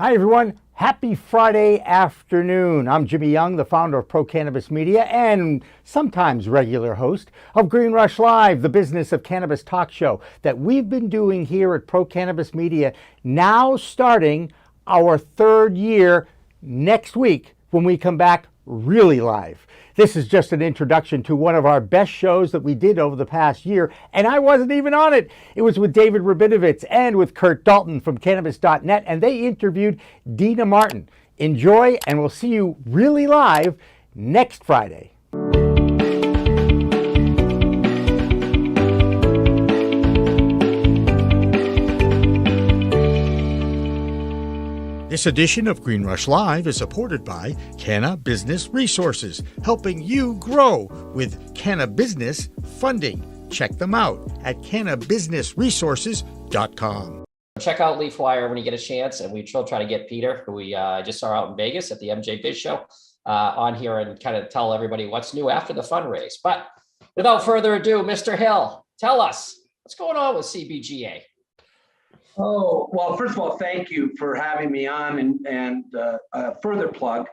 Hi, everyone. Happy Friday afternoon. I'm Jimmy Young, the founder of Pro Cannabis Media and sometimes regular host of Green Rush Live, the business of cannabis talk show that we've been doing here at Pro Cannabis Media, now starting our third year next week when we come back really live. This is just an introduction to one of our best shows that we did over the past year, and I wasn't even on it. It was with David Rabinovitz and with Kurt Dalton from Cannabis.net, and they interviewed Dina Martin. Enjoy, and we'll see you really live next Friday. This edition of Green Rush Live is supported by Canna Business Resources, helping you grow with Canna Business funding. Check them out at cannabusinessresources.com. Check out LeafWire when you get a chance, and we will try to get Peter, who we just saw out in Vegas at the MJ Biz Show, on here and kind of tell everybody what's new after the fundraise. But without further ado, Mr. Hill, tell us what's going on with CBGA. Oh, well, first of all, thank you for having me on, and a further plug.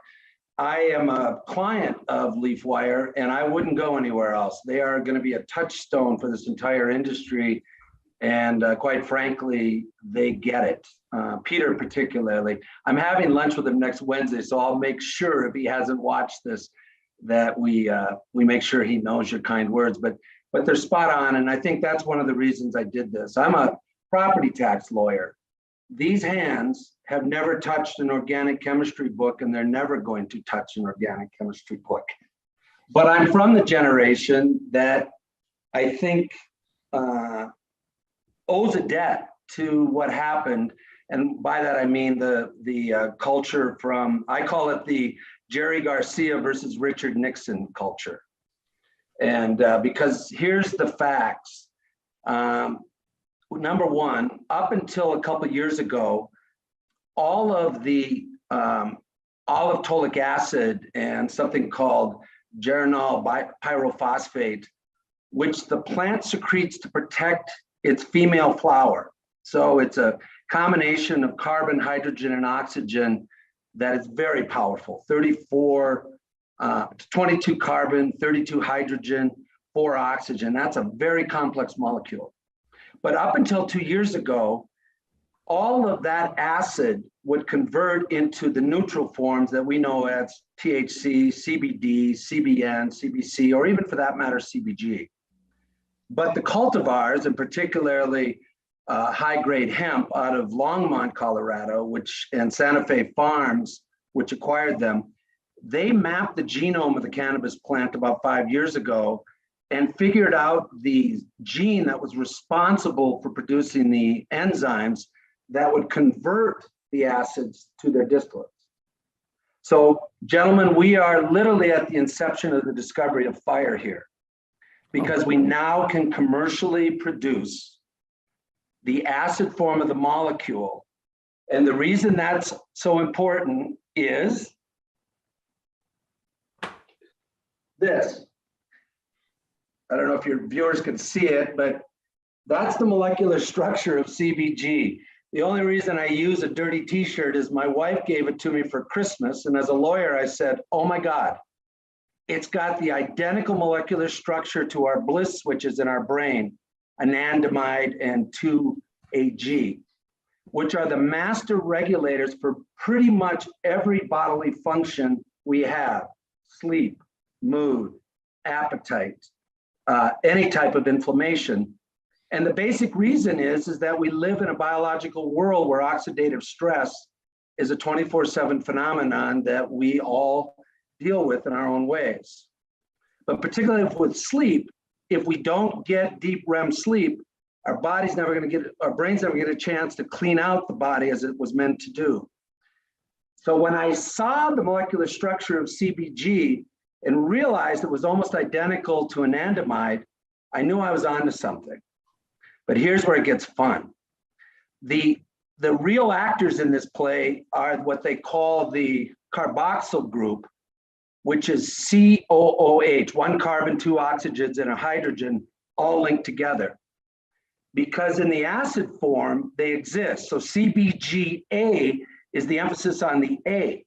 I am a client of LeafWire, and I wouldn't go anywhere else. They are going to be a touchstone for this entire industry, and quite frankly, they get it. Peter particularly. I'm having lunch with him next Wednesday, so I'll make sure if he hasn't watched this that we make sure he knows your kind words. But they're spot on, and I think that's one of the reasons I did this. I'm a property tax lawyer. These hands have never touched an organic chemistry book, and they're never going to touch an organic chemistry book. But I'm from the generation that I think owes a debt to what happened. And by that, I mean the culture from, I call it the Jerry Garcia versus Richard Nixon culture. And because here's the facts. Number one, up until a couple of years ago, all of the olive-tolic acid and something called geranol pyrophosphate, which the plant secretes to protect its female flower. So it's a combination of carbon, hydrogen, and oxygen that is very powerful. 22 carbon, 32 hydrogen, 4 oxygen. That's a very complex molecule. But up until 2 years ago, all of that acid would convert into the neutral forms that we know as THC, CBD, CBN, CBC, or even for that matter, CBG. But the cultivars, and particularly high-grade hemp out of Longmont, Colorado, and Santa Fe Farms, which acquired them, they mapped the genome of the cannabis plant about 5 years ago and figured out the gene that was responsible for producing the enzymes that would convert the acids to their distillates. So, gentlemen, we are literally at the inception of the discovery of fire here, because we now can commercially produce the acid form of the molecule. And the reason that's so important is this. I don't know if your viewers can see it, but that's the molecular structure of CBG. The only reason I use a dirty t-shirt is my wife gave it to me for Christmas. And as a lawyer, I said, oh my God, it's got the identical molecular structure to our bliss switches in our brain, anandamide and 2-AG, which are the master regulators for pretty much every bodily function we have: sleep, mood, appetite, any type of inflammation. And the basic reason is that we live in a biological world where oxidative stress is a 24/7 phenomenon that we all deal with in our own ways. But particularly with sleep, if we don't get deep REM sleep, our brain's never going to get a chance to clean out the body as it was meant to do. So when I saw the molecular structure of CBG and realized it was almost identical to anandamide, I knew I was onto something. But here's where it gets fun. The real actors in this play are what they call the carboxyl group, which is COOH, 1 carbon, 2 oxygens, and a hydrogen, all linked together. Because in the acid form, they exist. So CBGA is the emphasis on the A.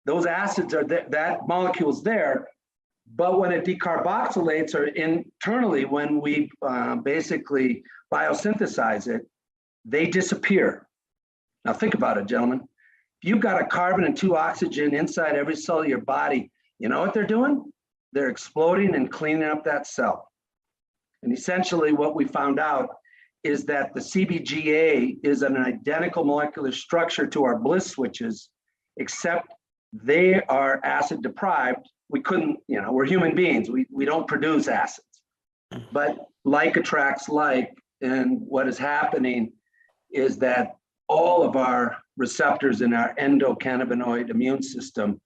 Those acids are that molecule's there, but when it decarboxylates or internally, when we basically biosynthesize it, they disappear. Now think about it, gentlemen. If you've got a carbon and 2 oxygen inside every cell of your body, you know what they're doing? They're exploding and cleaning up that cell. And essentially what we found out is that the CBGA is an identical molecular structure to our bliss switches, except they are acid deprived. We couldn't, we're human beings. We don't produce acids, but like attracts like. And what is happening is that all of our receptors in our endocannabinoid immune system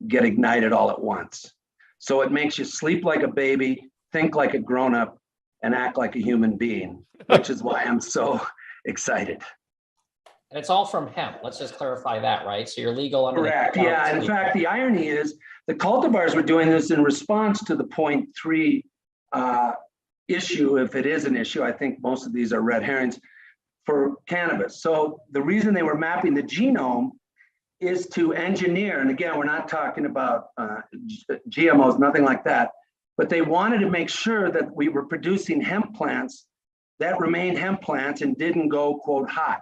get ignited all at once. So it makes you sleep like a baby, think like a grown-up, and act like a human being, which is why I'm so excited. And it's all from hemp. Let's just clarify that, right? So you're legal under Correct. Yeah. In fact, the irony is the cultivars were doing this in response to the 0.3 issue, if it is an issue. I think most of these are red herrings for cannabis. So the reason they were mapping the genome is to engineer, and again, we're not talking about GMOs, nothing like that, but they wanted to make sure that we were producing hemp plants that remained hemp plants and didn't go, quote, hot.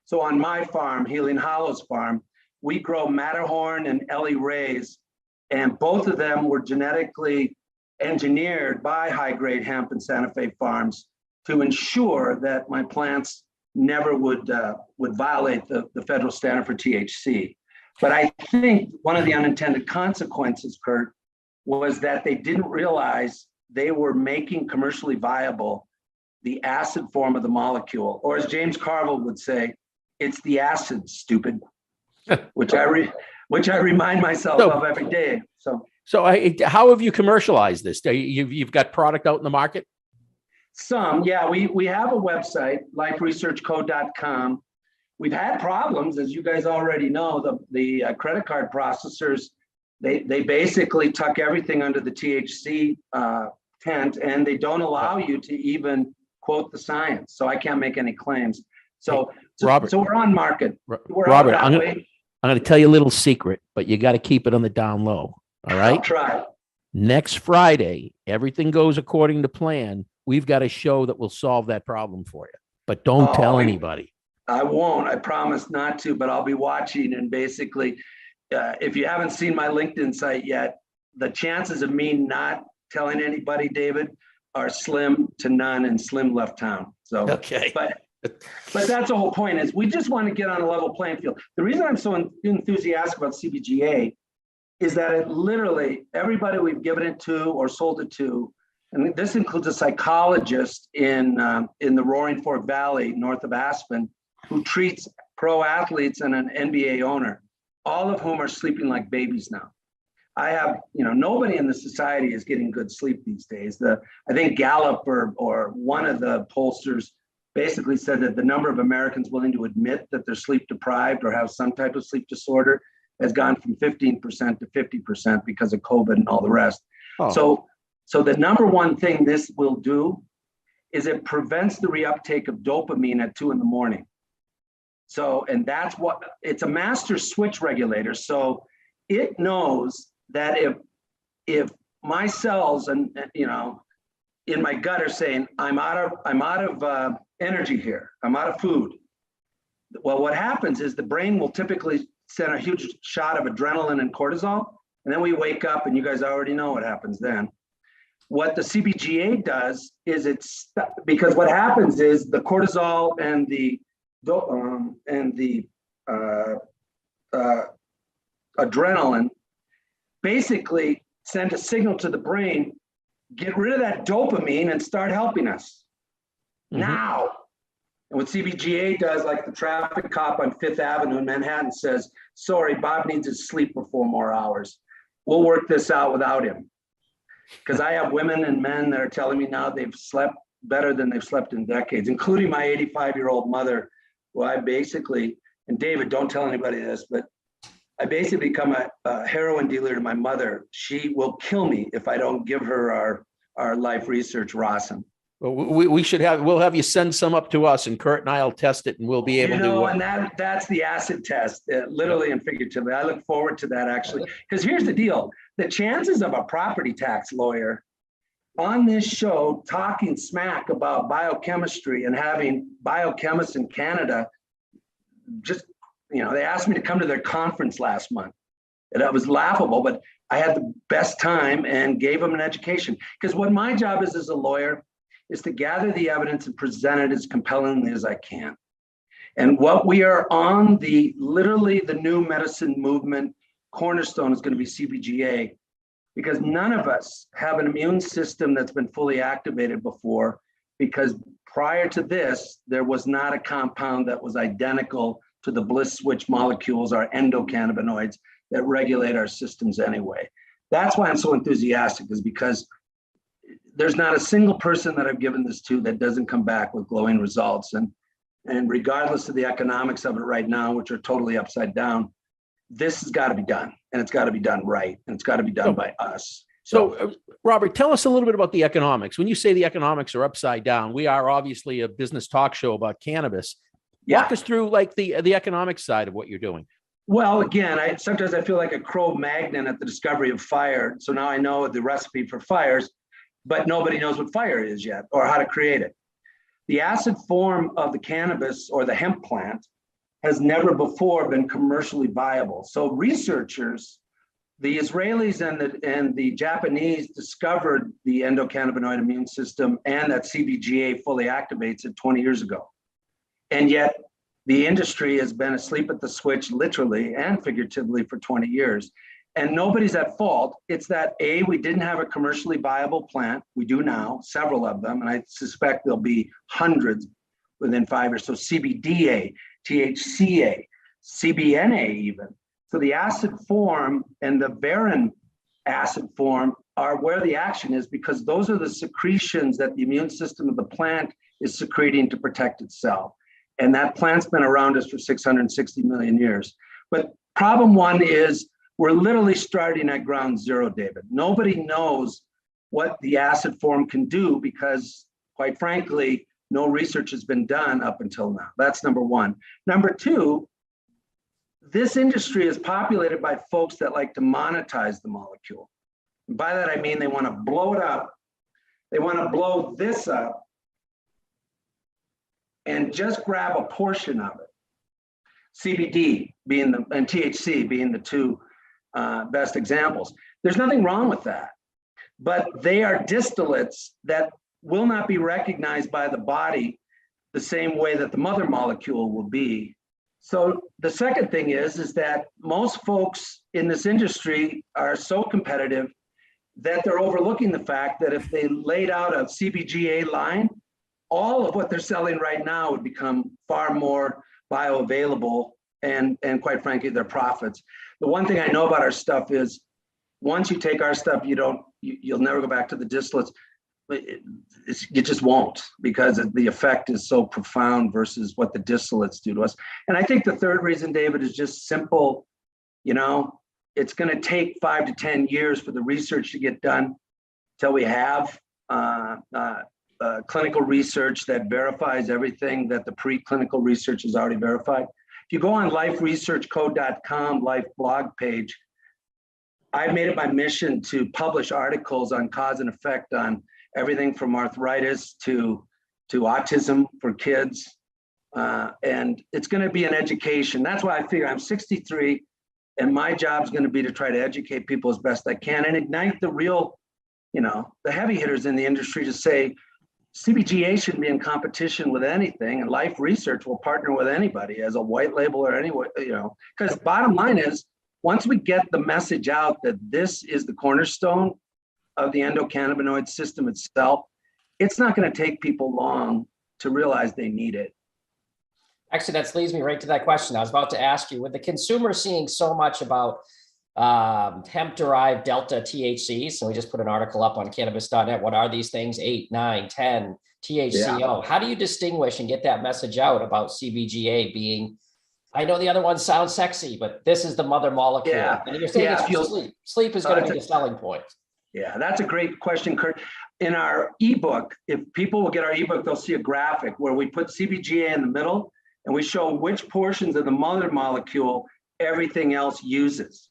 So on my farm, Healing Hollows farm, we grow Matterhorn and Ellie Rays, and both of them were genetically engineered by High Grade Hemp and Santa Fe Farms to ensure that my plants never would violate the federal standard for THC. But I think one of the unintended consequences, Kurt, was that they didn't realize they were making commercially viable the acid form of the molecule, or as James Carville would say, it's the acid, stupid, which I remind myself of every day. So how have you commercialized this? You've got product out in the market? Some, yeah, we have a website, liferesearchco.com. We've had problems, as you guys already know. The credit card processors, they basically tuck everything under the THC tent, and they don't allow you to even quote the science. So I can't make any claims. So Robert, so we're on market. We're Robert, I'm going to tell you a little secret, but you got to keep it on the down low. All right. I'll try. Next Friday, everything goes according to plan. We've got a show that will solve that problem for you, but don't tell anybody. I won't. I promise not to, but I'll be watching. And basically, if you haven't seen my LinkedIn site yet, the chances of me not telling anybody, David, are slim to none, and Slim left town. So, okay. But that's the whole point, is we just want to get on a level playing field. The reason I'm so enthusiastic about CBGA is that it literally, everybody we've given it to or sold it to, and this includes a psychologist in the Roaring Fork Valley, north of Aspen, who treats pro athletes and an NBA owner, all of whom are sleeping like babies now. I have, nobody in the society is getting good sleep these days. I think Gallup or one of the pollsters basically said that the number of Americans willing to admit that they're sleep deprived or have some type of sleep disorder has gone from 15% to 50% because of COVID and all the rest. Oh. So the number one thing this will do is it prevents the reuptake of dopamine at 2 a.m. So, and that's what, it's a master switch regulator. So it knows that if my cells and in my gut are saying, I'm out of energy here, I'm out of food. Well, what happens is the brain will typically send a huge shot of adrenaline and cortisol, and then we wake up, and you guys already know what happens then. What the CBGA does is because what happens is the cortisol and the adrenaline basically send a signal to the brain, get rid of that dopamine and start helping us now. And what CBGA does, like the traffic cop on 5th Avenue in Manhattan says, sorry, Bob needs to sleep for 4 more hours. We'll work this out without him. Because I have women and men that are telling me now they've slept better than they've slept in decades, including my 85-year-old mother, who I basically, and David, don't tell anybody this, but I basically become a heroin dealer to my mother. She will kill me if I don't give her our life research Rosin. Well, we'll have you send some up to us, and Kurt and I'll test it, and we'll be able to. And that's the acid test, literally and figuratively. I look forward to that, actually, because here's the deal. The chances of a property tax lawyer on this show talking smack about biochemistry and having biochemists in Canada, just, they asked me to come to their conference last month. And that was laughable, but I had the best time and gave them an education. Because what my job is as a lawyer is to gather the evidence and present it as compellingly as I can. And what we are on, literally the new medicine movement cornerstone is going to be CBGA, because none of us have an immune system that's been fully activated before, because prior to this, there was not a compound that was identical to the bliss switch molecules, our endocannabinoids that regulate our systems anyway. That's why I'm so enthusiastic, is because there's not a single person that I've given this to that doesn't come back with glowing results. And regardless of the economics of it right now, which are totally upside down, this has got to be done, and it's got to be done right, and it's got to be done by us. So, Robert, tell us a little bit about the economics. When you say the economics are upside down, we are obviously a business talk show about cannabis. Walk us through like the economic side of what you're doing. Well, again, sometimes I feel like a Cro-Magnon at the discovery of fire. So now I know the recipe for fires, but nobody knows what fire is yet or how to create it. The acid form of the cannabis or the hemp plant has never before been commercially viable. So researchers, the Israelis and the Japanese, discovered the endocannabinoid immune system, and that CBGA fully activates it 20 years ago. And yet the industry has been asleep at the switch, literally and figuratively, for 20 years. And nobody's at fault. It's that we didn't have a commercially viable plant. We do now, several of them, and I suspect there'll be hundreds within 5 years. So CBDA, THCA, CBNA even. So the acid form and the varin acid form are where the action is, because those are the secretions that the immune system of the plant is secreting to protect itself. And that plant's been around us for 660 million years. But problem one is we're literally starting at ground zero, David. Nobody knows what the acid form can do because, quite frankly, no research has been done up until now. That's number one. Number two, this industry is populated by folks that like to monetize the molecule. And by that, I mean they want to blow it up. They want to blow this up and just grab a portion of it. CBD and THC being the two best examples. There's nothing wrong with that, but they are distillates that will not be recognized by the body the same way that the mother molecule will be. So the second thing is that most folks in this industry are so competitive that they're overlooking the fact that if they laid out a CBGA line, all of what they're selling right now would become far more bioavailable and quite frankly, their profits. The one thing I know about our stuff is once you take our stuff, you'll never go back to the distillates. You just won't, because the effect is so profound versus what the distillates do to us. And I think the third reason, David, is just simple. It's going to take 5 to 10 years for the research to get done till we have clinical research that verifies everything that the preclinical research has already verified. If you go on liferesearchco.com, Life blog page, I made it my mission to publish articles on cause and effect on everything from arthritis to autism for kids. And it's going to be an education. That's why I figure I'm 63 and my job is going to be to try to educate people as best I can and ignite the real, the heavy hitters in the industry to say, CBGA shouldn't be in competition with anything, and Life Research will partner with anybody as a white label or anyway, because bottom line is, once we get the message out that this is the cornerstone of the endocannabinoid system itself, it's not going to take people long to realize they need it. Actually, that leads me right to that question I was about to ask you. With the consumer seeing so much about hemp-derived delta THC, so we just put an article up on cannabis.net. What are these things? 8, 9, 10 THCO. Yeah. How do you distinguish and get that message out about CBGA being, I know the other one sounds sexy, but this is the mother molecule. Yeah. And you're saying it's sleep. Sleep is going to be the selling point. Yeah, that's a great question, Kurt. in our ebook, if people will get our ebook, they'll see a graphic where we put CBGA in the middle and we show which portions of the mother molecule everything else uses.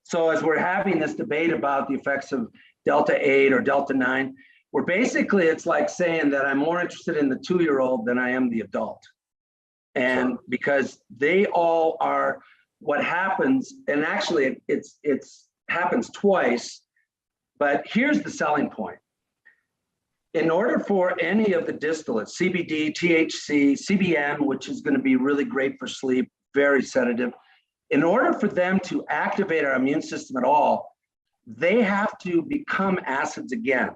So as we're having this debate about the effects of Delta 8 or Delta 9, we're basically, it's like saying that I'm more interested in the 2-year-old than I am the adult. And because they all are what happens, and actually it's happens twice, but here's the selling point. In order for any of the distillates, CBD, THC, CBN, which is going to be really great for sleep, very sedative, in order for them to activate our immune system at all, they have to become acids again.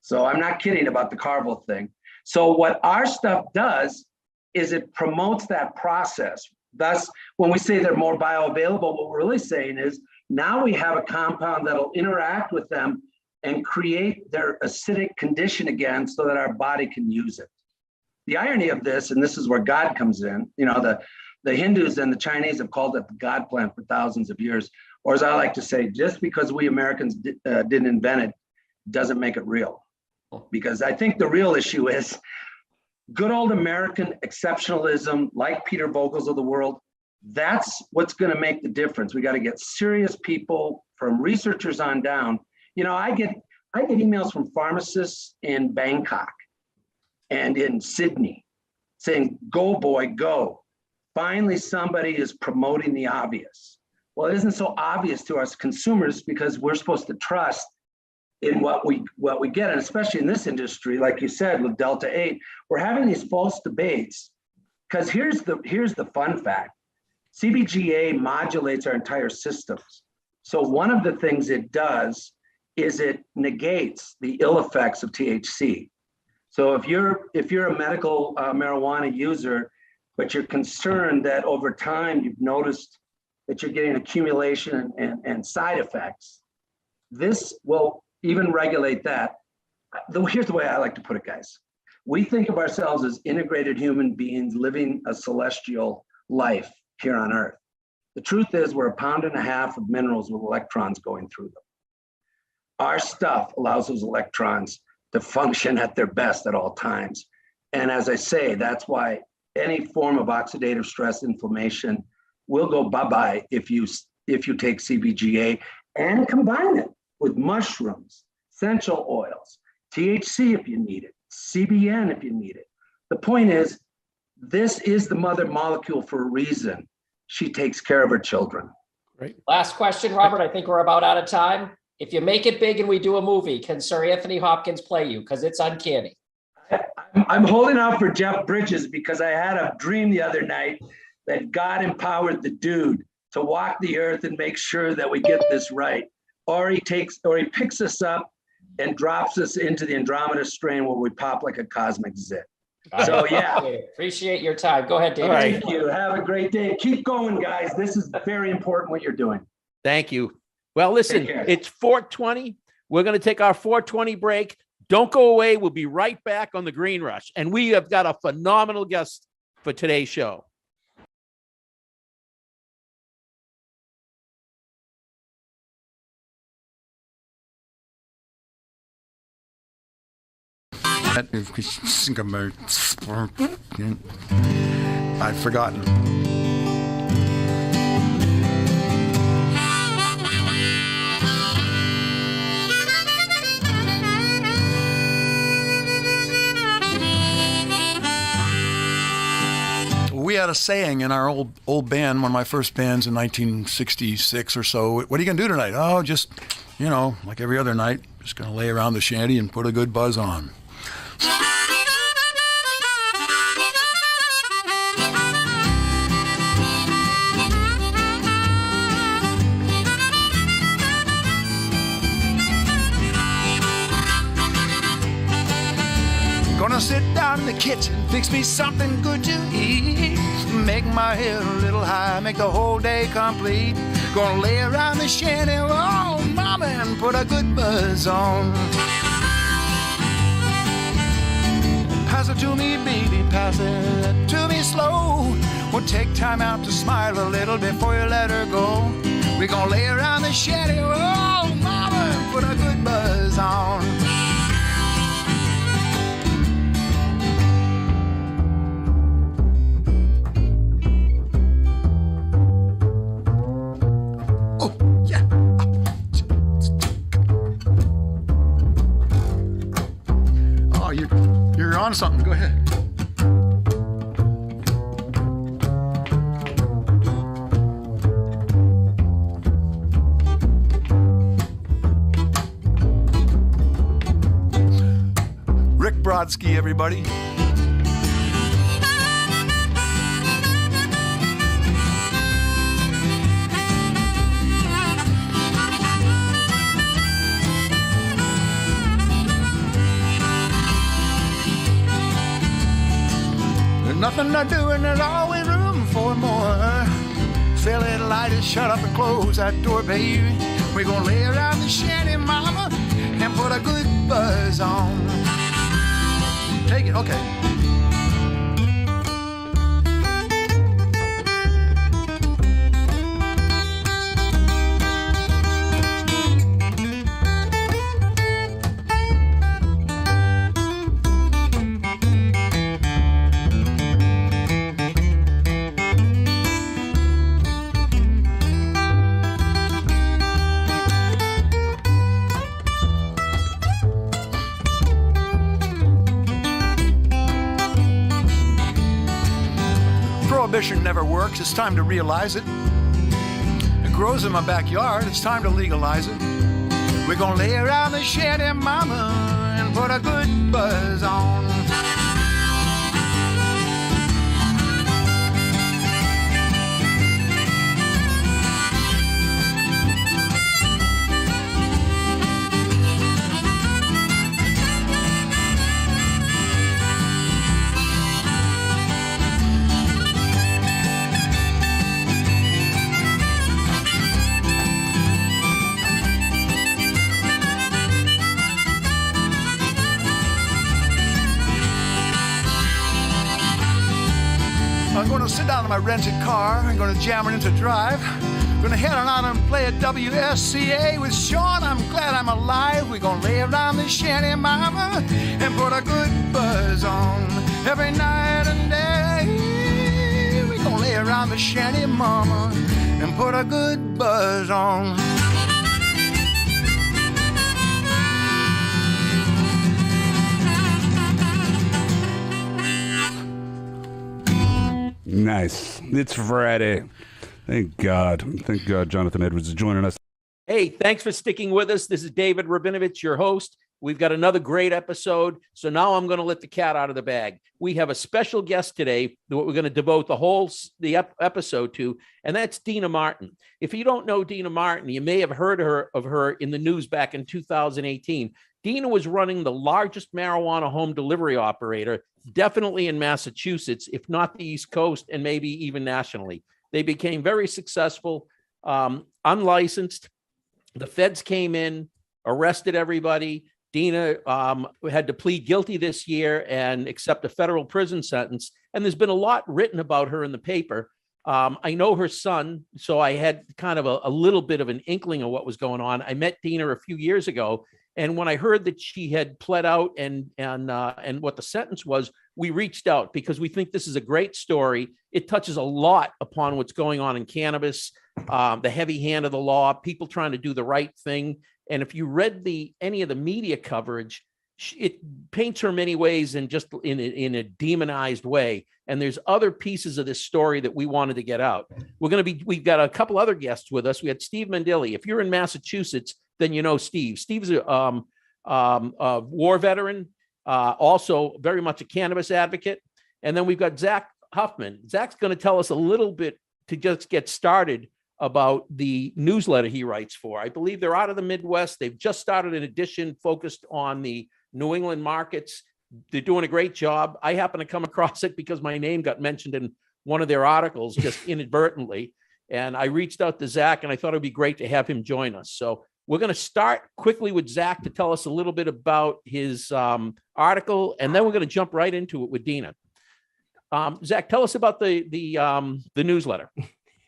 So I'm not kidding about the carval thing. So what our stuff does is it promotes that process. Thus, when we say they're more bioavailable, what we're really saying is now we have a compound that'll interact with them and create their acidic condition again so that our body can use it. The irony of this, and this is where God comes in, you know, the Hindus and the Chinese have called it the God plant for thousands of years. Or as I like to say, just because we Americans didn't invent it, doesn't make it real. Because I think the real issue is good old American exceptionalism, like Peter Vogel's of the world. That's what's going to make the difference. We got to get serious people from researchers on down. You know, I get emails from pharmacists in Bangkok and in Sydney saying, "Go boy, go." Finally, somebody is promoting the obvious. Well, it isn't so obvious to us consumers because we're supposed to trust in what we get, and especially in this industry, like you said, with Delta 8, we're having these false debates. Because here's the fun fact: CBGA modulates our entire systems. So one of the things it does is it negates the ill effects of THC. So if you're a medical marijuana user, but you're concerned that over time you've noticed that you're getting accumulation and side effects, this will even regulate that. Here's the way I like to put it, guys. We think of ourselves as integrated human beings living a celestial life here on Earth. The truth is we're 1.5 pounds of minerals with electrons going through them. Our stuff allows those electrons to function at their best at all times. And as I say, that's why any form of oxidative stress inflammation will go bye-bye if you take CBGA and combine it with mushrooms, essential oils, THC if you need it, CBN if you need it. The point is, this is the mother molecule for a reason. She takes care of her children. Right. Last question, Robert. I think we're about out of time. If you make it big and we do a movie, can Sir Anthony Hopkins play you? Because it's uncanny. I'm holding out for Jeff Bridges because I had a dream the other night that God empowered the dude to walk the earth and make sure that we get this right. Or he picks us up and drops us into the Andromeda strain where we pop like a cosmic zit. So yeah. Appreciate your time. Go ahead, David. Thank you. Have a great day. Keep going, guys. This is very important what you're doing. Thank you. Well, listen, it's 4:20. We're going to take our 4:20 break. Don't go away. We'll be right back on the Green Rush. And we have got a phenomenal guest for today's show. I'd forgotten. We had a saying in our old band, one of my first bands in 1966 or so. What are you going to do tonight? Oh, just, you know, like every other night, just going to lay around the shanty and put a good buzz on. Gonna sit down in the kitchen, fix me something good to eat. Make my head a little high, make the whole day complete. Gonna lay around the shanty, oh mama, and put a good buzz on. Pass it to me, baby, pass it to me slow. We'll take time out to smile a little before you let her go. We're gonna lay around the shanty, oh mama, and put a good buzz on. you're on something. Go ahead. Rick Brodsky, everybody. There's nothing to do and there's always room for more. Fill it, light it, shut up and close that door, baby. We're gonna lay around the shanty, mama, and put a good buzz on. Take it, okay. Prohibition never works, it's time to realize it. It grows in my backyard, it's time to legalize it. We're gonna lay around the shanty, mama, and put a good buzz on. I'm gonna sit down in my rented car. I'm gonna jam it into drive. Gonna head on out and play at WSCA with Sean. I'm glad I'm alive. We're gonna lay around the shanty, mama, and put a good buzz on every night and day. We're gonna lay around the shanty, mama, and put a good buzz on. Nice. It's Friday. Thank God. Thank God Jonathan Edwards is joining us. Hey, thanks for sticking with us. This is David Rabinovich, your host. We've got another great episode. So now I'm going to let the cat out of the bag. We have a special guest today that we're going to devote the episode to, and that's Dina Martin. If you don't know Dina Martin, you may have heard of her in the news back in 2018. Dina was running the largest marijuana home delivery operator, definitely in Massachusetts, if not the East Coast, and maybe even nationally. They became very successful, unlicensed. The feds came in, arrested everybody. Dina had to plead guilty this year and accept a federal prison sentence. And there's been a lot written about her in the paper. I know her son, so I had kind of a little bit of an inkling of what was going on. I met Dina a few years ago. And when I heard that she had pled out and what the sentence was, we reached out because we think this is a great story. It touches a lot upon what's going on in cannabis, the heavy hand of the law, people trying to do the right thing. And if you read any of the media coverage, it paints her many ways in just in a demonized way. And there's other pieces of this story that we wanted to get out. We've got a couple other guests with us. We had Steve Mandilli. If you're in Massachusetts, then you know Steve. Steve's a war veteran, also very much a cannabis advocate. And then we've got Zach Huffman. Zach's going to tell us a little bit to just get started about the newsletter he writes for. I believe they're out of the Midwest. They've just started an edition focused on the New England markets. They're doing a great job. I happen to come across it because my name got mentioned in one of their articles just inadvertently. And I reached out to Zach and I thought it'd be great to have him join us. So we're going to start quickly with Zach to tell us a little bit about his article, and then we're going to jump right into it with Dina. Zach, tell us about the newsletter.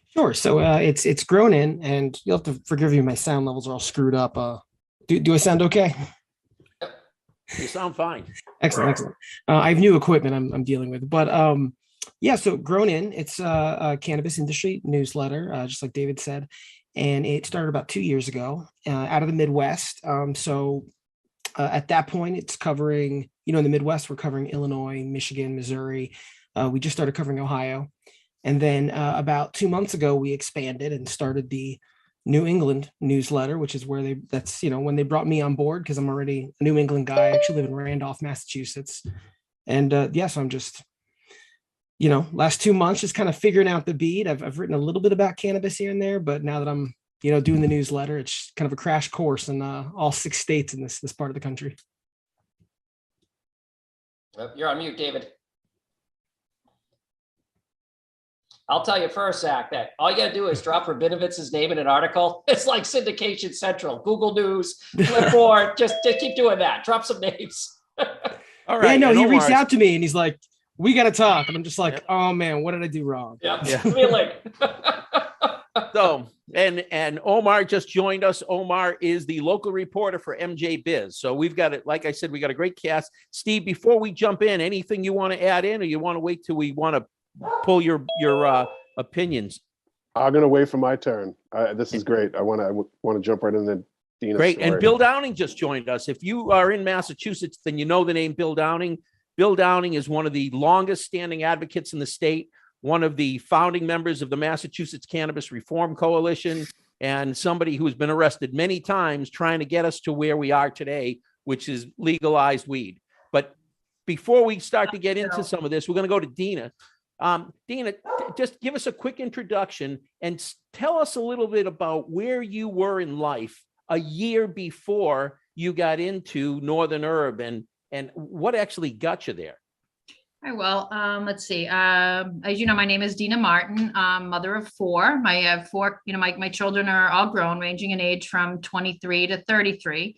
Sure. So it's grown in, and you'll have to forgive me. My sound levels are all screwed up. Do I sound okay? You sound fine. Excellent. I have new equipment I'm dealing with, but yeah. So grown in, it's a cannabis industry newsletter, just like David said. And it started about 2 years ago out of the Midwest. So At that point, it's covering, in the Midwest, we're covering Illinois, Michigan, Missouri. We just started covering Ohio. And then about 2 months ago, we expanded and started the New England newsletter, which is where that's when they brought me on board, because I'm already a New England guy. I actually live in Randolph, Massachusetts. And so I'm just, last 2 months, just kind of figuring out the beat. I've written a little bit about cannabis here and there, but now that I'm, doing the newsletter, it's kind of a crash course in all 6 states in this part of the country. You're on mute, David. I'll tell you first, Zach, that all you got to do is drop Rabinovitz's name in an article. It's like Syndication Central, Google News, Flipboard. just keep doing that. Drop some names. All right. Yeah, no, he reached out to me and he's like, "We got to talk." And I'm just like, "Oh man, what did I do wrong?" Yeah. Feeling. So, and Omar just joined us. Omar is the local reporter for MJ Biz. So we've got it. Like I said, we got a great cast. Steve, before we jump in, anything you want to add in, or you want to wait till we want to pull your opinions? I'm gonna wait for my turn. This is great. I want to jump right into Dina's Great. story. And Bill Downing just joined us. If you are in Massachusetts, then you know the name Bill Downing. Bill Downing is one of the longest standing advocates in the state, one of the founding members of the Massachusetts Cannabis Reform Coalition, and somebody who's been arrested many times trying to get us to where we are today, which is legalized weed. But before we start to get into some of this, we're going to go to Dina. Dina, just give us a quick introduction and tell us a little bit about where you were in life a year before you got into Northern Herb and what actually got you there. All right, well, let's see. As you know, my name is Dina Martin, mother of 4. I have 4, my children are all grown, ranging in age from 23 to 33.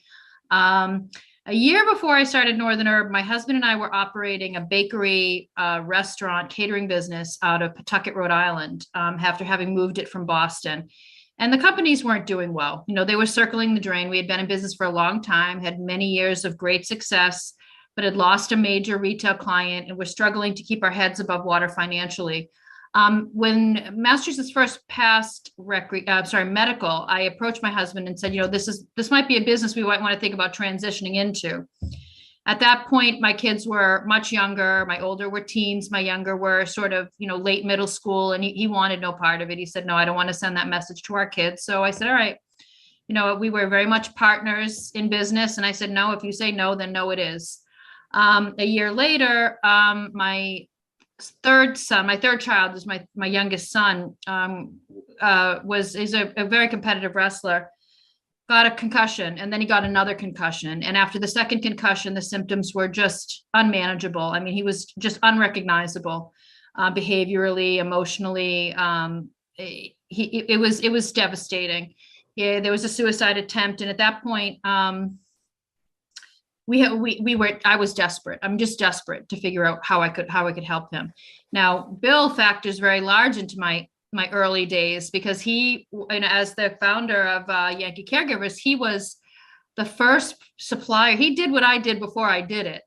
A year before I started Northern Herb, my husband and I were operating a bakery, restaurant, catering business out of Pawtucket, Rhode Island, after having moved it from Boston. And the companies weren't doing well. They were circling the drain. We had been in business for a long time, had many years of great success, but had lost a major retail client and were struggling to keep our heads above water financially. When Massachusetts first passed medical, I approached my husband and said, this might be a business we might want to think about transitioning into. At that point, my kids were much younger. My older were teens. My younger were sort of, late middle school, and he wanted no part of it. He said, "No, I don't want to send that message to our kids." So I said, "All right." We were very much partners in business. And I said, "No, if you say no, then no, it is." A year later, my third child is my youngest son, is a very competitive wrestler, got a concussion, and then he got another concussion. And after the second concussion, the symptoms were just unmanageable. I mean, he was just unrecognizable, behaviorally, emotionally. It was devastating. Yeah, there was a suicide attempt. And at that point, I was desperate. I'm just desperate to figure out how I could help him. Now, Bill factors very large into my early days, because he, as the founder of Yankee Caregivers, he was the first supplier. He did what I did before I did it.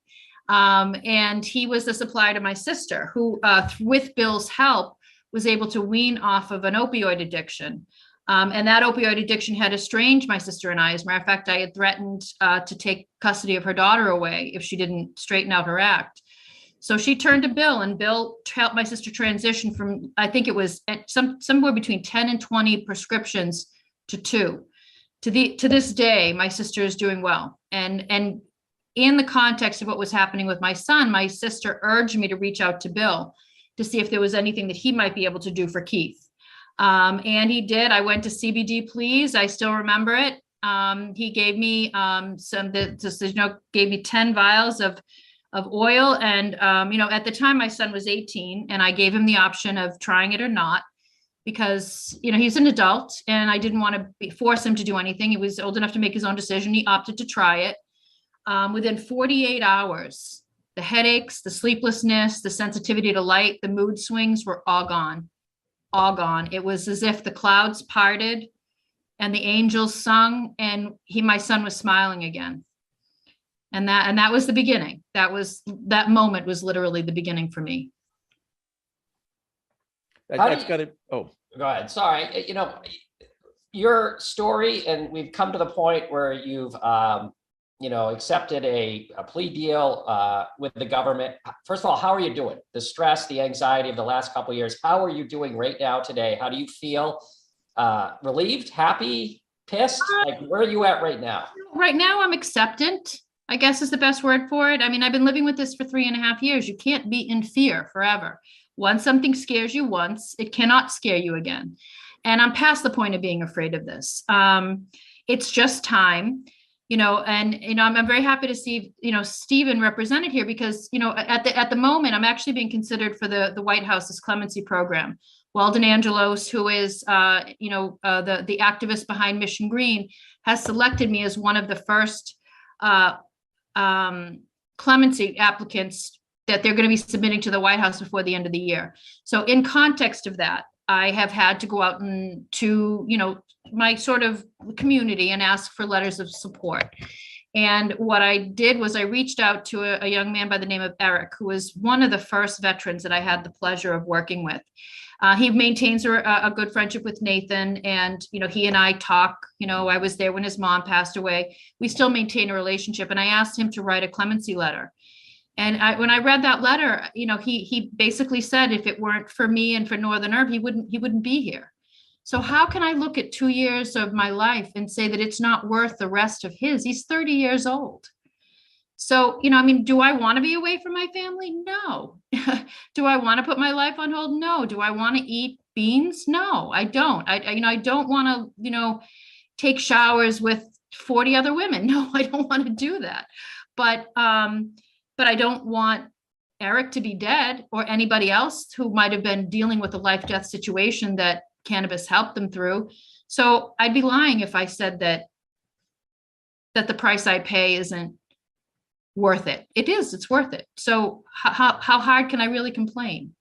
And he was the supplier to my sister, who, with Bill's help, was able to wean off of an opioid addiction. And that opioid addiction had estranged my sister and I. As a matter of fact, I had threatened to take custody of her daughter away if she didn't straighten out her act. So she turned to Bill, and Bill helped my sister transition from, I think it was somewhere between 10 and 20 prescriptions to 2. To this day, my sister is doing well. And in the context of what was happening with my son, my sister urged me to reach out to Bill to see if there was anything that he might be able to do for Keith. And he did. I went to CBD Please. I still remember it. He gave me gave me 10 vials of oil. And, at the time my son was 18, and I gave him the option of trying it or not, because, he's an adult and I didn't want to force him to do anything. He was old enough to make his own decision. He opted to try it. Within 48 hours, the headaches, the sleeplessness, the sensitivity to light, the mood swings were all gone. All gone. It was as if the clouds parted and the angels sung, and my son was smiling again. And that was the beginning. That moment was literally the beginning for me. That's got it. Oh, go ahead. Sorry. Your story, and we've come to the point where you've accepted a plea deal with the government. First of all, how are you doing? The stress, the anxiety of the last couple of years, how are you doing right now today? How do you feel? Relieved, happy, pissed? Like, where are you at right now? Right now, I'm acceptant, I guess is the best word for it. I mean, I've been living with this for 3.5 years. You can't be in fear forever. Once something scares you once, it cannot scare you again. And I'm past the point of being afraid of this. It's just time, I'm very happy to see, Stephen represented here because, at the moment, I'm actually being considered for the White House's Clemency program. Weldon Angelos, who is, the activist behind Mission Green, has selected me as one of the first clemency applicants that they're going to be submitting to the White House before the end of the year. So in context of that, I have had to go out and to, my sort of community and ask for letters of support. And what I did was I reached out to a young man by the name of Eric, who was one of the first veterans that I had the pleasure of working with. He maintains a good friendship with Nathan, and he and I talk. I was there when his mom passed away. We still maintain a relationship, and I asked him to write a clemency letter. And when I read that letter, he basically said if it weren't for me and for Northern Herb, he wouldn't be here. So how can I look at 2 years of my life and say that it's not worth the rest of his? He's 30 years old. So, do I want to be away from my family? No. Do I want to put my life on hold? No. Do I want to eat beans? No, I don't. I don't want to, take showers with 40 other women. No, I don't want to do that. But I don't want Eric to be dead or anybody else who might have been dealing with a life-death situation that cannabis helped them through. So I'd be lying if I said that the price I pay isn't worth it. It is, it's worth it. So how hard can I really complain?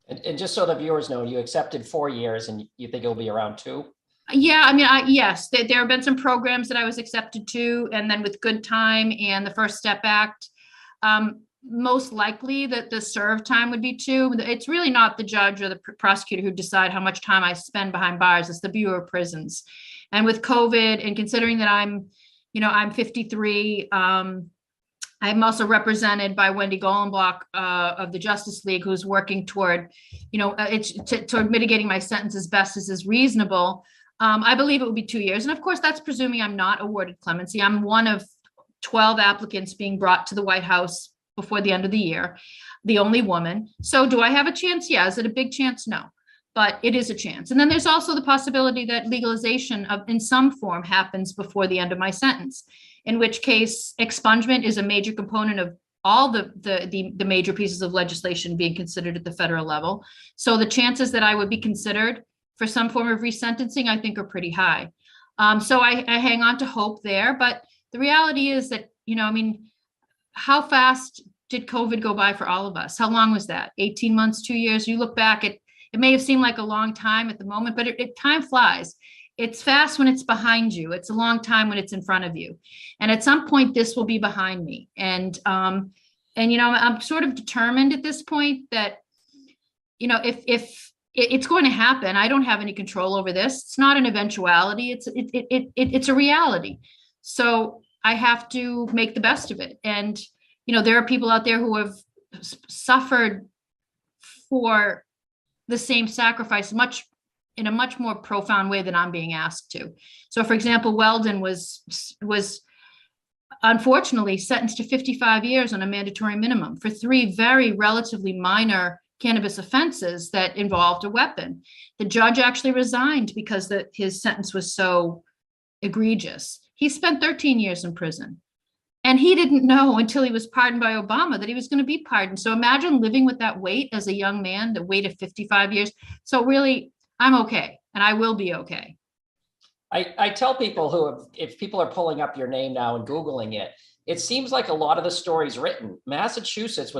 And just so the viewers know, you accepted 4 years and you think it'll be around 2? Yeah, yes, there have been some programs that I was accepted to, and then with Good Time and the First Step Act, most likely that the serve time would be 2. It's really not the judge or the prosecutor who decide how much time I spend behind bars. It's the Bureau of Prisons. And with COVID, and considering that I'm 53, I'm also represented by Wendy Gollenbach of the Justice League, who's working toward, toward mitigating my sentence as best as is reasonable. I believe it will be 2 years. And of course, that's presuming I'm not awarded clemency. I'm one of 12 applicants being brought to the White House before the end of the year, the only woman. So do I have a chance? Yeah. Is it a big chance? No, but it is a chance. And then there's also the possibility that legalization in some form happens before the end of my sentence, in which case expungement is a major component of all the major pieces of legislation being considered at the federal level. So the chances that I would be considered for some form of resentencing, I think, are pretty high. So I hang on to hope there. But the reality is that, how fast did COVID go by for all of us? How long was that? 18 months, 2 years? You look back, it may have seemed like a long time at the moment, but time flies. It's fast when it's behind you. It's a long time when it's in front of you. And at some point, this will be behind me. And I'm sort of determined at this point that, if it's going to happen, I don't have any control over this. It's not an eventuality. It's a reality. So I have to make the best of it. And, there are people out there who have suffered for the same sacrifice in a much more profound way than I'm being asked to. So, for example, Weldon was unfortunately sentenced to 55 years on a mandatory minimum for 3 very relatively minor cannabis offenses that involved a weapon. The judge actually resigned because his sentence was so egregious. He spent 13 years in prison. And he didn't know until he was pardoned by Obama that he was going to be pardoned. So imagine living with that weight as a young man, the weight of 55 years. So really, I'm okay. And I will be okay. I tell people if people are pulling up your name now and Googling it, it seems like a lot of the stories written, Massachusetts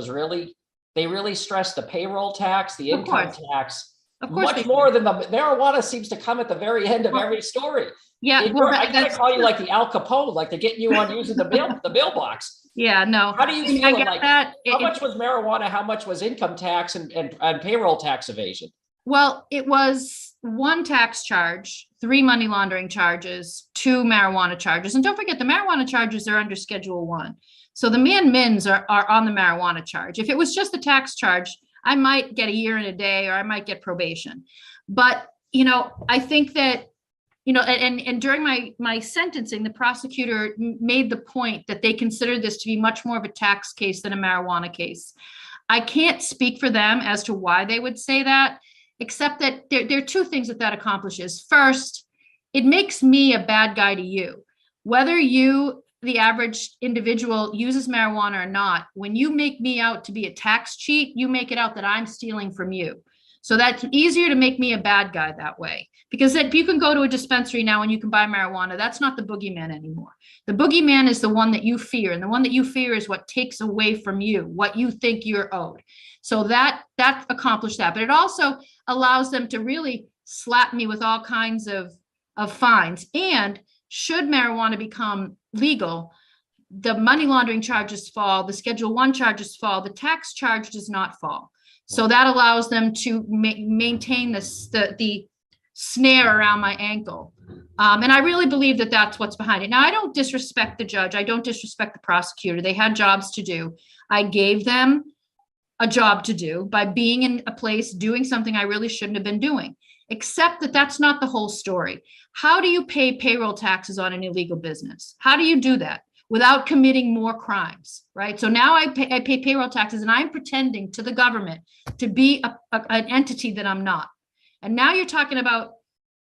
they really stressed the payroll tax, the income tax, much more than the marijuana seems to come at the very end of every story. Yeah. I gotta call you like the Al Capone, like they're getting you on using the bill box. Yeah, no. How do you feel? I get that. How much was marijuana? How much was income tax and payroll tax evasion? Well, it was one tax charge 3 money laundering charges, 2 marijuana charges. And don't forget, the marijuana charges are under Schedule 1. So the mins are on the marijuana charge. If it was just the tax charge, I might get a year and a day, or I might get probation. But, I think that, and during my sentencing, the prosecutor made the point that they considered this to be much more of a tax case than a marijuana case. I can't speak for them as to why they would say that, except that there are 2 things that accomplishes. First, it makes me a bad guy to you. Whether you, the average individual, uses marijuana or not, when you make me out to be a tax cheat, you make it out that I'm stealing from you. So that's easier to make me a bad guy that way. Because if you can go to a dispensary now and you can buy marijuana, that's not the boogeyman anymore. The boogeyman is the one that you fear. And the one that you fear is what takes away from you, what you think you're owed. So that accomplished that. But it also allows them to really slap me with all kinds of fines. And should marijuana become legal, the money laundering charges fall, the Schedule 1 charges fall, the tax charge does not fall. So that allows them to maintain the snare around my ankle. And I really believe that that's what's behind it. Now, I don't disrespect the judge. I don't disrespect the prosecutor. They had jobs to do. I gave them a job to do by being in a place doing something I really shouldn't have been doing, except that that's not the whole story. How do you pay payroll taxes on an illegal business? How do you do that without committing more crimes, right? So now I pay payroll taxes, and I'm pretending to the government to be an entity that I'm not. And now you're talking about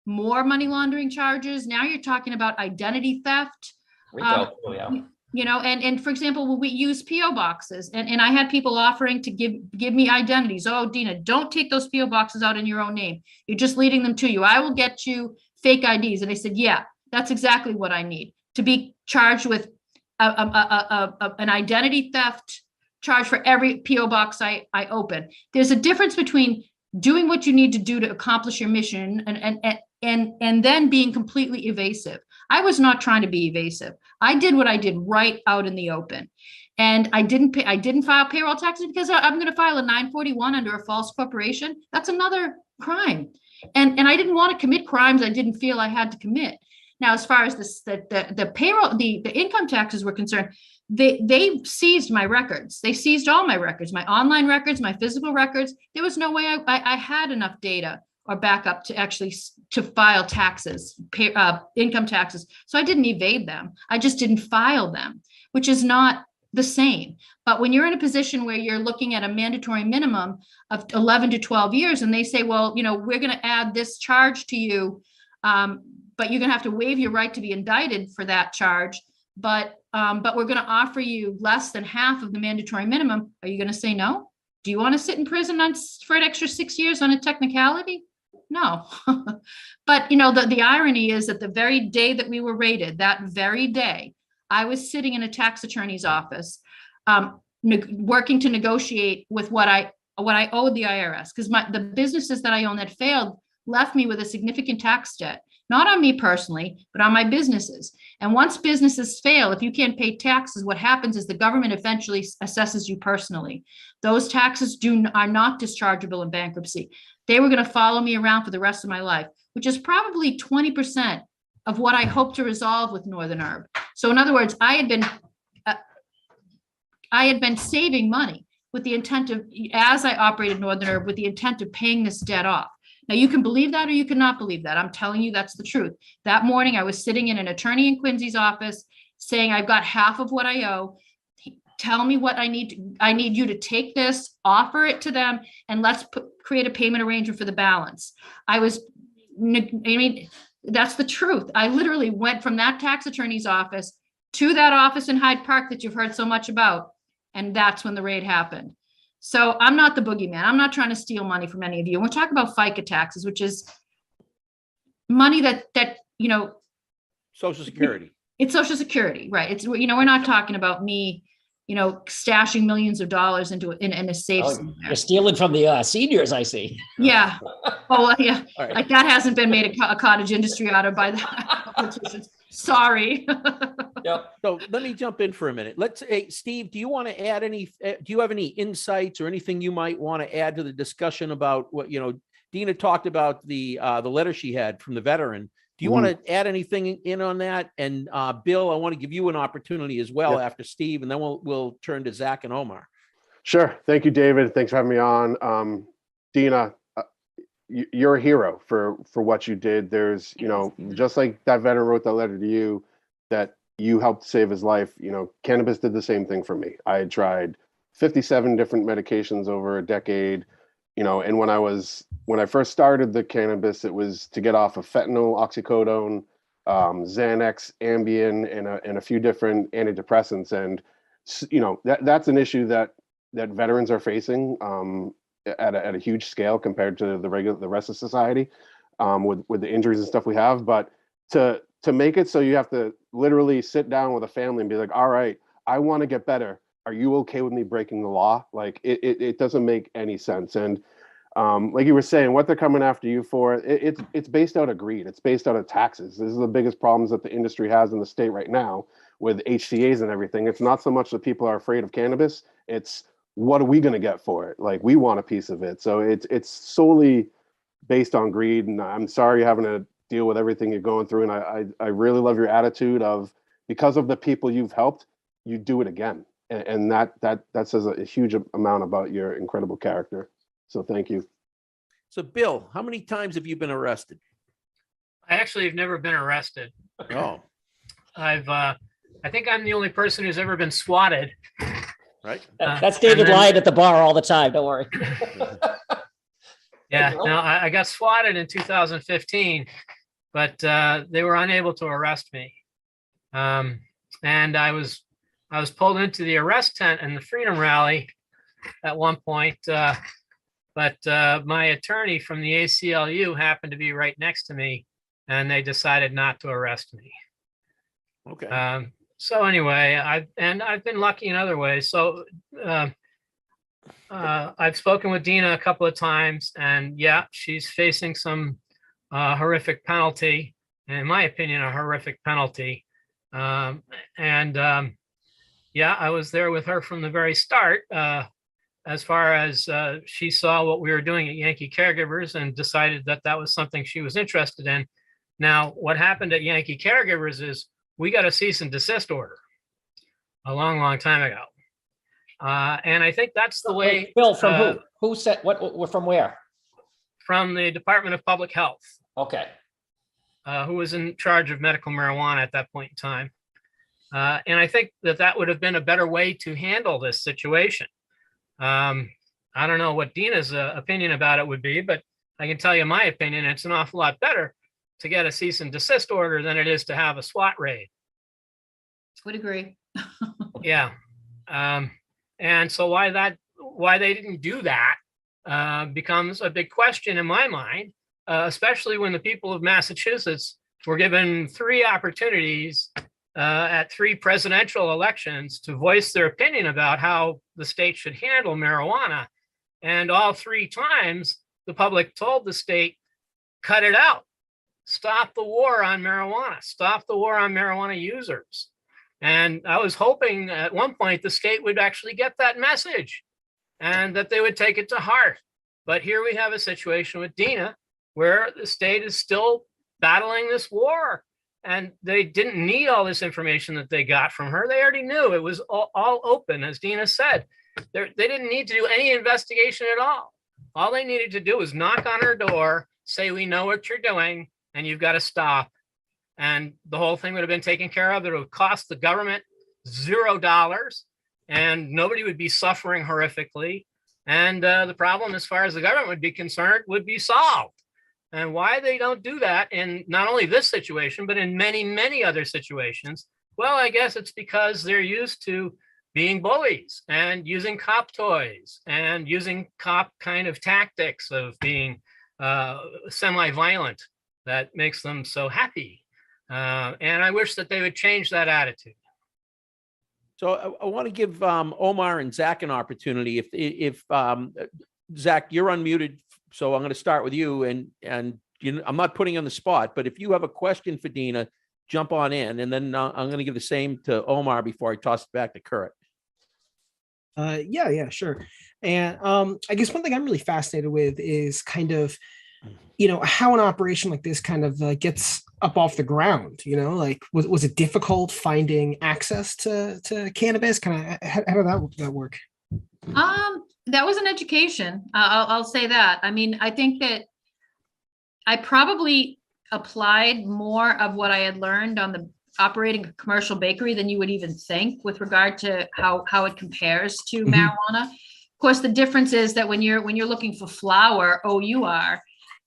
more money laundering charges. Now you're talking about identity theft. And for example, we use PO boxes, and I had people offering to give me identities. Oh, Dina, don't take those PO boxes out in your own name. You're just leading them to you. I will get you fake IDs. And I said, yeah, that's exactly what I need to be charged with an identity theft charge for every PO box I open. There's a difference between doing what you need to do to accomplish your mission and then being completely evasive. I was not trying to be evasive. I did what I did right out in the open. And I didn't file payroll taxes because I'm going to file a 941 under a false corporation. That's another crime. And I didn't want to commit crimes I didn't feel I had to commit. Now, as far as the payroll, the income taxes were concerned, they seized my records. They seized all my records, my online records, my physical records. There was no way I had enough data or backup to actually to file taxes, income taxes. So I didn't evade them. I just didn't file them, which is not the same. But when you're in a position where you're looking at a mandatory minimum of 11 to 12 years, and they say, well, we're going to add this charge to you, but you're going to have to waive your right to be indicted for that charge. But we're going to offer you less than half of the mandatory minimum. Are you going to say no? Do you want to sit in prison for an extra 6 years on a technicality? No. But the irony is that the very day that we were raided, that very day, I was sitting in a tax attorney's office, working to negotiate with what I owed the IRS, because the businesses that I own that failed left me with a significant tax debt. Not on me personally, but on my businesses. And once businesses fail, if you can't pay taxes, what happens is the government eventually assesses you personally. Those taxes are not dischargeable in bankruptcy. They were going to follow me around for the rest of my life, which is probably 20% of what I hope to resolve with Northern Herb. So in other words, I had been saving money with the intent of, as I operated Northern Herb, with the intent of paying this debt off. Now, you can believe that or you cannot believe that. I'm telling you, that's the truth. That morning, I was sitting in an attorney in Quincy's office saying, I've got half of what I owe. Tell me what I need. I need you to take this, offer it to them, and let's create a payment arrangement for the balance. That's the truth. I literally went from that tax attorney's office to that office in Hyde Park that you've heard so much about. And that's when the raid happened. So I'm not the boogeyman. I'm not trying to steal money from any of you. And we're talking about FICA taxes, which is money that Social Security. It's Social Security, right? It's we're not talking about me, stashing millions of dollars into in a safe. You're stealing from the seniors, I see. Yeah. Oh, yeah. Right. Like that hasn't been made a cottage industry out of by the politicians. Sorry. Yep. So let me jump in for a minute. Steve, do you want to add do you have any insights or anything you might want to add to the discussion about what, Dina talked about the letter she had from the veteran Do you want to add anything in on that? And Bill, I want to give you an opportunity as well after Steve, and then we'll turn to Zach and Omar. Sure. Thank you, David. Thanks for having me on. Dina, you're a hero for what you did. There's, just like that veteran wrote that letter to you, that you helped save his life. Cannabis did the same thing for me. I had tried 57 different medications over a decade, and when I first started the cannabis, it was to get off of fentanyl, oxycodone, Xanax, Ambien, and a few different antidepressants. And, that's an issue that veterans are facing at a huge scale compared to the rest of society, with the injuries and stuff we have. But to make it so you have to literally sit down with a family and be like, all right, I want to get better. Are you okay with me breaking the law? Like it doesn't make any sense. And like you were saying, what they're coming after you for, it's based out of greed. It's based out of taxes. This is the biggest problems that the industry has in the state right now with HCAs and everything. It's not so much that people are afraid of cannabis. It's what are we going to get for it? Like we want a piece of it. So it's solely based on greed. And I'm sorry you're having to deal with everything you're going through. And I really love your attitude of, because of the people you've helped, you do it again. And that says a huge amount about your incredible character. So thank you. So Bill, how many times have you been arrested? I actually have never been arrested. Oh, I think I'm the only person who's ever been swatted. right. That's David Lyon at the bar all the time. Don't worry. Yeah, no, I got swatted in 2015, but they were unable to arrest me. And I was pulled into the arrest tent in the Freedom Rally at one point, but my attorney from the ACLU happened to be right next to me, and they decided not to arrest me. Okay. So anyway, I've been lucky in other ways. So I've spoken with Dina a couple of times, and yeah, she's facing some horrific penalty, and in my opinion, a horrific penalty. Yeah, I was there with her from the very start, as far as she saw what we were doing at Yankee Caregivers and decided that that was something she was interested in. Now, what happened at Yankee Caregivers is we got a cease and desist order a long, long time ago. And I think that's the way. Bill, from who? Who said what? From where? From the Department of Public Health. Okay. Who was in charge of medical marijuana at that point in time. And I think that would have been a better way to handle this situation. I don't know what Dina's opinion about it would be, but I can tell you my opinion. It's an awful lot better to get a cease and desist order than it is to have a SWAT raid. Would agree. Yeah. And so why they didn't do that becomes a big question in my mind, especially when the people of Massachusetts were given 3 opportunities at 3 presidential elections to voice their opinion about how the state should handle marijuana. And all 3 times the public told the state, cut it out. Stop the war on marijuana. Stop the war on marijuana users. And I was hoping at one point the state would actually get that message and that they would take it to heart. But here we have a situation with Dina where the state is still battling this war. And they didn't need all this information that they got from her. They already knew it was all open, as Dina said. They didn't need to do any investigation at all. All they needed to do was knock on her door, say, we know what you're doing, and you've got to stop. And the whole thing would have been taken care of. It would cost the government $0, and nobody would be suffering horrifically. And the problem, as far as the government would be concerned, would be solved. And why they don't do that in not only this situation, but in many, many other situations, well, I guess it's because they're used to being bullies and using cop toys and using cop kind of tactics of being semi-violent that makes them so happy. And I wish that they would change that attitude. So I want to give Omar and Zach an opportunity. If Zach, you're unmuted, so I'm going to start with you. And I'm not putting you on the spot, but if you have a question for Dina, jump on in, and then I'm going to give the same to Omar before I toss it back to Kurt. Yeah, sure. And I guess one thing I'm really fascinated with is kind of how an operation like this kind of gets up off the ground. Like was it difficult finding access to cannabis? Kind of how did that work? That was an education. I'll say that. I mean, I think that I probably applied more of what I had learned on the operating a commercial bakery than you would even think with regard to how it compares to marijuana. Of course, the difference is that when you're looking for flower,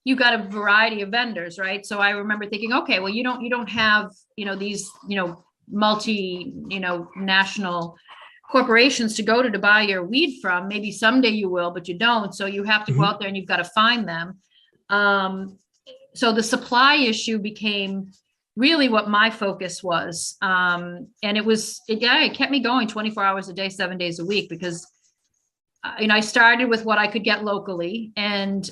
you got a variety of vendors, right? So I remember thinking, okay, well, you don't have, these, national corporations to go to buy your weed from. Maybe someday you will, but you don't. So you have to go out there and you've got to find them. So the supply issue became really what my focus was. And it kept me going 24 hours a day, 7 days a week, because, I started with what I could get locally, and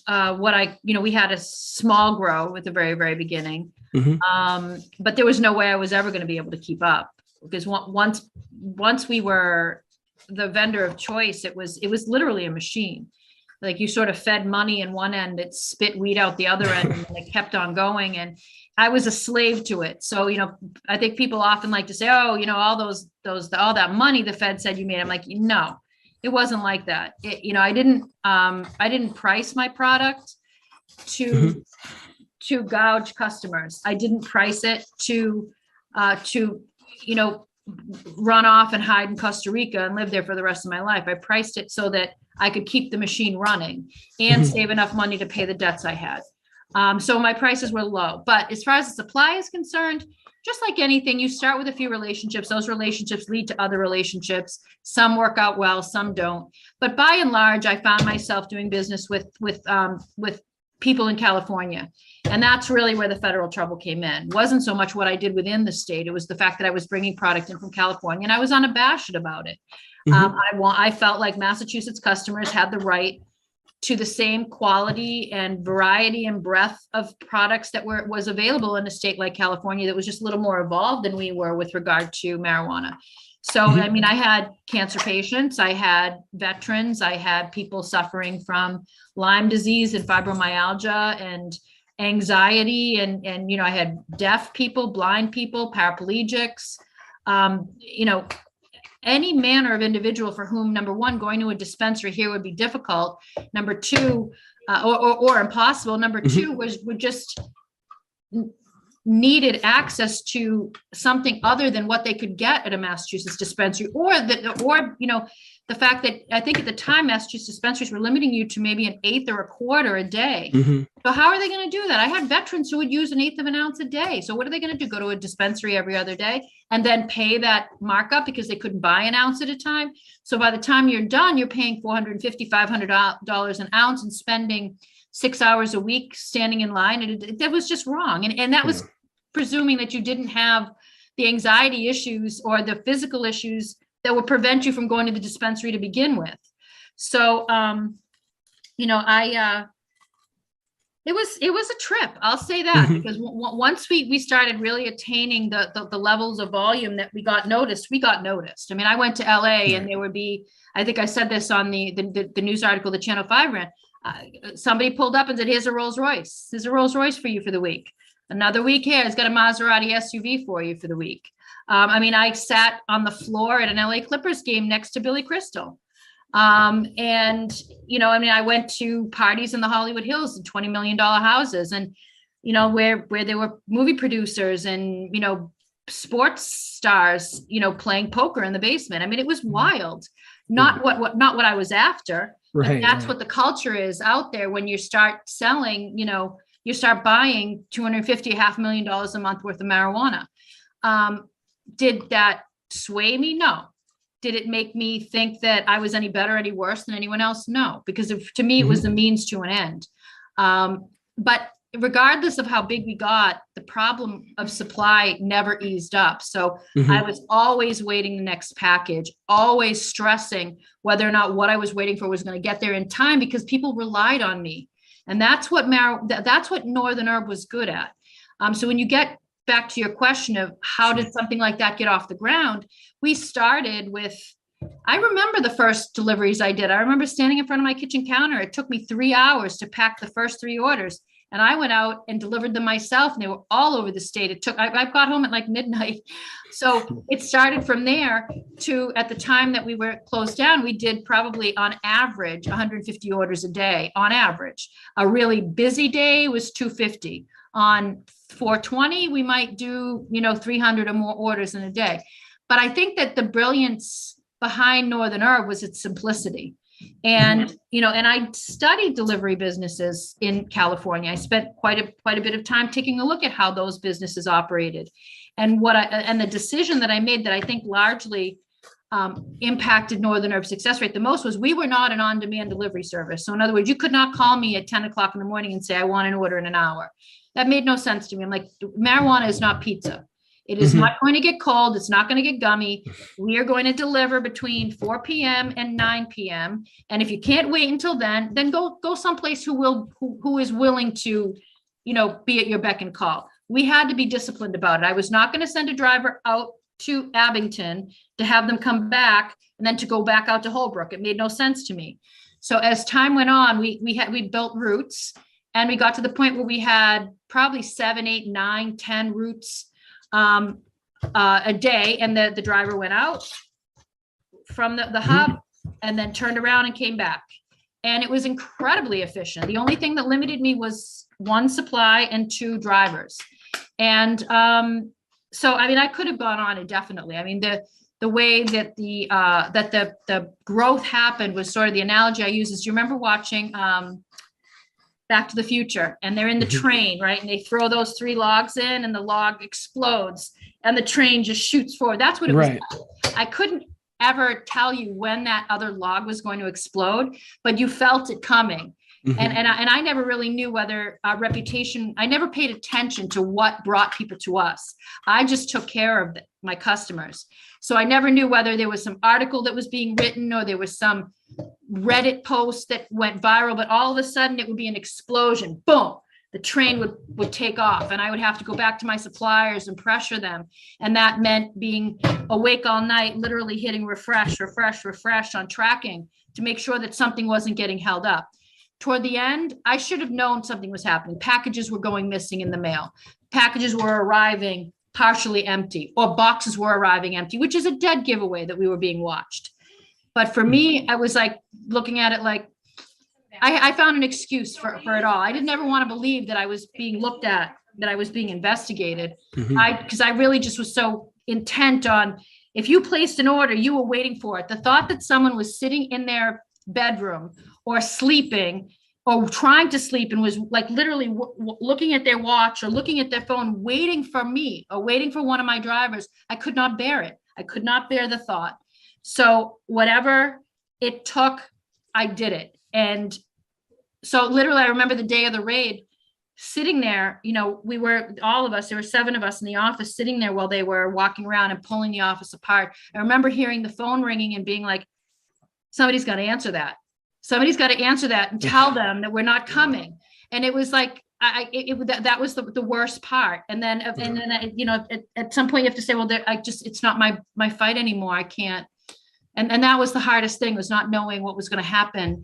we had a small grow at the very, very beginning. But there was no way I was ever going to be able to keep up, because once we were the vendor of choice, it was literally a machine. Like you sort of fed money in one end, it spit weed out the other end, and it kept on going. And I was a slave to it. So, I think people often like to say, oh, all all that money the Fed said you made. I'm like, no, it wasn't like that. I didn't price my product to gouge customers. I didn't price it to run off and hide in Costa Rica and live there for the rest of my life. I priced it so that I could keep the machine running and save enough money to pay the debts I had. So my prices were low. But as far as the supply is concerned, just like anything, you start with a few relationships. Those relationships lead to other relationships. Some work out well, some don't. But by and large, I found myself doing business with people in California. And that's really where the federal trouble came in. It wasn't so much what I did within the state. It was the fact that I was bringing product in from California, and I was unabashed about it. I felt like Massachusetts customers had the right to the same quality and variety and breadth of products that was available in a state like California that was just a little more evolved than we were with regard to marijuana. So, I mean, I had cancer patients, I had veterans, I had people suffering from Lyme disease and fibromyalgia and anxiety, and I had deaf people, blind people, paraplegics, any manner of individual for whom, number one, going to a dispensary here would be difficult. Number two, or impossible. Number two would just needed access to something other than what they could get at a Massachusetts dispensary, or the fact that I think at the time Massachusetts dispensaries were limiting you to maybe an eighth or a quarter a day. So how are they going to do that? I had veterans who would use an eighth of an ounce a day. So what are they going to do? Go to a dispensary every other day and then pay that markup because they couldn't buy an ounce at a time. So by the time you're done, you're paying $450, $500 an ounce and spending 6 hours a week standing in line. And that was just wrong. And that was presuming that you didn't have the anxiety issues or the physical issues that would prevent you from going to the dispensary to begin with. So, it was a trip. I'll say that because once we started really attaining the levels of volume that we got noticed. I mean, I went to LA and there would be, I think I said this on the news article that Channel 5 ran. Somebody pulled up and said, here's a Rolls Royce. There's a Rolls Royce for you for the week. Another week here, it's got a Maserati SUV for you for the week. I mean, I sat on the floor at an LA Clippers game next to Billy Crystal. And, I went to parties in the Hollywood Hills and $20 million houses and, where there were movie producers and, sports stars, playing poker in the basement. I mean, it was wild. Not what I was after. Right. That's what the culture is out there when you start selling, you start buying $250, $500,000 a month worth of marijuana. Did that sway me? No. Did it make me think that I was any better, any worse than anyone else? No, because to me, it was the means to an end. But regardless of how big we got, the problem of supply never eased up. So I was always waiting the next package, always stressing whether or not what I was waiting for was going to get there in time because people relied on me. And that's what Northern Herb was good at. So when you get back to your question of how did something like that get off the ground, we started with, I remember the first deliveries I did. I remember standing in front of my kitchen counter. It took me 3 hours to pack the first 3 orders. And I went out and delivered them myself, and they were all over the state. I got home at like midnight. So it started from there to, at the time that we were closed down, we did probably on average 150 orders a day on average. A really busy day was 250. On 420, we might do, 300 or more orders in a day. But I think that the brilliance behind Northern Herb was its simplicity. And, and I studied delivery businesses in California. I spent quite a bit of time taking a look at how those businesses operated. And the decision that I made that I think largely impacted Northern Herb's success rate the most was we were not an on-demand delivery service. So in other words, you could not call me at 10 o'clock in the morning and say, I want an order in an hour. That made no sense to me. I'm like, marijuana is not pizza. It is not going to get cold. It's not going to get gummy. We are going to deliver between 4 p.m. and 9 p.m. And if you can't wait until then go someplace who is willing to, be at your beck and call. We had to be disciplined about it. I was not going to send a driver out to Abington to have them come back and then to go back out to Holbrook. It made no sense to me. So as time went on, we built routes, and we got to the point where we had probably 7, 8, 9, 10 routes a day, and the driver went out from the hub and then turned around and came back, and it was incredibly efficient. The only thing that limited me was 1 supply and 2 drivers. And so I mean, I could have gone on indefinitely. I mean, the way that the growth happened was sort of the analogy I use is, do you remember watching Back to the Future, and they're in the train, right? And they throw those 3 logs in, and the log explodes, and the train just shoots forward. That's what it was. I couldn't ever tell you when that other log was going to explode, but you felt it coming. And I never really knew whether reputation, I never paid attention to what brought people to us. I just took care of my customers. So I never knew whether there was some article that was being written or there was some Reddit post that went viral, but all of a sudden it would be an explosion. Boom, the train would take off, and I would have to go back to my suppliers and pressure them. And that meant being awake all night, literally hitting refresh on tracking to make sure that something wasn't getting held up. Toward the end, I should have known something was happening. Packages were going missing in the mail. Packages were arriving partially empty, or boxes were arriving empty, which is a dead giveaway that we were being watched. But for me, I was like looking at it like I found an excuse for it all. I didn't ever want to believe that I was being looked at, that I was being investigated. Because I really just was so intent on, if you placed an order, you were waiting for it. The thought that someone was sitting in their bedroom or sleeping or trying to sleep and was like literally looking at their watch or looking at their phone, waiting for me or waiting for one of my drivers, I could not bear it. I could not bear the thought. So whatever it took, I did it. And so literally, I remember the day of the raid, sitting there, we were, all of us, there were 7 of us in the office sitting there while they were walking around and pulling the office apart. I remember hearing the phone ringing and being like, somebody's got to answer that. Somebody's got to answer that and tell them that we're not coming. And it was like, that was the worst part. And then, at some point you have to say, well, it's not my fight anymore. I can't. And that was the hardest thing, was not knowing what was going to happen,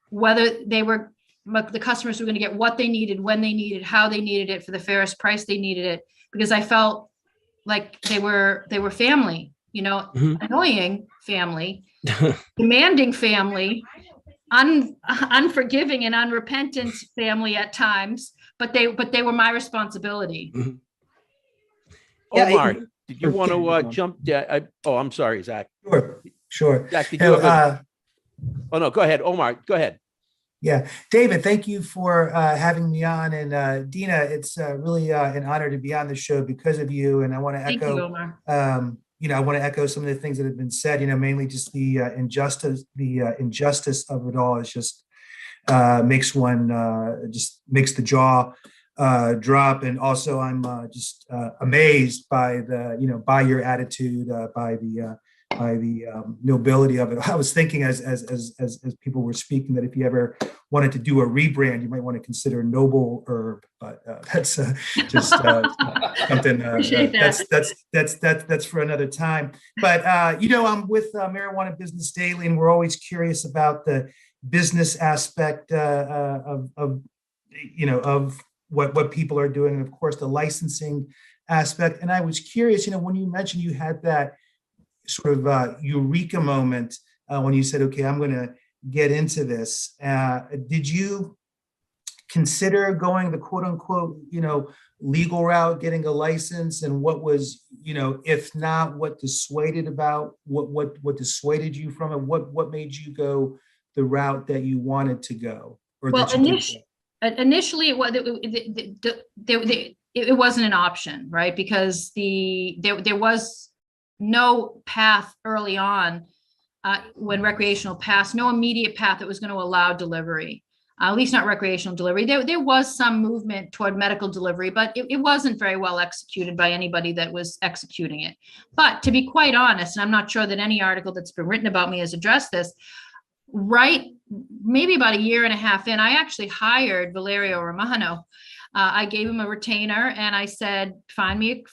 whether the customers were going to get what they needed, when they needed, how they needed it, for the fairest price they needed it, because I felt like they were family, annoying family, demanding family, unforgiving and unrepentant family at times, but they were my responsibility. Omar, did you want to jump? I'm sorry, Zach. Sure. Zach, did you oh no, go ahead, Omar. Go ahead. Yeah, David, thank you for having me on, and Dina, it's really an honor to be on the show because of you. And I want to echo, Thank you, Omar. I want to echo some of the things that have been said. Mainly just the injustice of it all is just makes the jaw drop. And also, I'm just amazed by by your attitude, by the nobility of it. I was thinking as people were speaking that if you ever wanted to do a rebrand, you might want to consider Noble Herb, but that's just something that's for another time. But I'm with Marijuana Business Daily, and we're always curious about the business aspect of what people are doing, and of course the licensing aspect. And I was curious, when you mentioned you had that sort of eureka moment when you said, okay, I'm going to get into this. Did you consider going the quote unquote, legal route, getting a license? And what was, if not, what dissuaded dissuaded you from it? What made you go the route that you wanted to go? Initially it wasn't an option, right? Because there was no path early on when recreational passed, no immediate path that was going to allow delivery, at least not recreational delivery. There was some movement toward medical delivery, but it wasn't very well executed by anybody that was executing it. But to be quite honest, and I'm not sure that any article that's been written about me has addressed this, right, maybe about a year and a half in, I actually hired Valerio Romano. I gave him a retainer and I said, find me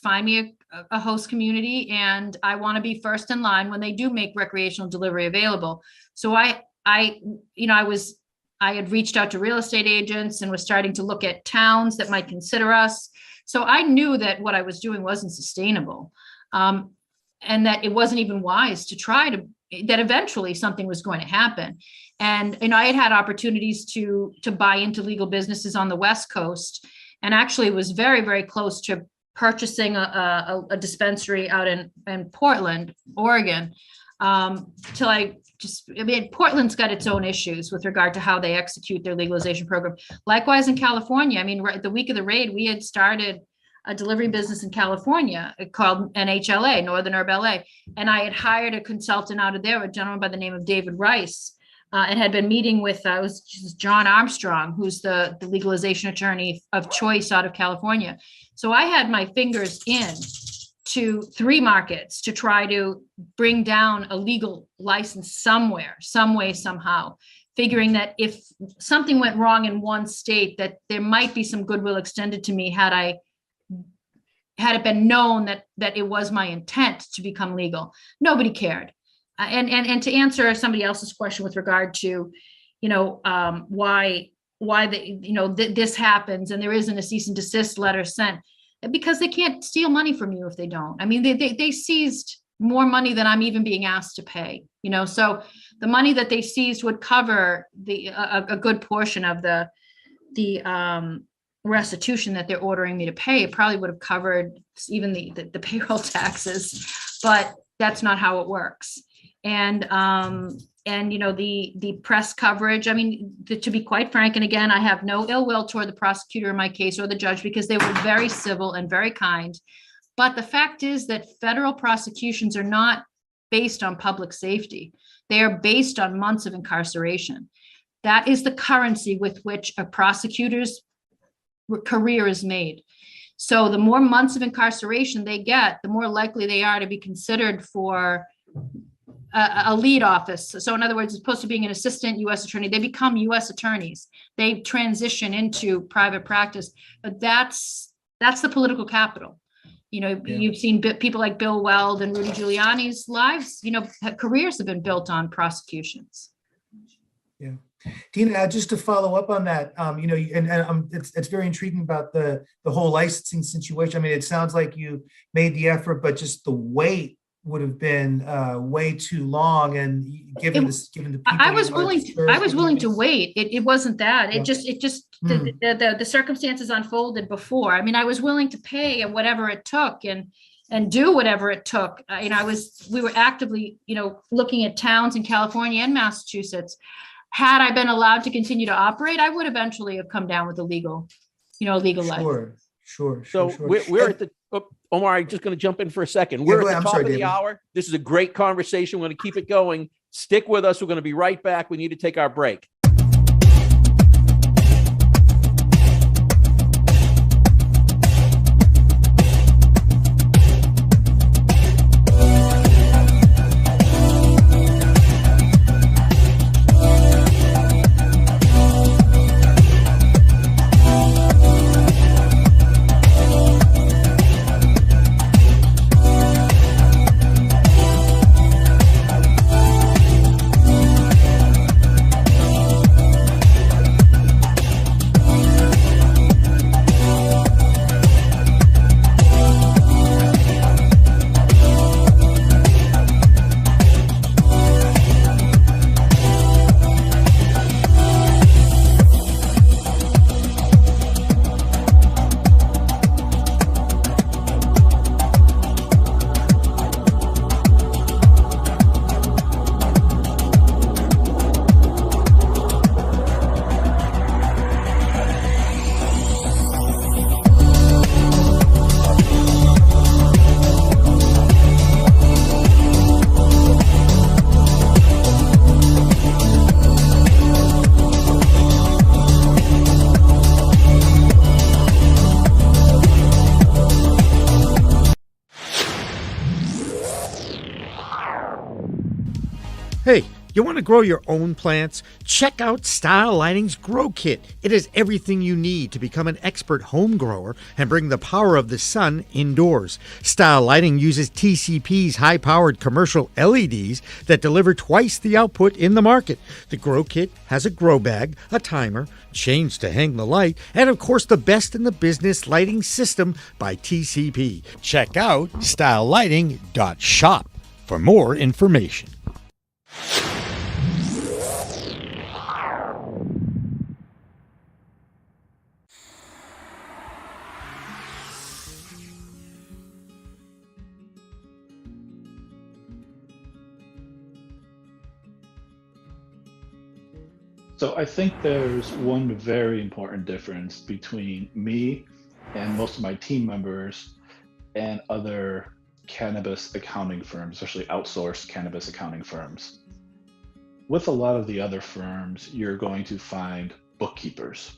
a host community, and I want to be first in line when they do make recreational delivery available. So I had reached out to real estate agents and was starting to look at towns that might consider us. So I knew that what I was doing wasn't sustainable, and that it wasn't even wise to try to, that eventually something was going to happen. And I had opportunities to buy into legal businesses on the West Coast, and actually was very, very close to purchasing a dispensary out in Portland, Oregon, till Portland's got its own issues with regard to how they execute their legalization program. Likewise in California, right, the week of the raid, we had started a delivery business in California called NHLA, Northern Herb LA. And I had hired a consultant out of there, a gentleman by the name of David Rice, and had been meeting with John Armstrong, who's the legalization attorney of choice out of California. So I had my fingers in to 3 markets to try to bring down a legal license somewhere, some way, somehow, figuring that if something went wrong in one state, that there might be some goodwill extended to me had it been known that it was my intent to become legal. Nobody cared. And to answer somebody else's question with regard to, why this happens and there isn't a cease and desist letter sent, because they can't steal money from you if they don't. I mean, they seized more money than I'm even being asked to pay, so the money that they seized would cover a good portion of the restitution that they're ordering me to pay. It probably would have covered even the payroll taxes, but that's not how it works. And the press coverage, to be quite frank, and again, I have no ill will toward the prosecutor in my case or the judge, because they were very civil and very kind. But the fact is that federal prosecutions are not based on public safety. They are based on months of incarceration. That is the currency with which a prosecutor's career is made. So the more months of incarceration they get, the more likely they are to be considered for a lead office. So in other words, as opposed to being an assistant U.S. attorney, they become U.S. attorneys. They transition into private practice. But that's the political capital. You've seen people like Bill Weld and Rudy Giuliani's lives, careers have been built on prosecutions. Yeah. Dina, just to follow up on that, it's very intriguing about the whole licensing situation. It sounds like you made the effort, but just the wait would have been way too long. And given the people, I was willing to wait. It wasn't that. It just the circumstances unfolded before. I was willing to pay whatever it took and do whatever it took. We were actively, looking at towns in California and Massachusetts. Had I been allowed to continue to operate, I would eventually have come down with a legal life. Sure. So we're at the, Omar, I'm just going to jump in for a second. We're at the top of the hour. This is a great conversation. We're going to keep it going. Stick with us. We're going to be right back. We need to take our break. You want to grow your own plants? Check out Style Lighting's Grow Kit. It has everything you need to become an expert home grower and bring the power of the sun indoors. Style Lighting uses TCP's high-powered commercial LEDs that deliver twice the output in the market. The Grow Kit has a grow bag, a timer, chains to hang the light, and of course the best in the business lighting system by TCP. Check out stylelighting.shop for more information. So I think there's one very important difference between me and most of my team members and other cannabis accounting firms, especially outsourced cannabis accounting firms. With a lot of the other firms, you're going to find bookkeepers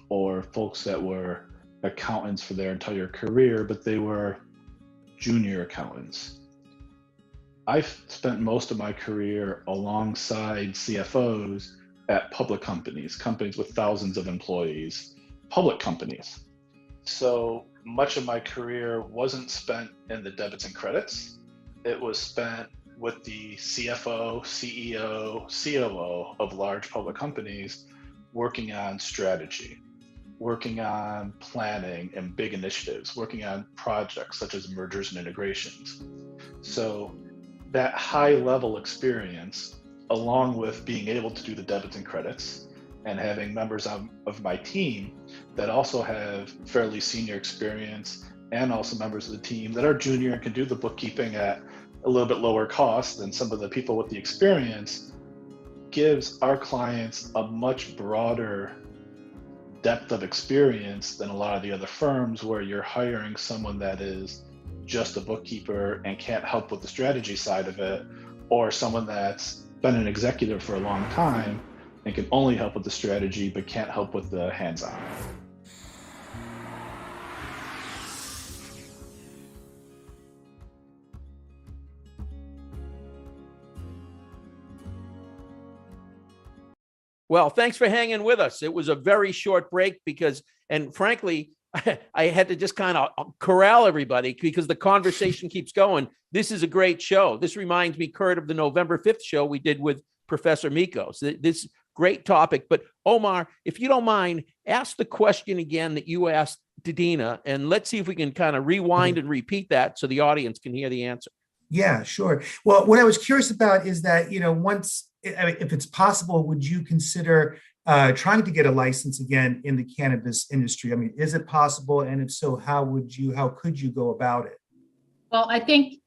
or folks that were accountants for their entire career, but they were junior accountants. I've spent most of my career alongside CFOs at public companies, companies with thousands of employees, public companies. So much of my career wasn't spent in the debits and credits. It was spent with the CFO, CEO, COO of large public companies, working on strategy, working on planning and big initiatives, working on projects such as mergers and integrations. So that high level experience, along with being able to do the debits and credits and having members of my team that also have fairly senior experience and also members of the team that are junior and can do the bookkeeping at a little bit lower cost than some of the people with the experience, gives our clients a much broader depth of experience than a lot of the other firms where you're hiring someone that is just a bookkeeper and can't help with the strategy side of it, or someone that's been an executive for a long time and can only help with the strategy but can't help with the hands-on. Well, thanks for hanging with us. It was a very short break because, and frankly, I had to just kind of corral everybody because the conversation keeps going. This is a great show. This reminds me, Kurt, of the November 5th show we did with Professor Mikos. This great topic. But Omar, if you don't mind, ask the question again that you asked to Dina, and let's see if we can kind of rewind and repeat that so the audience can hear the answer. Yeah, sure. Well, what I was curious about is that, once, if it's possible, would you consider trying to get a license again in the cannabis industry? I mean, is it possible? And if so, how could you go about it? Well, I think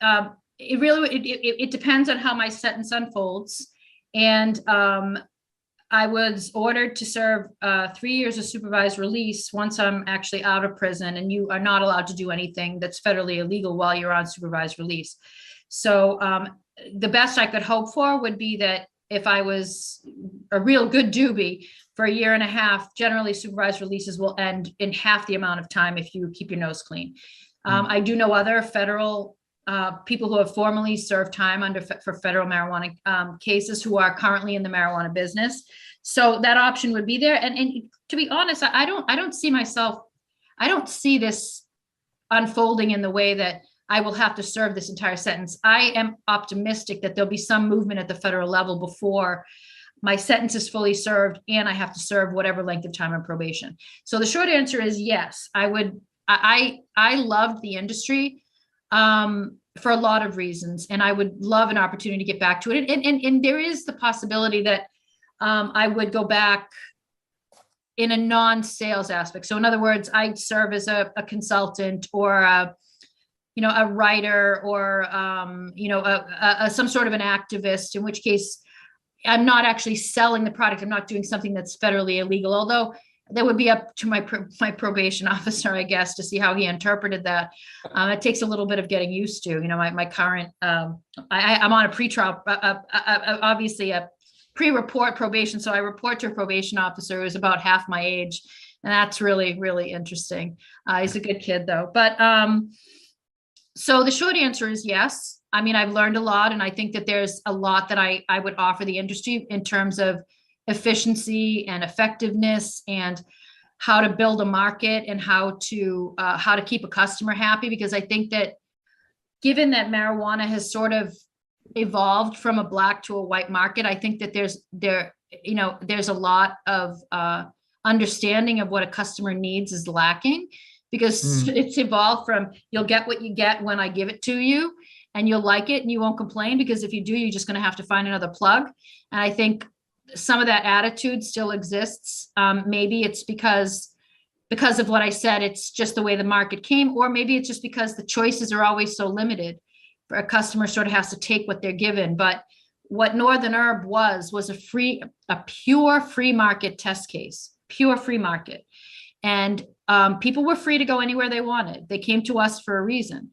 it depends on how my sentence unfolds. And I was ordered to serve 3 years of supervised release once I'm actually out of prison, and you are not allowed to do anything that's federally illegal while you're on supervised release. So the best I could hope for would be that if I was a real good doobie for a year and a half, generally supervised releases will end in half the amount of time if you keep your nose clean. I do know other federal people who have formerly served time for federal marijuana cases who are currently in the marijuana business. So that option would be there. And to be honest, I don't see this unfolding in the way that I will have to serve this entire sentence. I am optimistic that there'll be some movement at the federal level before my sentence is fully served and I have to serve whatever length of time on probation. So the short answer is yes, I would. I loved the industry for a lot of reasons, and I would love an opportunity to get back to it. And there is the possibility that I would go back in a non-sales aspect. So in other words, I'd serve as a consultant or a writer or some sort of an activist, in which case I'm not actually selling the product. I'm not doing something that's federally illegal, although that would be up to my probation officer, I guess, to see how he interpreted that. It takes a little bit of getting used to. My current, I'm on a pretrial, obviously a pre-report probation. So I report to a probation officer who's about half my age, and that's really, really interesting. He's a good kid though. But so the short answer is yes. I mean, I've learned a lot, and I think that there's a lot that I would offer the industry in terms of efficiency and effectiveness and how to build a market and how to keep a customer happy. Because I think that given that marijuana has sort of evolved from a black to a white market, I think that there's a lot of understanding of what a customer needs is lacking, because it's evolved from you'll get what you get when I give it to you, and you'll like it and you won't complain, because if you do, you're just going to have to find another plug. And I think some of that attitude still exists. Maybe it's because of what I said, it's just the way the market came, or maybe it's just because the choices are always so limited. A customer sort of has to take what they're given. But what Northern Herb was a pure free market test case, pure free market. And people were free to go anywhere they wanted. They came to us for a reason.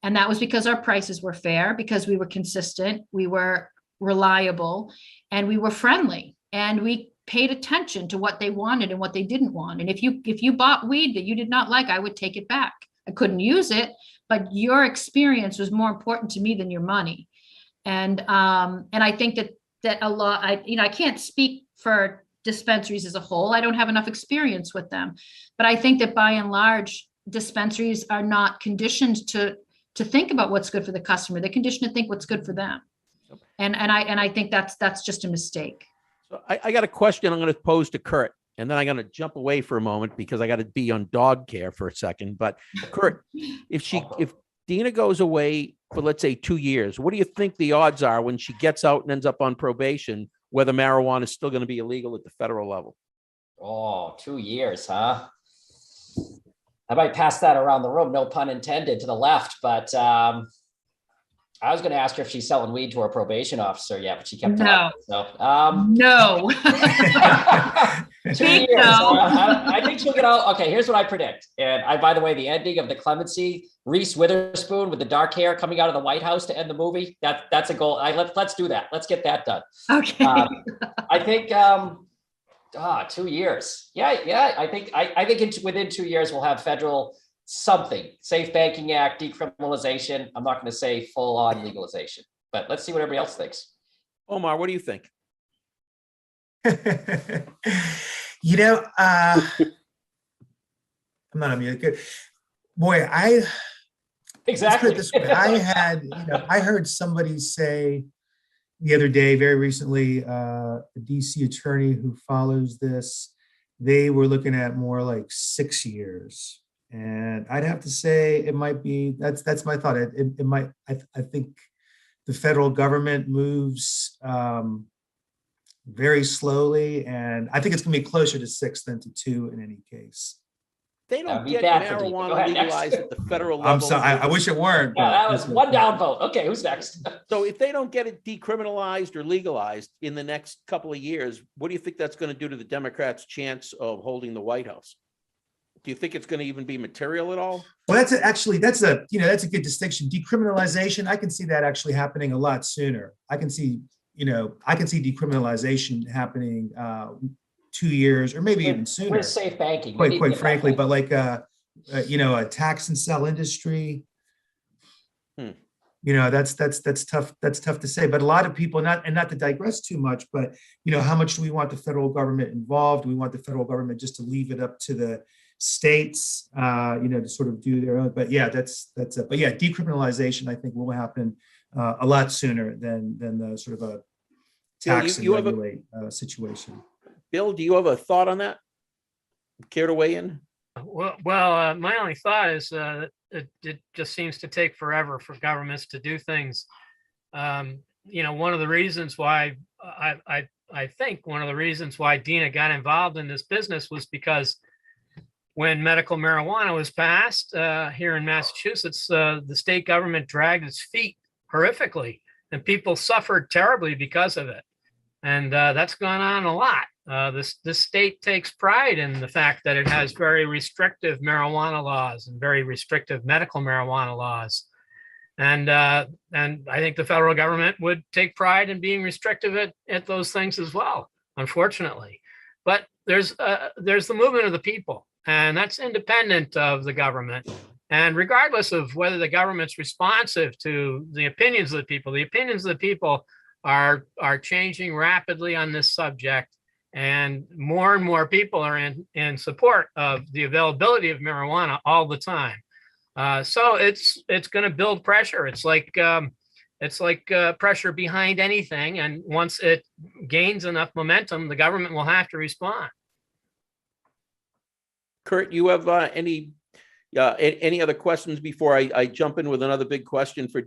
And that was because our prices were fair, because we were consistent, we were reliable, and we were friendly. And we paid attention to what they wanted and what they didn't want. And if you bought weed that you did not like, I would take it back. I couldn't use it, but your experience was more important to me than your money. And I think that a lot, I can't speak for dispensaries as a whole. I don't have enough experience with them, but I think that by and large, dispensaries are not conditioned to think about what's good for the customer. They're conditioned to think what's good for them. And I think that's just a mistake. So I got a question I'm going to pose to Kurt, and then I'm going to jump away for a moment because I got to be on dog care for a second. But Kurt, if Dina goes away for, let's say, 2 years, what do you think the odds are when she gets out and ends up on probation, whether marijuana is still going to be illegal at the federal level? Oh, 2 years, huh? I might pass that around the room, no pun intended, to the left, but I was going to ask her if she's selling weed to her probation officer yet, but she kept talking. So, no. 2 years. I think she'll get out. Okay, here's what I predict. And by the way, the ending of the Clemency, Reese Witherspoon with the dark hair coming out of the White House to end the movie. That's a goal. Let's do that. Let's get that done. Okay. I think 2 years. Yeah. I think within 2 years we'll have federal something, Safe Banking Act, decriminalization. I'm not going to say full on legalization, but let's see what everybody else thinks. Omar, what do you think? I'm not on mute. Good. Boy, exactly. Let's put it this way. I heard somebody say the other day, very recently, a DC attorney who follows this, they were looking at more like 6 years. And I'd have to say it might be, that's my thought. It might, I think the federal government moves very slowly, and I think it's gonna be closer to 6 than to 2 in any case. They don't get marijuana legalized at the federal level. I'm sorry, I wish it weren't. Yeah, that was one down vote. Okay, who's next? So if they don't get it decriminalized or legalized in the next couple of years, what do you think that's going to do to the Democrats' chance of holding the White House? Do you think it's going to even be material at all? Well, that's a good distinction. Decriminalization, I can see that actually happening a lot sooner. I can see decriminalization happening 2 years or maybe even sooner. With safe banking, quite frankly, but like a tax and sell industry. That's tough. That's tough to say. But a lot of people, not to digress too much, but how much do we want the federal government involved? Do we want the federal government just to leave it up to the states, to sort of do their own? But yeah, that's it. But yeah, decriminalization, I think, will happen a lot sooner than the sort of a tax and regulate situation. Bill, do you have a thought on that? Care to weigh in? Well, my only thought is it just seems to take forever for governments to do things. One of the reasons why I think one of the reasons why Dina got involved in this business was because when medical marijuana was passed here in Massachusetts, the state government dragged its feet horrifically, and people suffered terribly because of it. And that's gone on a lot. This state takes pride in the fact that it has very restrictive marijuana laws and very restrictive medical marijuana laws. And I think the federal government would take pride in being restrictive at those things as well, unfortunately. But there's the movement of the people, and that's independent of the government. And regardless of whether the government's responsive to the opinions of the people are changing rapidly on this subject. And more people are in support of the availability of marijuana all the time. So it's going to build pressure. It's like pressure behind anything. And once it gains enough momentum, the government will have to respond. Kurt, you have any other questions before I jump in with another big question for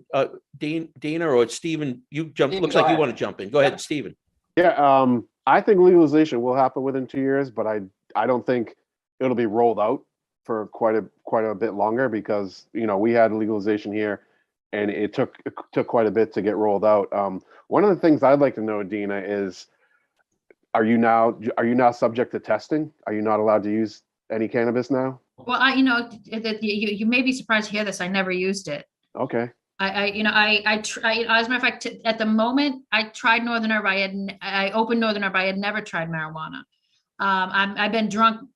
Dina or Stephen? Looks like you want to jump in. Go ahead, Stephen. Yeah, I think legalization will happen within 2 years, but I don't think it'll be rolled out for quite a bit longer, because we had legalization here, and it took quite a bit to get rolled out. One of the things I'd like to know, Dina, is are you now subject to testing? Are you not allowed to use any cannabis now? Well, you may be surprised to hear this. I never used it. Okay. I try, as a matter of fact, at the moment I tried Northern Herb. I opened Northern Herb. I had never tried marijuana. I've been drunk.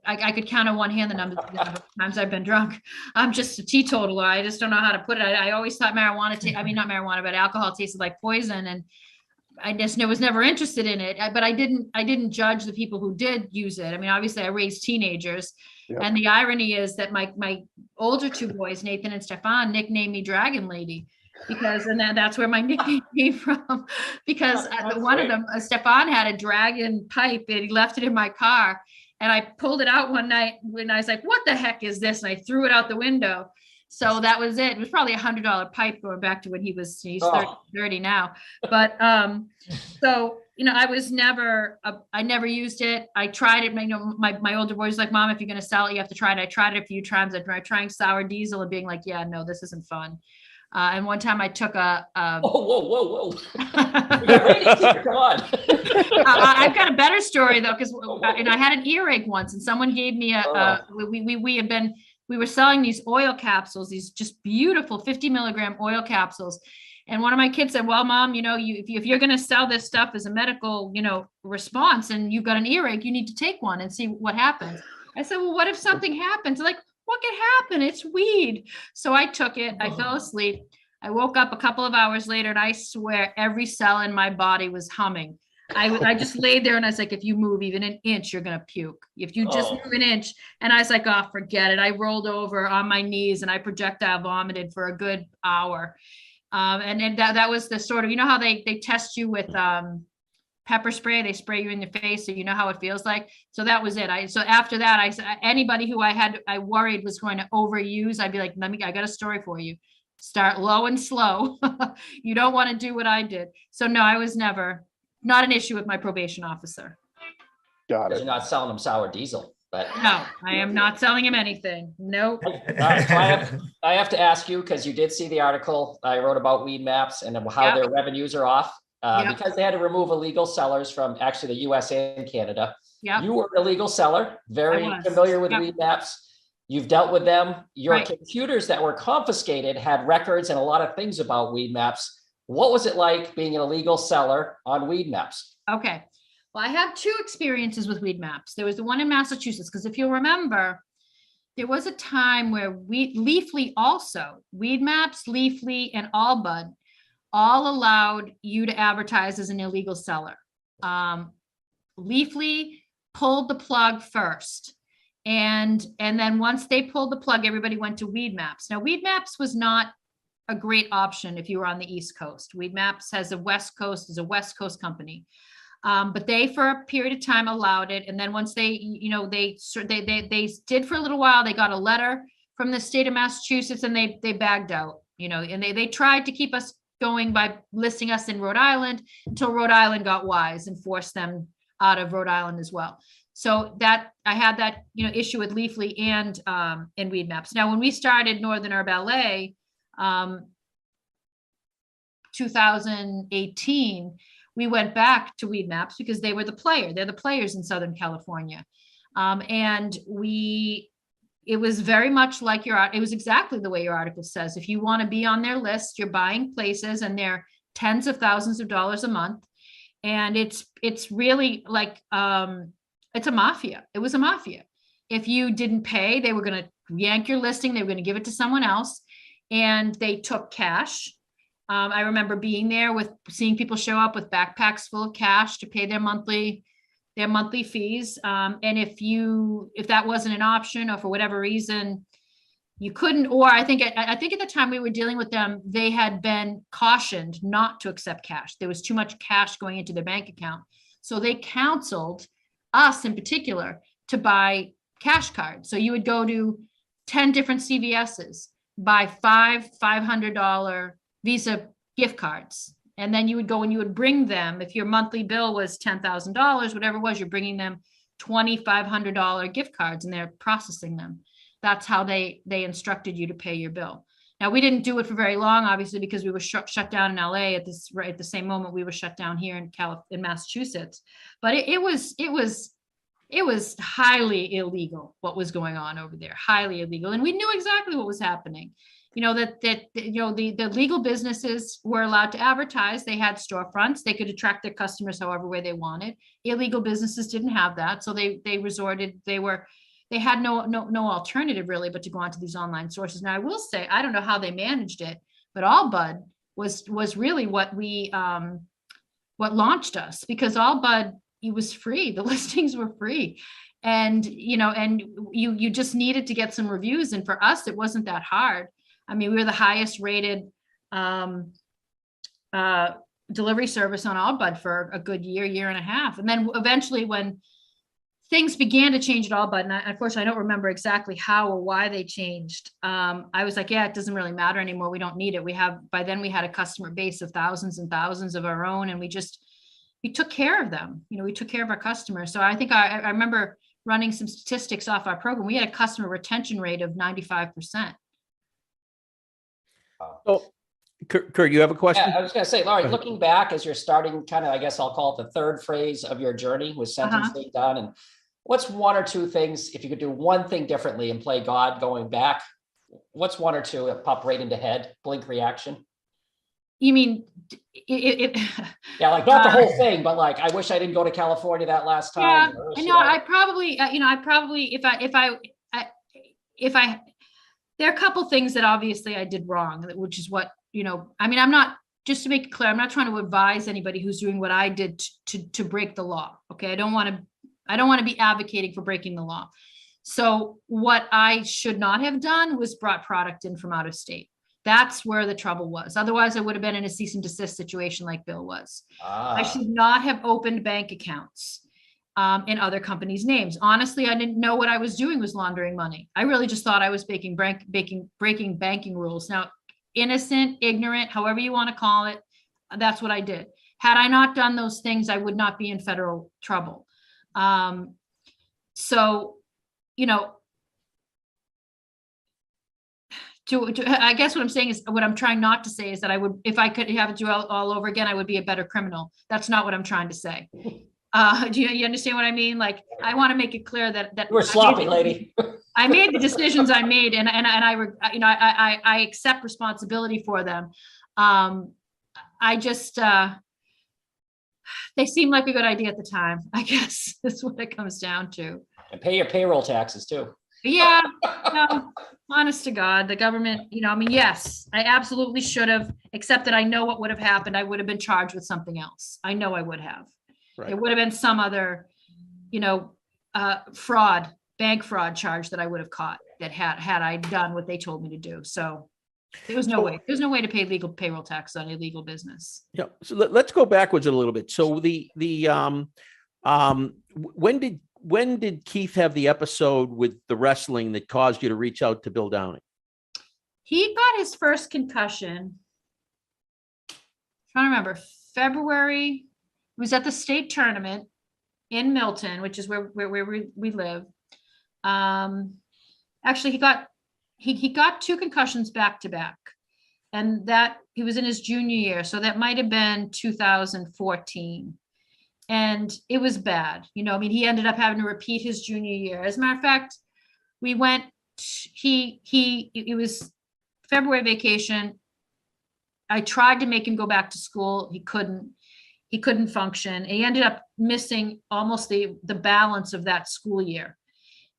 I could count on one hand the number of times I've been drunk. I'm just a teetotaler. I just don't know how to put it. I always thought marijuana, not marijuana, but alcohol tasted like poison. And I just was never interested in it, but I didn't judge the people who did use it. I mean, obviously I raised teenagers. Yep. And the irony is that my older two boys, Nathan and Stefan, nicknamed me Dragon Lady, because, and that's where my nickname came from, because one of them, Stefan, had a dragon pipe and he left it in my car. And I pulled it out one night when I was like, what the heck is this? And I threw it out the window. So that was it. It was probably $100 pipe, going back to when he's 30 now. But so, I was I never used it. I tried it. My older boy was like, Mom, if you're going to sell it, you have to try it. I tried it a few times. I tried trying sour diesel and being like, yeah, no, this isn't fun. And one time I took whoa. We got ratings here. Come on. I've got a better story though, because I had an earache once, and someone gave me we were selling these oil capsules, these just beautiful 50 milligram oil capsules. And one of my kids said, well, Mom, if you're going to sell this stuff as a medical, response, and you've got an earache, you need to take one and see what happens. I said, well, what if something happens? They're like, what could happen? It's weed. So I took it. I fell asleep. I woke up a couple of hours later, and I swear every cell in my body was humming. I just laid there and I was like, if you move even an inch, you're going to puke. If you just move an inch. And I was like, oh, forget it. I rolled over on my knees and I projectile vomited for a good hour. And that was the sort of, how they test you with pepper spray, they spray you in the face, so you know how it feels like. So that was it. So after that, anybody who I worried was going to overuse, I'd be like, I got a story for you. Start low and slow. You don't want to do what I did. So no, I was not an issue with my probation officer. Got it. You're not selling them sour diesel, but no, I am not selling him anything. Nope. So I have to ask you, because you did see the article I wrote about weed maps and how their revenues are off because they had to remove illegal sellers from actually the US and Canada. Yep. You were a legal seller, very familiar with weed maps. You've dealt with them. Your computers that were confiscated had records and a lot of things about weed maps. What was it like being an illegal seller on weed maps? Okay. Well, I have two experiences with weed maps. There was the one in Massachusetts, because if you'll remember, there was a time where Leafly also, weed maps, Leafly, and Allbud all allowed you to advertise as an illegal seller. Leafly pulled the plug first. And then once they pulled the plug, everybody went to weed maps. Now, weed maps was not a great option if you were on the East Coast. Weed Maps is a West Coast company. But they, for a period of time, allowed it. And then once they did for a little while, they got a letter from the state of Massachusetts and they bagged out, and they tried to keep us going by listing us in Rhode Island until Rhode Island got wise and forced them out of Rhode Island as well. So that I had that, issue with Leafly and in Weed Maps. Now, when we started Northern Herb LA, 2018, we went back to Weed Maps because they were the player. They're the players in Southern California. And it was very much like it was exactly the way your article says. If you want to be on their list, you're buying places and they're tens of thousands of dollars a month. And it's really like, it's a mafia. It was a mafia. If you didn't pay, they were going to yank your listing. They were going to give it to someone else, and they took cash. I remember being there with seeing people show up with backpacks full of cash to pay their monthly fees. And if that wasn't an option, or for whatever reason you couldn't, or I think at the time we were dealing with them, they had been cautioned not to accept cash. There was too much cash going into their bank account. So they counseled us in particular to buy cash cards. So you would go to 10 different CVS's, buy five $500 Visa gift cards. And then you would go and you would bring them, if your monthly bill was $10,000, whatever it was, you're bringing them $2,500 gift cards, and they're processing them. That's how they instructed you to pay your bill. Now, we didn't do it for very long, obviously, because we were shut down in LA at the same moment we were shut down here in Massachusetts. But it was highly illegal what was going on over there, highly illegal, and we knew exactly what was happening. You know, the legal businesses were allowed to advertise. They had storefronts. They could attract their customers however way they wanted. Illegal businesses didn't have that, so they had no alternative really but to go onto these online sources. Now, I will say, I don't know how they managed it, but Allbud was really what launched us, because Allbud, it was free. The listings were free. And, you just needed to get some reviews. And for us, it wasn't that hard. I mean, we were the highest rated delivery service on Allbud for a good year and a half. And then eventually when things began to change at Allbud, and unfortunately, I don't remember exactly how or why they changed. I was like, yeah, it doesn't really matter anymore. We don't need it. By then we had a customer base of thousands and thousands of our own, and we took care of them. We took care of our customers. So I think I remember running some statistics off our program. We had a customer retention rate of 95%. So, Kurt, you have a question? Yeah, I was going to say, Laurie, looking back as you're starting kind of, I guess I'll call it the third phase of your journey with sentencing done. And what's one or two things, if you could do one thing differently and play God going back, what's one or two that pop right into head, blink reaction? You mean yeah, like not the whole thing, but like, I wish I didn't go to California that last time. Yeah, no, I probably, if I, there are a couple things that obviously I did wrong, which is what, I'm not, just to make it clear, I'm not trying to advise anybody who's doing what I did to break the law. Okay. I don't want to be advocating for breaking the law. So what I should not have done was brought product in from out of state. That's where the trouble was. Otherwise, I would have been in a cease and desist situation like Bill was. I should not have opened bank accounts in other companies' names. Honestly, I didn't know what I was doing was laundering money. I really just thought I was breaking banking rules. Now, innocent, ignorant, however you want to call it, that's what I did. Had I not done those things, I would not be in federal trouble. I guess what I'm saying is, what I'm trying not to say is that I would, if I could have it do all over again, I would be a better criminal. That's not what I'm trying to say. Do you understand what I mean? Like, I want to make it clear that you were sloppy, lady. I made the decisions I made, and I accept responsibility for them. I just they seemed like a good idea at the time. I guess that's what it comes down to. And pay your payroll taxes too. Yeah, no, honest to God, the government, yes, I absolutely should have, except that I know what would have happened. I would have been charged with something else. I know I would have. Right. It would have been some other, bank fraud charge that I would have caught, that had I done what they told me to do. So there was no way. There's no way to pay legal payroll tax on illegal business. Yeah. So let's go backwards a little bit. So when did Keith have the episode with the wrestling that caused you to reach out to Bill Downing? He got his first concussion. I'm trying to remember, February. It was at the state tournament in Milton, which is where we live. Actually, he got two concussions back to back, and that he was in his junior year, so that might have been 2014. And it was bad. He ended up having to repeat his junior year. As a matter of fact, we went, it was February vacation. I tried to make him go back to school. He couldn't function. He ended up missing almost the balance of that school year.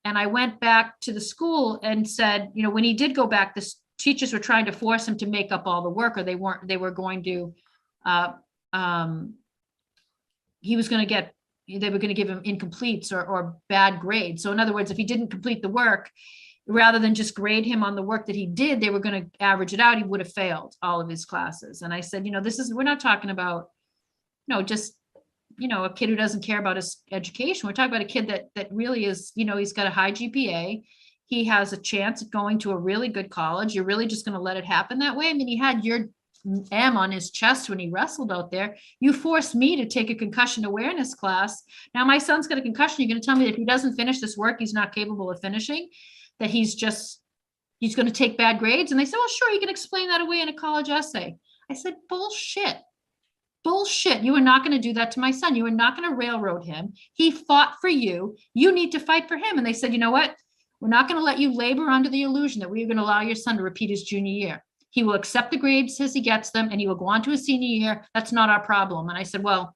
And I went back to the school and said, when he did go back, the teachers were trying to force him to make up all the work, or they were going to, they were going to give him incompletes or bad grades. So in other words, if he didn't complete the work, rather than just grade him on the work that he did, they were going to average it out. He would have failed all of his classes. And I said, we're not talking about, just, a kid who doesn't care about his education. We're talking about a kid that really is, he's got a high GPA. He has a chance at going to a really good college. You're really just going to let it happen that way? I mean, he had your M on his chest when he wrestled out there. You forced me to take a concussion awareness class. Now my son's got a concussion. You're going to tell me that if he doesn't finish this work, he's not capable of finishing, that he's going to take bad grades? And they said, well, sure, you can explain that away in a college essay. I said, bullshit. You are not going to do that to my son. You are not going to railroad him. He fought for you. You need to fight for him. And they said, you know what? We're not going to let you labor under the illusion that we're going to allow your son to repeat his junior year. He will accept the grades as he gets them, and he will go on to his senior year. That's not our problem. And I said, well,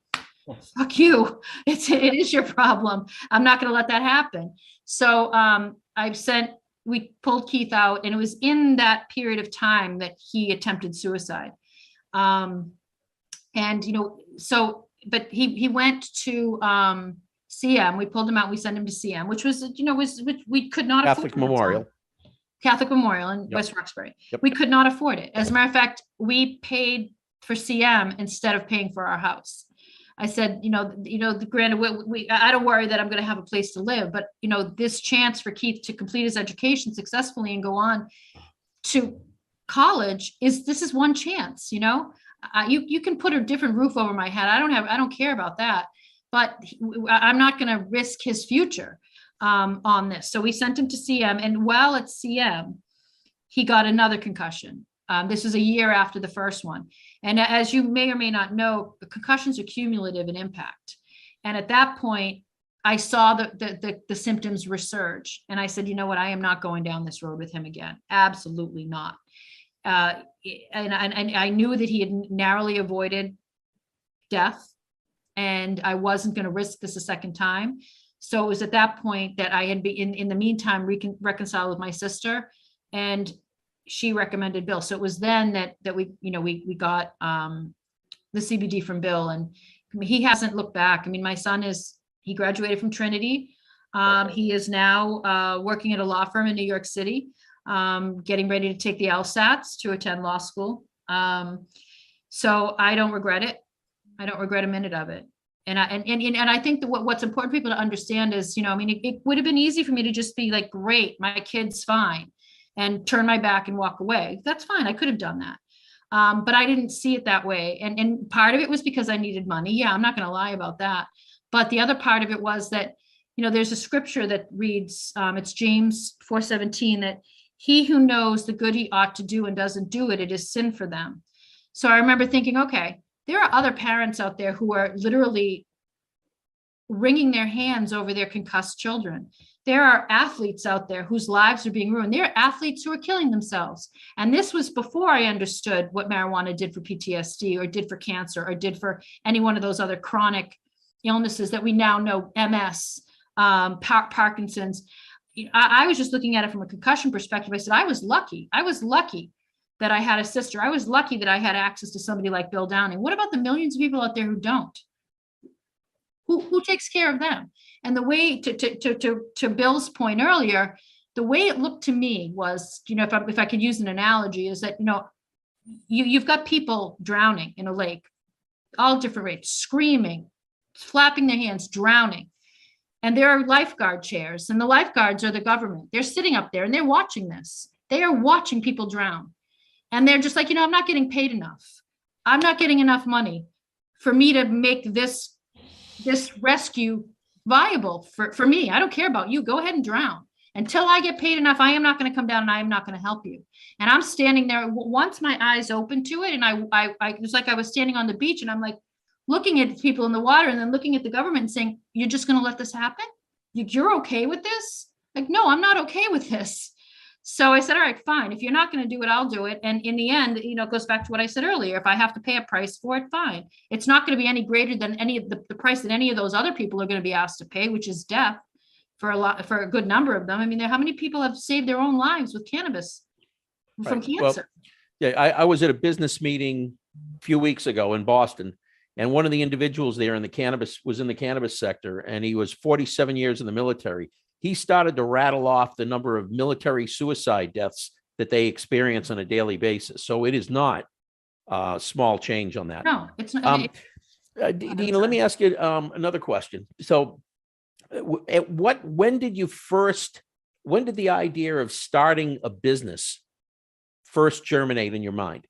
fuck you. It is your problem. I'm not going to let that happen. So we pulled Keith out, and it was in that period of time that he attempted suicide. But he went to CM. We pulled him out. We sent him to CM, which was, which we could not afford. Catholic Memorial in West Roxbury. Yep. We could not afford it. As a matter of fact, we paid for CM instead of paying for our house. I said, granted, I don't worry that I'm going to have a place to live, but this chance for Keith to complete his education successfully and go on to college this is one chance. You can put a different roof over my head. I don't care about that, but I'm not going to risk his future on this. So we sent him to CM, and while at CM, he got another concussion. This was a year after the first one. And as you may or may not know, the concussions are cumulative in impact. And at that point, I saw the symptoms resurge. And I said, you know what? I am not going down this road with him again. Absolutely not. And I knew that he had narrowly avoided death, and I wasn't going to risk this a second time. So it was at that point that I had been in the meantime reconciled with my sister, and she recommended Bill. So it was then that we got the CBD from Bill, and he hasn't looked back. I mean, my son he graduated from Trinity. He is now working at a law firm in New York City, getting ready to take the LSATs to attend law school. So I don't regret it. I don't regret a minute of it. And I think that what's important for people to understand is, it would have been easy for me to just be like, great, my kid's fine, and turn my back and walk away. That's fine. I could have done that. But I didn't see it that way. And part of it was because I needed money. Yeah, I'm not going to lie about that. But the other part of it was that, there's a scripture that reads, it's James 4:17, that he who knows the good he ought to do and doesn't do it, it is sin for them. So I remember thinking, okay, there are other parents out there who are literally wringing their hands over their concussed children. There are athletes out there whose lives are being ruined. There are athletes who are killing themselves. And this was before I understood what marijuana did for PTSD, or did for cancer, or did for any one of those other chronic illnesses that we now know, MS, Parkinson's. I was just looking at it from a concussion perspective. I said, I was lucky. That I had a sister. I was lucky that I had access to somebody like Bill Downing. What about the millions of people out there who don't? Who takes care of them? And the way to Bill's point earlier, the way it looked to me was, if I could use an analogy, is that, you've got people drowning in a lake, all different rates, screaming, flapping their hands, drowning. And there are lifeguard chairs, and the lifeguards are the government. They're sitting up there and they're watching this. They are watching people drown. And they're just like, I'm not getting paid enough. I'm not getting enough money for me to make this rescue viable for me. I don't care about you. Go ahead and drown. Until I get paid enough, I am not going to come down, and I am not going to help you. And I'm standing there. Once my eyes opened to it, and I it was like I was standing on the beach, and I'm like looking at people in the water, and then looking at the government and saying, you're just going to let this happen? You're okay with this? Like, no, I'm not okay with this. So I said, all right, fine. If you're not going to do it, I'll do it. And in the end, it goes back to what I said earlier. If I have to pay a price for it, fine. It's not going to be any greater than any of the price that any of those other people are going to be asked to pay, which is death. for a good number of them. I mean, how many people have saved their own lives with cannabis from Right. Well, cancer? yeah, I was at a business meeting a few weeks ago in Boston, and one of the individuals there in the cannabis sector, and he was 47 years in the military. He started to rattle off the number of military suicide deaths that they experience on a daily basis. So it is not small change on that. No, it's not. Dina, let me ask you another question. So when did the idea of starting a business first germinate in your mind?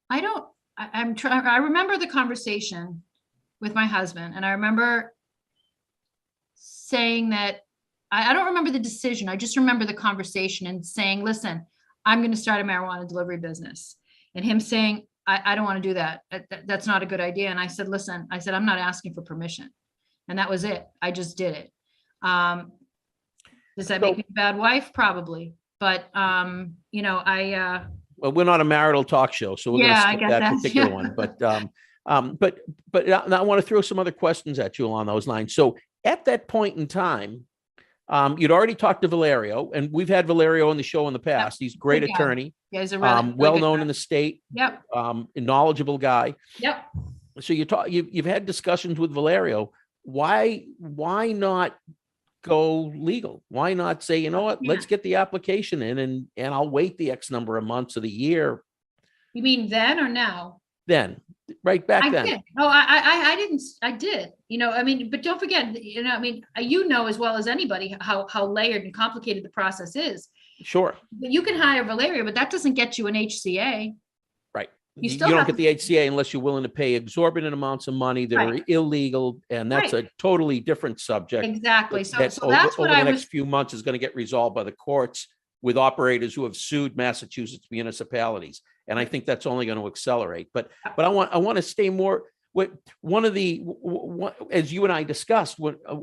I remember the conversation with my husband, and I remember saying that I don't remember the decision. I just remember the conversation and saying, listen, I'm going to start a marijuana delivery business. And him saying, I don't want to do that. That's not a good idea. And I said, listen, I'm not asking for permission. And that was it. I just did it. Does that make me a bad wife? Probably. But, well, we're not a marital talk show, so we're going to skip that particular one. But I want to throw some other questions at you along those lines. So at that point in time, you'd already talked to Valerio, and we've had Valerio on the show in the past. He's a great attorney. Yeah, he's a really well known in the state. Yep. A knowledgeable guy. Yep. So you've had discussions with Valerio. Why not go legal? Why not say, you know what, let's get the application in and I'll wait the X number of months of the year. You mean then or now? Then, right back then. Did. Oh, I didn't. I did. I mean, but don't forget, as well as anybody how layered and complicated the process is. Sure. You can hire Valerio, but that doesn't get you an HCA. Right. You don't get the HCA unless you're willing to pay exorbitant amounts of money that are illegal, and that's a totally different subject. Exactly. So that's over the next few months is going to get resolved by the courts with operators who have sued Massachusetts municipalities, and I think that's only going to accelerate. But I want to stay more. As you and I discussed,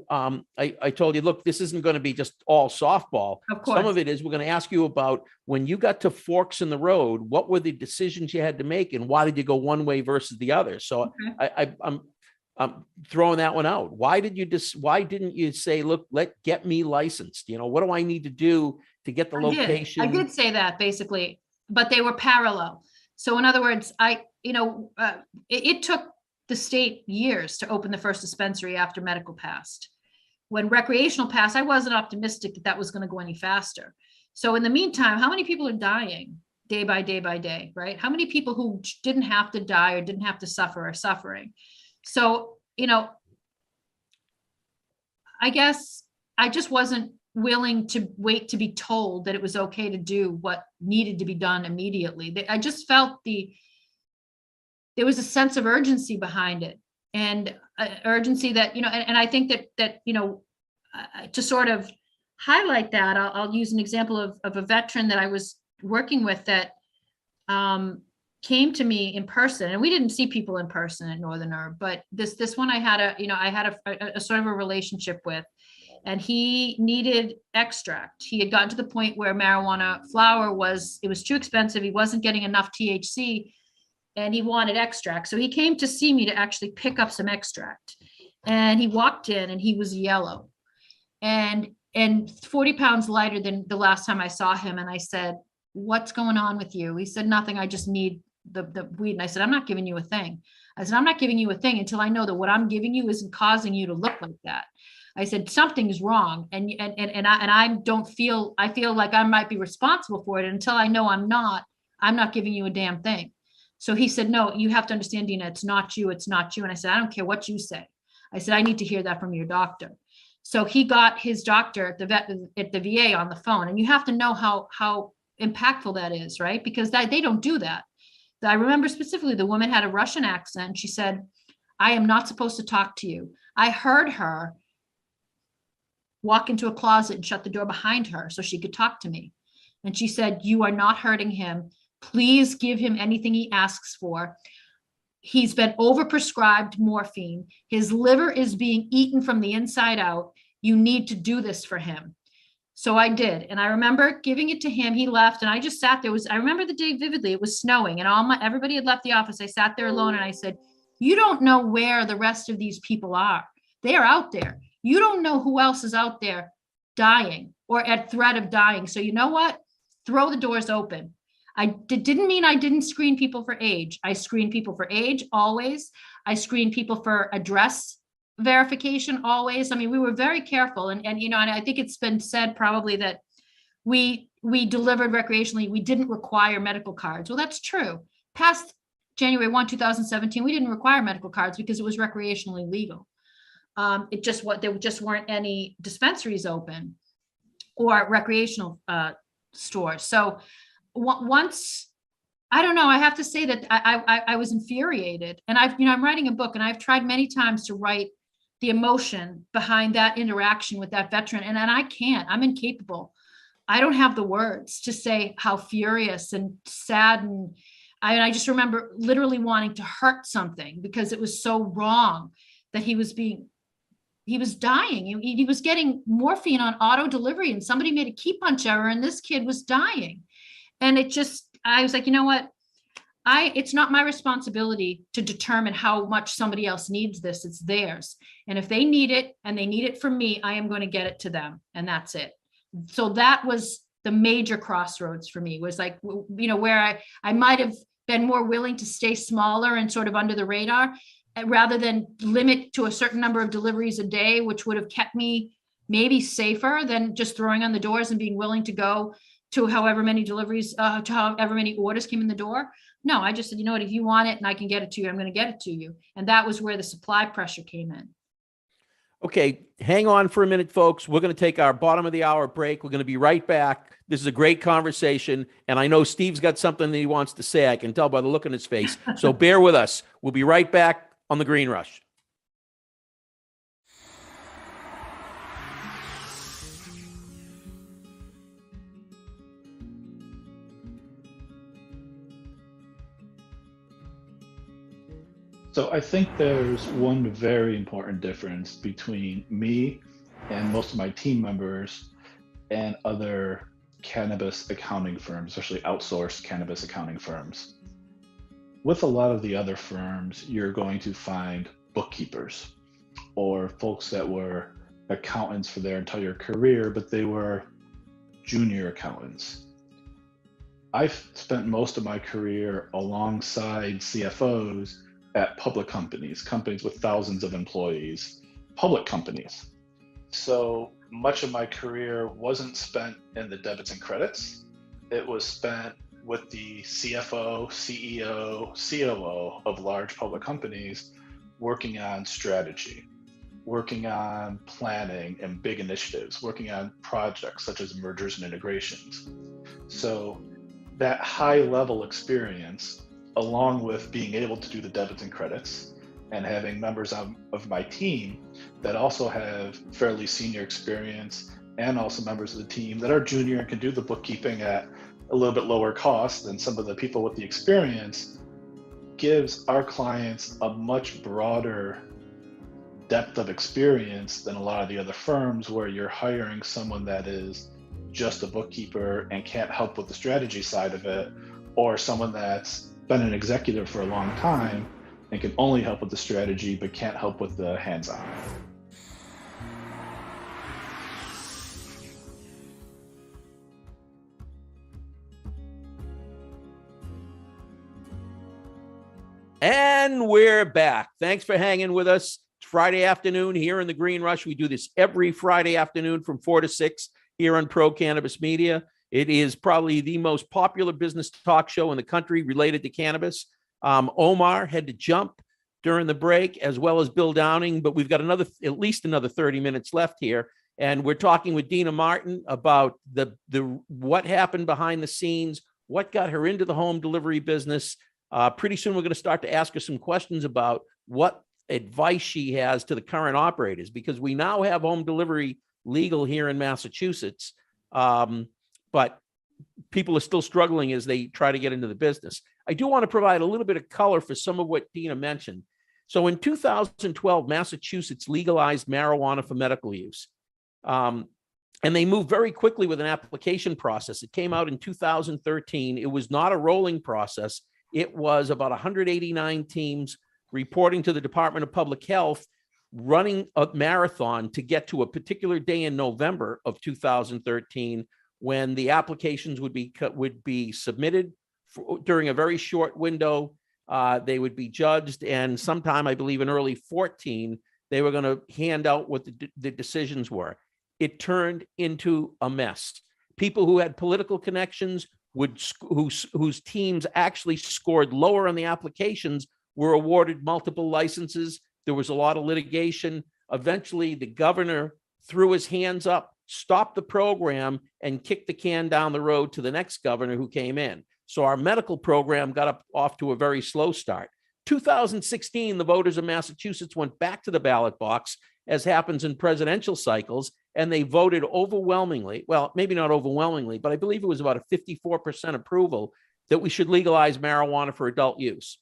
I told you, look, this isn't going to be just all softball. Of course. Some of it is we're going to ask you about when you got to forks in the road, what were the decisions you had to make, and why did you go one way versus the other? So I'm throwing that one out. Why didn't you say, look, get me licensed? What do I need to do to get the location? I did say that basically, but they were parallel. So in other words, it took the state years to open the first dispensary after medical passed. When recreational passed, I wasn't optimistic that was going to go any faster. So in the meantime, how many people are dying day by day by day, right? How many people who didn't have to die or didn't have to suffer are suffering? So, I guess I just wasn't willing to wait to be told that it was okay to do what needed to be done immediately. I just felt there was a sense of urgency behind it, and urgency that, and I think that to sort of highlight that, I'll use an example of a veteran that I was working with that came to me in person, and we didn't see people in person at Northern Herb, but this one I had a sort of a relationship with, and he needed extract. He had gotten to the point where marijuana flower was too expensive. He wasn't getting enough THC, and he wanted extract. So he came to see me to actually pick up some extract. And he walked in and he was yellow and 40 pounds lighter than the last time I saw him. And I said, what's going on with you? He said, nothing, I just need the weed. And I said, I'm not giving you a thing. I said, I'm not giving you a thing until I know that what I'm giving you isn't causing you to look like that. I said, something's wrong. And I feel like I might be responsible for it. Until I know I'm not giving you a damn thing. So he said, no, you have to understand, Dina, it's not you. And I said, I don't care what you say. I said, I need to hear that from your doctor. So he got his doctor at the VA on the phone. And you have to know how impactful that is, right? Because they don't do that. I remember specifically the woman had a Russian accent. She said, I am not supposed to talk to you. I heard her walk into a closet and shut the door behind her so she could talk to me. And she said, you are not hurting him. Please give him anything he asks for. He's been overprescribed morphine. His liver is being eaten from the inside out. You need to do this for him. So I did. And I remember giving it to him. He left and I just sat there. I remember the day vividly. It was snowing and everybody had left the office. I sat there alone and I said, You don't know where the rest of these people are. They are out there. You don't know who else is out there dying or at threat of dying. So you know what? Throw the doors open. Didn't mean I didn't screen people for age. I screen people for age always. I screen people for address verification always. I mean, we were very careful, and I think it's been said probably that we delivered recreationally. We didn't require medical cards. Well, that's true. Past January 1, 2017, we didn't require medical cards because it was recreationally legal. There just weren't any dispensaries open or recreational stores. So once, I don't know, I have to say that I was infuriated, and I'm writing a book, and I've tried many times to write the emotion behind that interaction with that veteran. And I can't, I'm incapable. I don't have the words to say how furious and sad. And I just remember literally wanting to hurt something because it was so wrong that he was dying. He was getting morphine on auto delivery, and somebody made a key punch error, and this kid was dying. And I was like, you know what? It's not my responsibility to determine how much somebody else needs this. It's theirs. And if they need it and they need it from me, I am going to get it to them. And that's it. So that was the major crossroads for me, was like, where I might have been more willing to stay smaller and sort of under the radar rather than limit to a certain number of deliveries a day, which would have kept me maybe safer than just throwing on the doors and being willing to go to however many deliveries, to however many orders came in the door. No, I just said, you know what, if you want it and I can get it to you, I'm going to get it to you. And that was where the supply pressure came in. Okay, hang on for a minute, folks. We're going to take our bottom of the hour break. We're going to be right back. This is a great conversation, and I know Steve's got something that he wants to say. I can tell by the look on his face. So bear with us. We'll be right back on the Green Rush. So I think there's one very important difference between me and most of my team members and other cannabis accounting firms, especially outsourced cannabis accounting firms. With a lot of the other firms, you're going to find bookkeepers or folks that were accountants for their entire career, but they were junior accountants. I've spent most of my career alongside CFOs at public companies with thousands of employees, public companies. So much of my career wasn't spent in the debits and credits. It was spent with the CFO, CEO, COO of large public companies, working on strategy, working on planning and big initiatives, working on projects such as mergers and integrations. So that high level experience, along with being able to do the debits and credits and having members of my team that also have fairly senior experience and also members of the team that are junior and can do the bookkeeping at a little bit lower cost than some of the people with the experience, gives our clients a much broader depth of experience than a lot of the other firms where you're hiring someone that is just a bookkeeper and can't help with the strategy side of it, or someone that's been an executive for a long time and can only help with the strategy but can't help with the hands-on. And we're back. Thanks for hanging with us. It's Friday afternoon here in the Green Rush. We do this every Friday afternoon from 4 to 6 here on Pro Cannabis Media. It is probably the most popular business talk show in the country related to cannabis. Omar had to jump during the break, as well as Bill Downing, but we've got at least another 30 minutes left here. And we're talking with Dina Martin about the what happened behind the scenes, what got her into the home delivery business. Pretty soon, we're going to start to ask her some questions about what advice she has to the current operators, because we now have home delivery legal here in Massachusetts. But people are still struggling as they try to get into the business. I do want to provide a little bit of color for some of what Dina mentioned. So in 2012, Massachusetts legalized marijuana for medical use. And they moved very quickly with an application process. It came out in 2013. It was not a rolling process. It was about 189 teams reporting to the Department of Public Health, running a marathon to get to a particular day in November of 2013 when the applications would be submitted during a very short window. They would be judged, and sometime, I believe in early 14, they were going to hand out what the decisions were. It turned into a mess. People who had political connections whose teams actually scored lower on the applications were awarded multiple licenses. There was a lot of litigation. Eventually, the governor threw his hands up, stopped the program, and kicked the can down the road to the next governor who came in. So our medical program got off to a very slow start. 2016, the voters of Massachusetts went back to the ballot box, as happens in presidential cycles, and they voted overwhelmingly, well, maybe not overwhelmingly, but I believe it was about a 54% approval that we should legalize marijuana for adult use.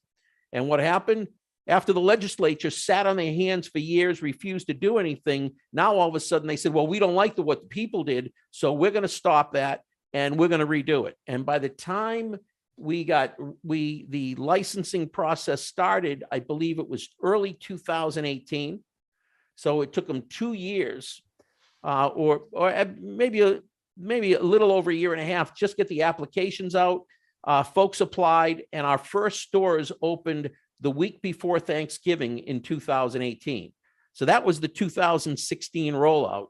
And what happened? After the legislature sat on their hands for years, refused to do anything, now all of a sudden they said, well, we don't like what the people did, so we're going to stop that and we're going to redo it. And by the time the licensing process started, I believe it was early 2018. So it took them 2 years, or maybe a little over a year and a half, just get the applications out. Folks applied, and our first stores opened the week before Thanksgiving in 2018. So that was the 2016 rollout.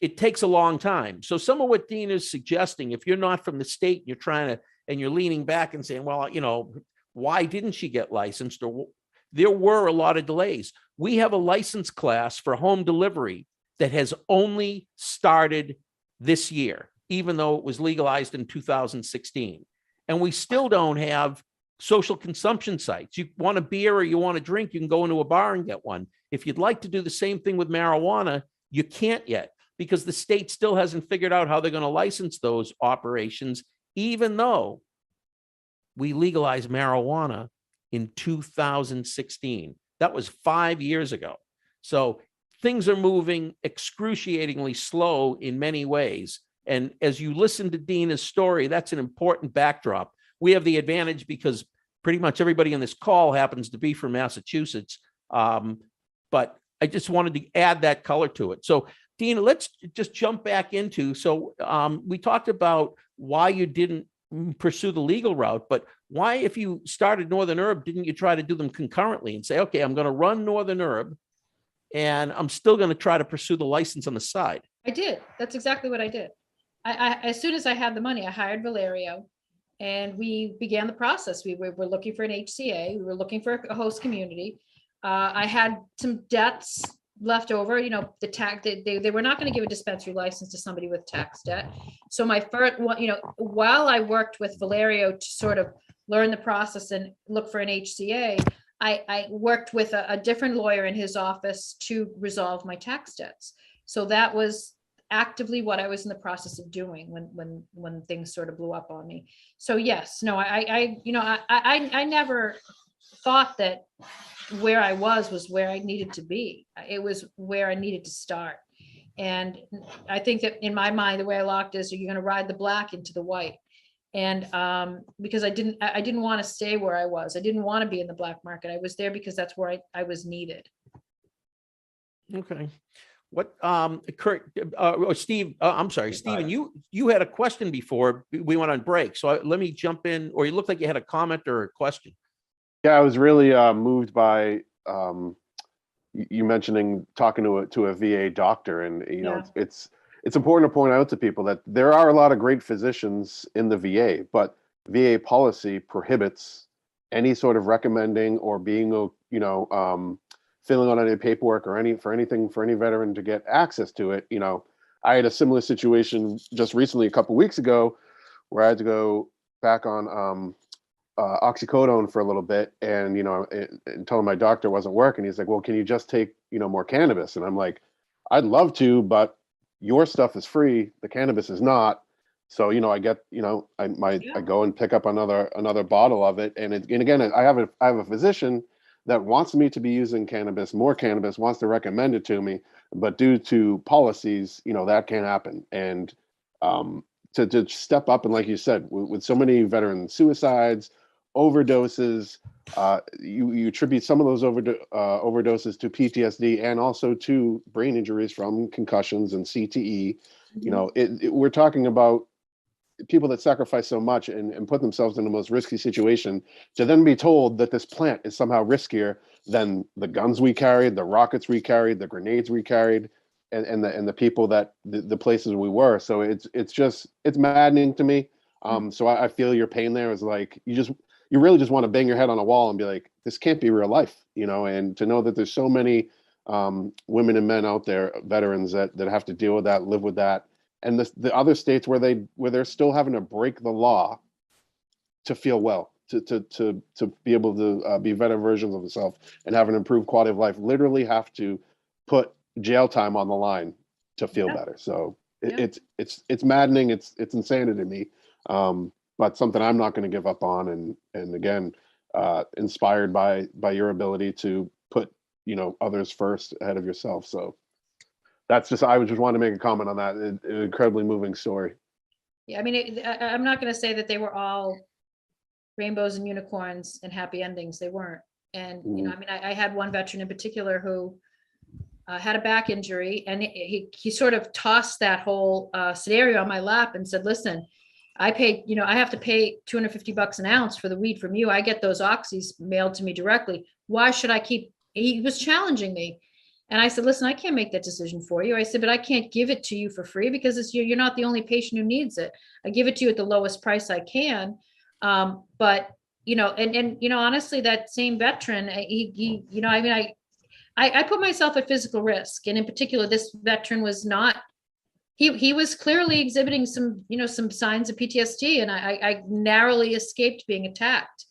It takes a long time. So some of what Dean is suggesting, if you're not from the state, and you're leaning back and saying, well, why didn't she get licensed? Or there were a lot of delays. We have a license class for home delivery that has only started this year, even though it was legalized in 2016. And we still don't have social consumption sites. You want a beer or you want a drink, you can go into a bar and get one. If you'd like to do the same thing with marijuana, you can't yet, because the state still hasn't figured out how they're going to license those operations, even though we legalized marijuana in 2016. That was 5 years ago. So things are moving excruciatingly slow in many ways. And as you listen to Dina's story, that's an important backdrop. We have the advantage because pretty much everybody on this call happens to be from Massachusetts. But I just wanted to add that color to it. So Dina, let's just jump back into, we talked about why you didn't pursue the legal route, but why, if you started Northern Herb, didn't you try to do them concurrently and say, okay, I'm going to run Northern Herb and I'm still going to try to pursue the license on the side? I did. That's exactly what I did. I as soon as I had the money, I hired Valerio and we began the process. We were looking for an HCA. We were looking for a host community. I had some debts left over, the tax, they were not going to give a dispensary license to somebody with tax debt. So my first, while I worked with Valerio to sort of learn the process and look for an HCA, I worked with a different lawyer in his office to resolve my tax debts. So that was actively what I was in the process of doing when things sort of blew up on me. So yes, no, I never thought that where I was where I needed to be. It was where I needed to start. And I think that in my mind, the way I locked is, you're going to ride the black into the white. And because I didn't want to stay where I was. I didn't want to be in the black market. I was there because that's where I was needed. Okay. What, Kurt, or Steve, I'm sorry, Stephen, you had a question before we went on break. So let me jump in, or you looked like you had a comment or a question. Yeah, I was really moved by you mentioning talking to a VA doctor, and it's important to point out to people that there are a lot of great physicians in the VA, but VA policy prohibits any sort of recommending or being filling out any paperwork or for any veteran to get access to it. I had a similar situation just recently, a couple of weeks ago, where I had to go back on oxycodone for a little bit, and and told my doctor wasn't working. He's like, well, can you just take more cannabis? And I'm like, I'd love to, but your stuff is free, the cannabis is not. So I get I go and pick up another bottle of it, and again, I have a physician that wants me to be using cannabis, more cannabis, wants to recommend it to me, but due to policies, that can't happen. And to step up, and like you said, with so many veteran suicides, overdoses. You attribute some of those overdoses to PTSD and also to brain injuries from concussions and CTE. You know, we're talking about people that sacrifice so much and put themselves in the most risky situation to then be told that this plant is somehow riskier than the guns we carried, the rockets we carried, the grenades we carried, and the people that the places we were. So it's maddening to me. So I feel your pain there is like, you really just want to bang your head on a wall and be like, this can't be real life, you know, and to know that there's so many women and men out there, veterans that have to deal with that, live with that. And the other states where they're still having to break the law to feel well, to be able to be better versions of themselves and have an improved quality of life, literally have to put jail time on the line to feel better. So it's maddening. It's insanity to me. But something I'm not going to give up on. And again, inspired by your ability to put, you know, others first ahead of yourself. So that's just, I would just want to make a comment on that. An incredibly moving story. Yeah, I mean, I'm not going to say that they were all rainbows and unicorns and happy endings. They weren't. And, you know, I mean, I had one veteran in particular who had a back injury, and he sort of tossed that whole scenario on my lap and said, listen, I have to pay $250 an ounce for the weed from you. I get those oxys mailed to me directly. Why should I he was challenging me. And I said, listen, I can't make that decision for you. I said, but I can't give it to you for free because you're not the only patient who needs it. I give it to you at the lowest price I can. But, you know, and, you know, honestly, that same veteran, I put myself at physical risk. And in particular, this veteran was not, he was clearly exhibiting some signs of PTSD, and I narrowly escaped being attacked.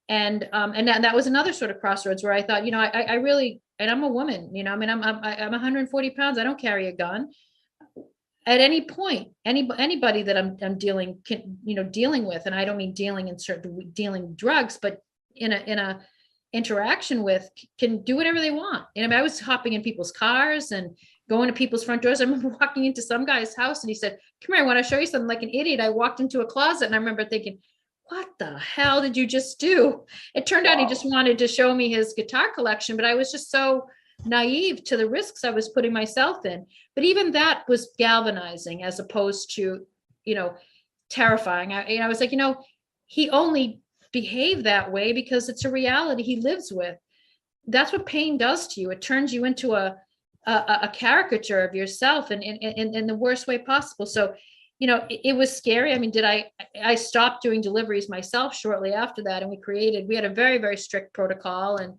And that was another sort of crossroads where I thought, you know, I really, and I'm a woman, you know, I mean, I'm 140 pounds. I don't carry a gun. At any point, anybody that I'm dealing with, and I don't mean dealing in certain dealing drugs, but in a interaction with, can do whatever they want. And I mean, I was hopping in people's cars and going to people's front doors. I remember walking into some guy's house and he said, come here, I want to show you something. Like an idiot, I walked into a closet and I remember thinking, what the hell did you just do? It turned out he just wanted to show me his guitar collection, but I was just so naive to the risks I was putting myself in. But even that was galvanizing as opposed to, you know, terrifying. I was like, you know, he only behaved that way because it's a reality he lives with. That's what pain does to you. It turns you into a caricature of yourself in the worst way possible. So, you know, it was scary. I mean, I stopped doing deliveries myself shortly after that. And we had a very, very strict protocol. And,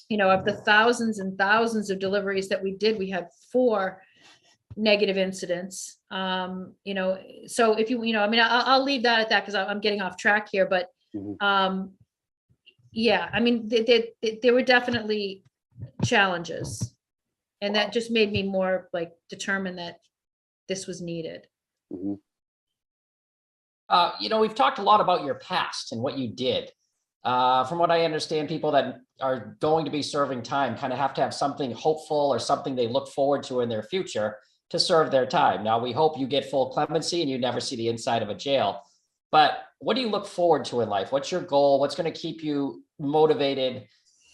you know, of the thousands and thousands of deliveries that we did, we had 4 negative incidents. You know, so if you know, I mean, I'll leave that at that because I'm getting off track here, but, yeah, I mean, there were definitely challenges, and that just made me more like determined that this was needed. You know, we've talked a lot about your past and what you did. From what I understand, people that are going to be serving time kind of have to have something hopeful or something they look forward to in their future to serve their time. Now, we hope you get full clemency and you never see the inside of a jail. But what do you look forward to in life? What's your goal? What's going to keep you motivated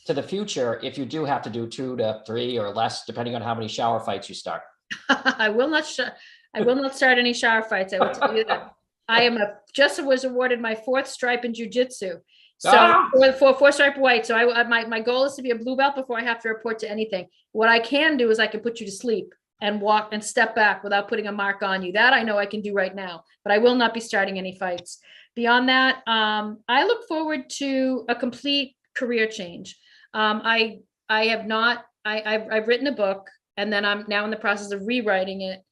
to the future if you do have to do 2 to 3 or less, depending on how many shower fights you start? I will not start any shower fights. I will tell you that. I just was awarded my 4th stripe in jiu-jitsu. So for 4-stripe white. So my goal is to be a blue belt before I have to report to anything. What I can do is I can put you to sleep and walk and step back without putting a mark on you. That I know I can do right now, but I will not be starting any fights. Beyond that, I look forward to a complete career change. I've written a book, and then I'm now in the process of rewriting it.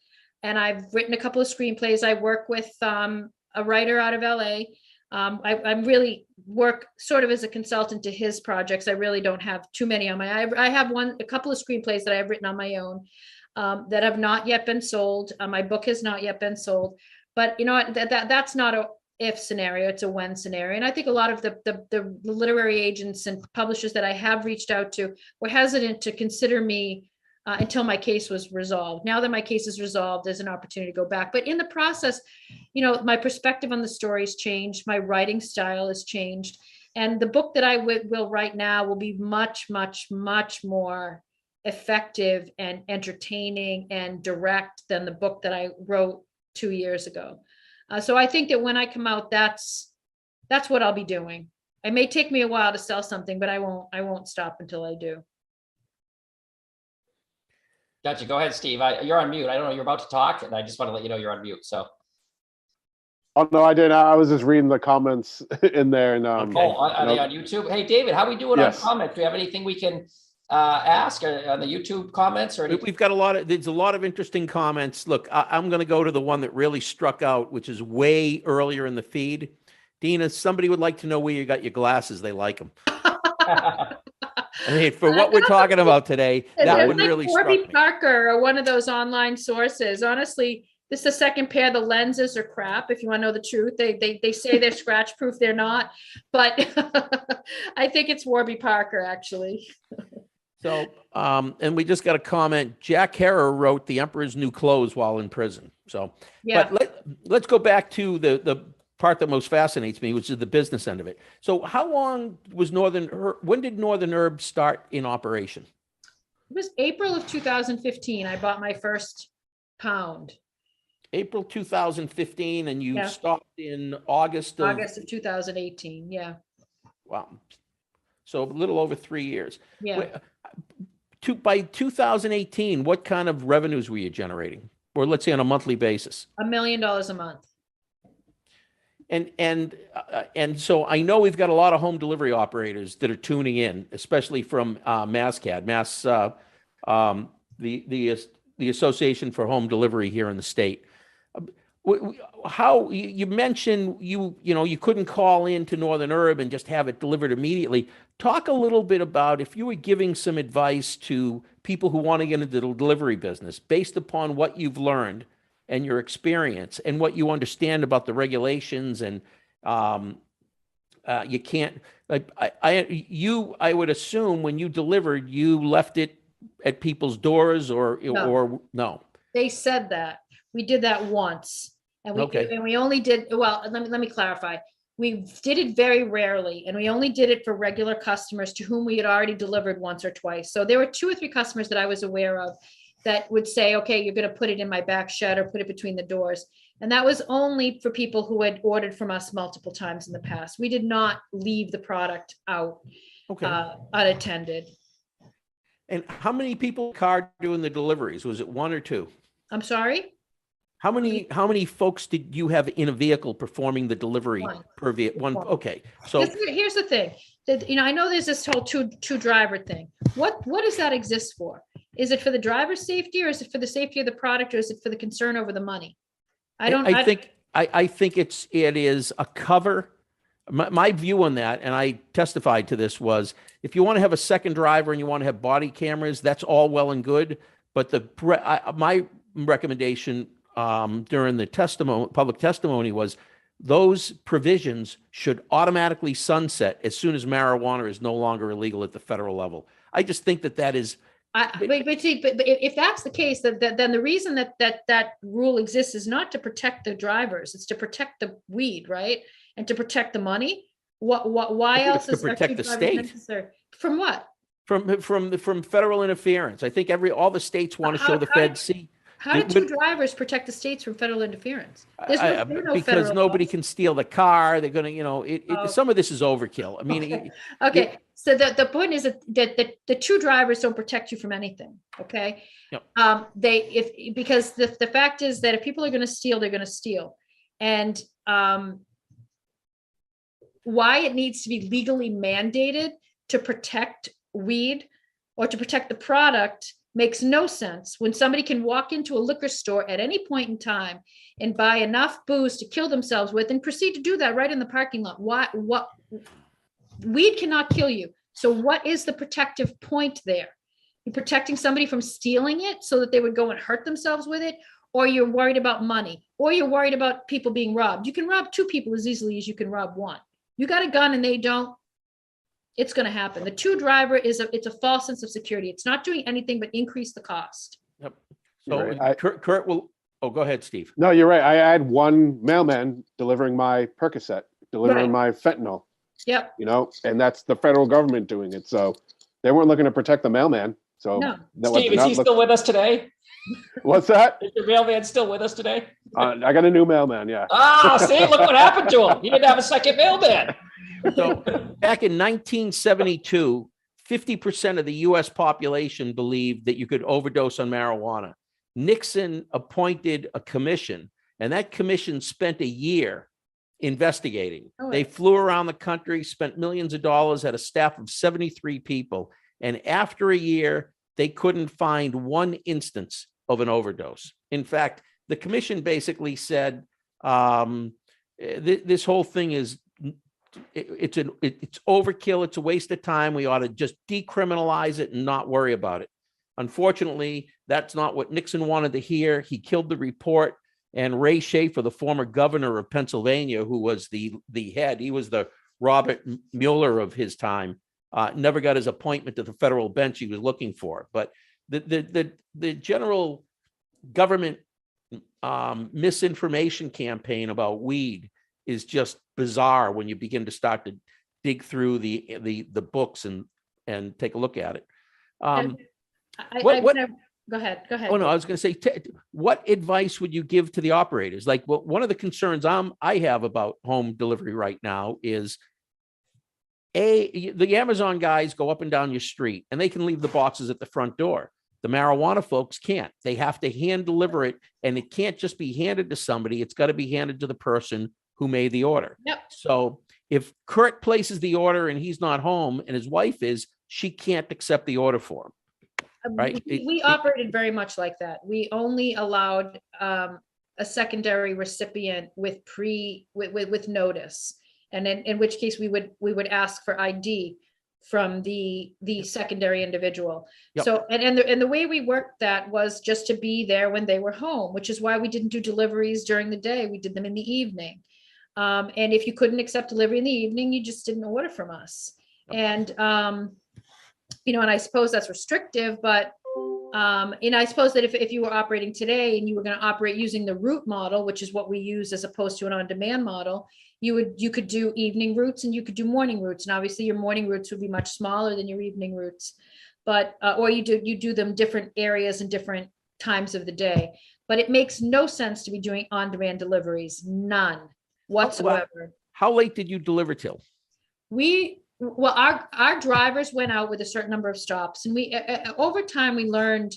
And I've written a couple of screenplays. I work with a writer out of LA. I really work sort of as a consultant to his projects. I really don't have too many on I have a couple of screenplays that I've written on my own that have not yet been sold. My book has not yet been sold, but you know what, that's not a if scenario, it's a when scenario. And I think a lot of the literary agents and publishers that I have reached out to were hesitant to consider me until my case was resolved. Now that my case is resolved, there's an opportunity to go back. But in the process, my perspective on the story's changed. My writing style has changed. And the book that I will write now will be much, much, much more effective and entertaining and direct than the book that I wrote 2 years ago. So I think that when I come out, that's what I'll be doing. It may take me a while to sell something, but I won't stop until I do. Gotcha. Go ahead, Steve. You're on mute. I don't know. You're about to talk, and I just want to let you know you're on mute. So. Oh no, I didn't. I was just reading the comments in there, and Are they on YouTube? Hey, David, how we doing on comments? Do we have anything we can ask on the YouTube comments or anything? We've got there's a lot of interesting comments. Look, I'm going to go to the one that really struck out, which is way earlier in the feed. Dina, somebody would like to know where you got your glasses. They like them. I mean, for what we're talking about today, that one really struck me. Parker or one of those online sources. Honestly, this is the second pair. The lenses are crap. If you want to know the truth, they say they're scratch proof. They're not, but I think it's Warby Parker actually. So, and we just got a comment. Jack Herer wrote "The Emperor's New Clothes" while in prison. So, yeah. But let's go back to the part that most fascinates me, which is the business end of it. So how long was when did Northern Herb start in operation? It was April of 2015. I bought my first pound. April 2015, and you stopped in August of 2018. Yeah. Wow. So a little over 3 years. Yeah. By 2018, what kind of revenues were you generating? Or let's say on a monthly basis? $1 million a month. And so I know we've got a lot of home delivery operators that are tuning in, especially from MASCAD, the Association for Home Delivery here in the state. How you mentioned you couldn't call in to Northern Herb and just have it delivered immediately. Talk a little bit about if you were giving some advice to people who want to get into the delivery business based upon what you've learned and your experience and what you understand about the regulations, and you can't I would assume when you delivered, you left it at people's doors or no. They said that. We did that once, and we only did, well, let me clarify. We did it very rarely, and we only did it for regular customers to whom we had already delivered once or twice. So there were 2 or 3 customers that I was aware of that would say, okay, you're going to put it in my back shed or put it between the doors. And that was only for people who had ordered from us multiple times in the past. We did not leave the product out unattended. And how many people car doing the deliveries? Was it 1 or 2? I'm sorry? How many folks did you have in a vehicle performing the delivery per vehicle? One. Okay. So here's the thing. I know there's this whole two driver thing. What does that exist for? Is it for the driver's safety, or is it for the safety of the product, or is it for the concern over the money? I think it is a cover. My view on that, and I testified to this, was if you want to have a second driver and you want to have body cameras, that's all well and good. But my recommendation during the public testimony was those provisions should automatically sunset as soon as marijuana is no longer illegal at the federal level. I just think that is. But if that's the case, then the reason that rule exists is not to protect the drivers; it's to protect the weed, right? And to protect the money. Why else is to protect the state necessary? From what? From federal interference. I think all the states want to show the Fed see. How do 2 drivers protect the states from federal interference? Because nobody can steal the car. They're going to, some of this is overkill. I mean, okay. So the point is that the 2 drivers don't protect you from anything. Okay. Yep. Because the fact is that if people are going to steal, they're going to steal. And why it needs to be legally mandated to protect weed or to protect the product makes no sense when somebody can walk into a liquor store at any point in time and buy enough booze to kill themselves with and proceed to do that right in the parking lot. What weed cannot kill you. So what is the protective point there? You're protecting somebody from stealing it so that they would go and hurt themselves with it, or you're worried about money, or you're worried about people being robbed. You can rob 2 people as easily as you can rob 1. You got a gun and they don't. it's going to happen. The two driver it's a false sense of security. It's not doing anything but increase the cost. Yep. So Right. Kurt will, oh, go ahead, Steve. No, you're right. I had one mailman delivering my Percocet, delivering my fentanyl, Yep. you know, and that's the federal government doing it. So they weren't looking to protect the mailman. So No. Steve, is he still with us today? What's that? Is your mailman still with us today? I got a new mailman. Yeah. Ah, see, look what happened to him. He didn't have a second mailman. So back in 1972, 50% of the US population believed that you could overdose on marijuana. Nixon appointed a commission, and that commission spent a year investigating. They flew around the country, spent millions of dollars, had a staff of 73 people. And after a year, they couldn't find one instance of an overdose. In fact, the commission basically said, this whole thing is, it's overkill. It's a waste of time. We ought to just decriminalize it and not worry about it. Unfortunately, that's not what Nixon wanted to hear. He killed the report. And Ray Schaefer, the former governor of Pennsylvania, who was the head, he was the Robert Mueller of his time, never got his appointment to the federal bench he was looking for. But the general government misinformation campaign about weed is just bizarre when you begin to start to dig through the books and take a look at it. Go ahead. Oh no, I was going to say, what advice would you give to the operators? Like, well, one of the concerns I have about home delivery right now is the Amazon guys go up and down your street and they can leave the boxes at the front door. The marijuana folks can't. They have to hand deliver it, and it can't just be handed to somebody. It's got to be handed to the person who made the order. Yep. So if Kurt places the order and he's not home and his wife is, she can't accept the order for him. Right. We operated very much like that. We only allowed a secondary recipient with notice, and in which case we would ask for ID from the secondary individual. Yep. So and the way we worked that was just to be there when they were home, which is why we didn't do deliveries during the day. We did them in the evening. And if you couldn't accept delivery in the evening, you just didn't order from us. And and I suppose that's restrictive, but I suppose that if you were operating today and you were going to operate using the route model, which is what we use as opposed to an on-demand model, you could do evening routes and you could do morning routes. And obviously your morning routes would be much smaller than your evening routes, but or you do them different areas and different times of the day. But it makes no sense to be doing on-demand deliveries, none whatsoever. How late did you deliver till? Well, our drivers went out with a certain number of stops, and we over time we learned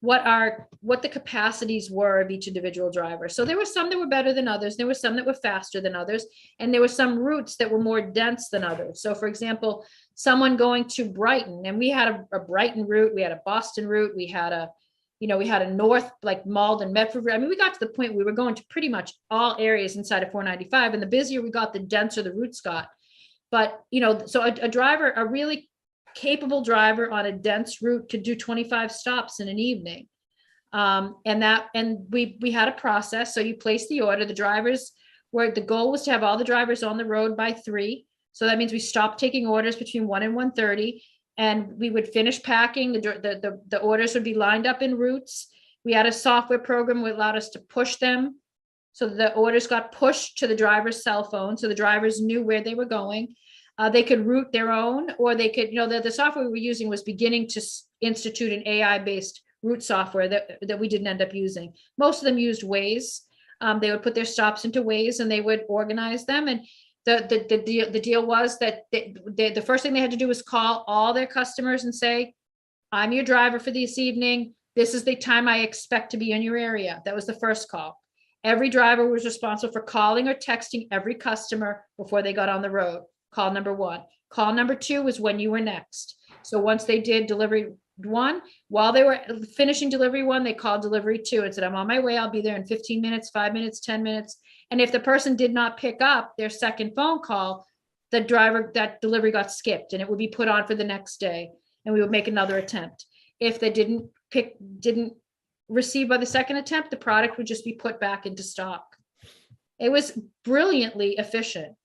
what the capacities were of each individual driver. So there were some that were better than others. There were some that were faster than others, and there were some routes that were more dense than others. So, for example, someone going to Brighton, and we had a Brighton route, we had a Boston route, we had a North, like Malden, Medford. I mean, we got to the point where we were going to pretty much all areas inside of 495, and the busier we got, the denser the routes got. But, so a really capable driver on a dense route could do 25 stops in an evening. And we had a process. So you place the order, the goal was to have all the drivers on the road by 3. So that means we stopped taking orders between 1 and 1:30, and we would finish packing. The orders would be lined up in routes. We had a software program that allowed us to push them. So the orders got pushed to the driver's cell phone. So the drivers knew where they were going. They could route their own, or they could, the software we were using was beginning to institute an AI-based route software that we didn't end up using. Most of them used Waze. They would put their stops into Waze and they would organize them. And the deal was that the first thing they had to do was call all their customers and say, I'm your driver for this evening. This is the time I expect to be in your area. That was the first call. Every driver was responsible for calling or texting every customer before they got on the road. Call number 1. Call number 2 was when you were next. So once they did delivery 1, while they were finishing delivery 1, they called delivery 2 and said, I'm on my way. I'll be there in 15 minutes, 5 minutes, 10 minutes. And if the person did not pick up their second phone call, that delivery got skipped and it would be put on for the next day. And we would make another attempt. If they didn't receive by the second attempt, the product would just be put back into stock. It was brilliantly efficient.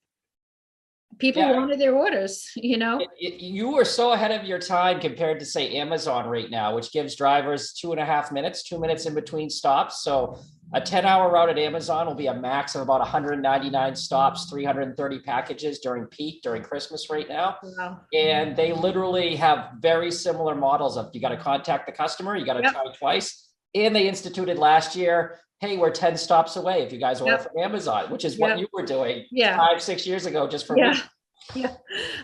people Yeah. wanted their orders, You were so ahead of your time compared to, say, Amazon right now, which gives drivers 2.5 minutes, 2 minutes in between stops. So a 10-hour route at Amazon will be a max of about 199 stops, 330 packages during peak, during Christmas right now. Wow. And they literally have very similar models of, you got to contact the customer, you got to try twice. And they instituted last year, hey, we're 10 stops away if you guys order from Amazon, which is what you were doing 5-6 years ago just for me. Yeah.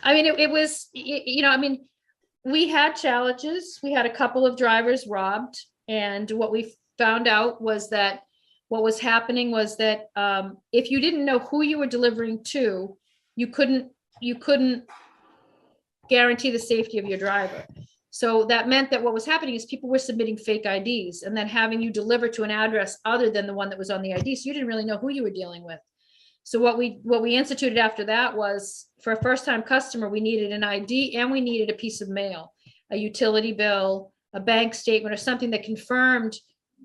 I mean, it was, we had challenges. We had a couple of drivers robbed. And what we found out was that what was happening was that if you didn't know who you were delivering to, you couldn't guarantee the safety of your driver. So that meant that what was happening is people were submitting fake IDs and then having you deliver to an address other than the one that was on the ID. So you didn't really know who you were dealing with. So what we instituted after that was, for a first-time customer, we needed an ID and we needed a piece of mail, a utility bill, a bank statement, or something that confirmed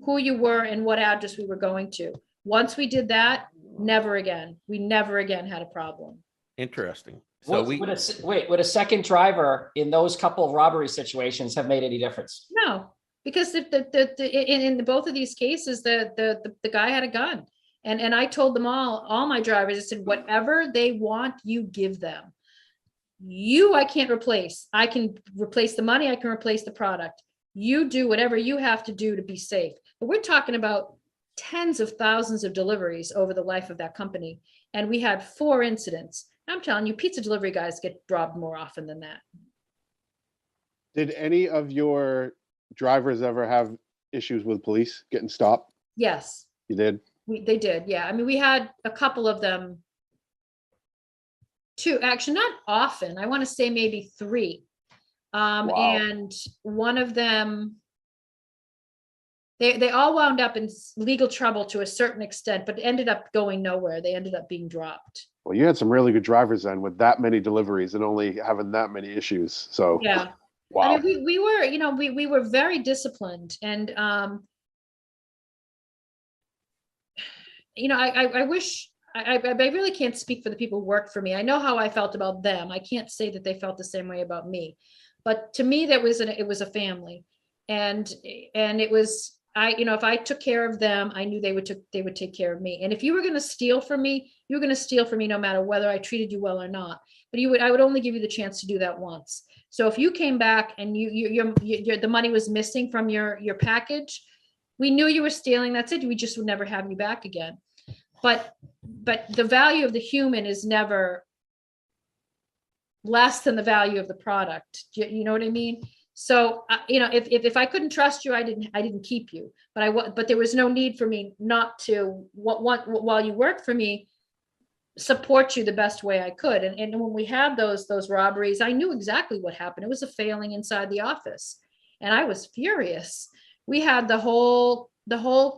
who you were and what address we were going to. Once we did that, never again. We never again had a problem. Interesting. So would a second driver in those couple of robbery situations have made any difference? No, because in both of these cases, the guy had a gun. And I told them all my drivers, I said, whatever they want, you give them. I can't replace. I can replace the money. I can replace the product. You do whatever you have to do to be safe. But we're talking about tens of thousands of deliveries over the life of that company. And we had 4 incidents. I'm telling you, pizza delivery guys get robbed more often than that. Did any of your drivers ever have issues with police getting stopped? Yes. You did? They did, yeah. I mean, we had a couple of them, 2, actually not often. I want to say maybe 3. Wow. And one of them, they all wound up in legal trouble to a certain extent, but ended up going nowhere. They ended up being dropped. Well, you had some really good drivers then with that many deliveries and only having that many issues. So yeah. Wow. I mean, we were, we were very disciplined, and I wish I really can't speak for the people who work for me. I know how I felt about them. I can't say that they felt the same way about me, but to me, it was a family, and it was, if I took care of them, I knew they would take care of me. And if you were going to steal from me, you were going to steal from me no matter whether I treated you well or not. But I would only give you the chance to do that once. So if you came back and the money was missing from your package, we knew you were stealing. That's it. We just would never have you back again. But the value of the human is never less than the value of the product. You know what I mean? So if I couldn't trust you, I didn't keep you. But there was no need for me not to, while you work for me, support you the best way I could. And when we had those robberies, I knew exactly what happened. It was a failing inside the office, and I was furious. We had the whole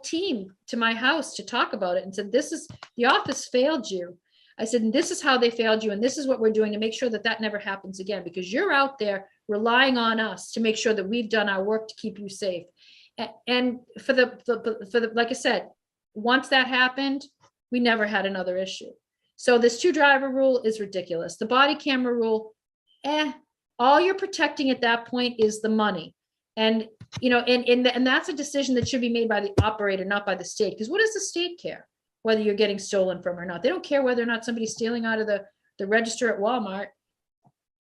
team to my house to talk about it and said, the office failed you. I said, and this is how they failed you. And this is what we're doing to make sure that never happens again, because you're out there relying on us to make sure that we've done our work to keep you safe. And for the like I said, once that happened, we never had another issue. So this 2-driver rule is ridiculous. The body camera rule, all you're protecting at that point is the money. And and that's a decision that should be made by the operator, not by the state. Because what does the state care whether you're getting stolen from or not? They don't care whether or not somebody's stealing out of the register at Walmart.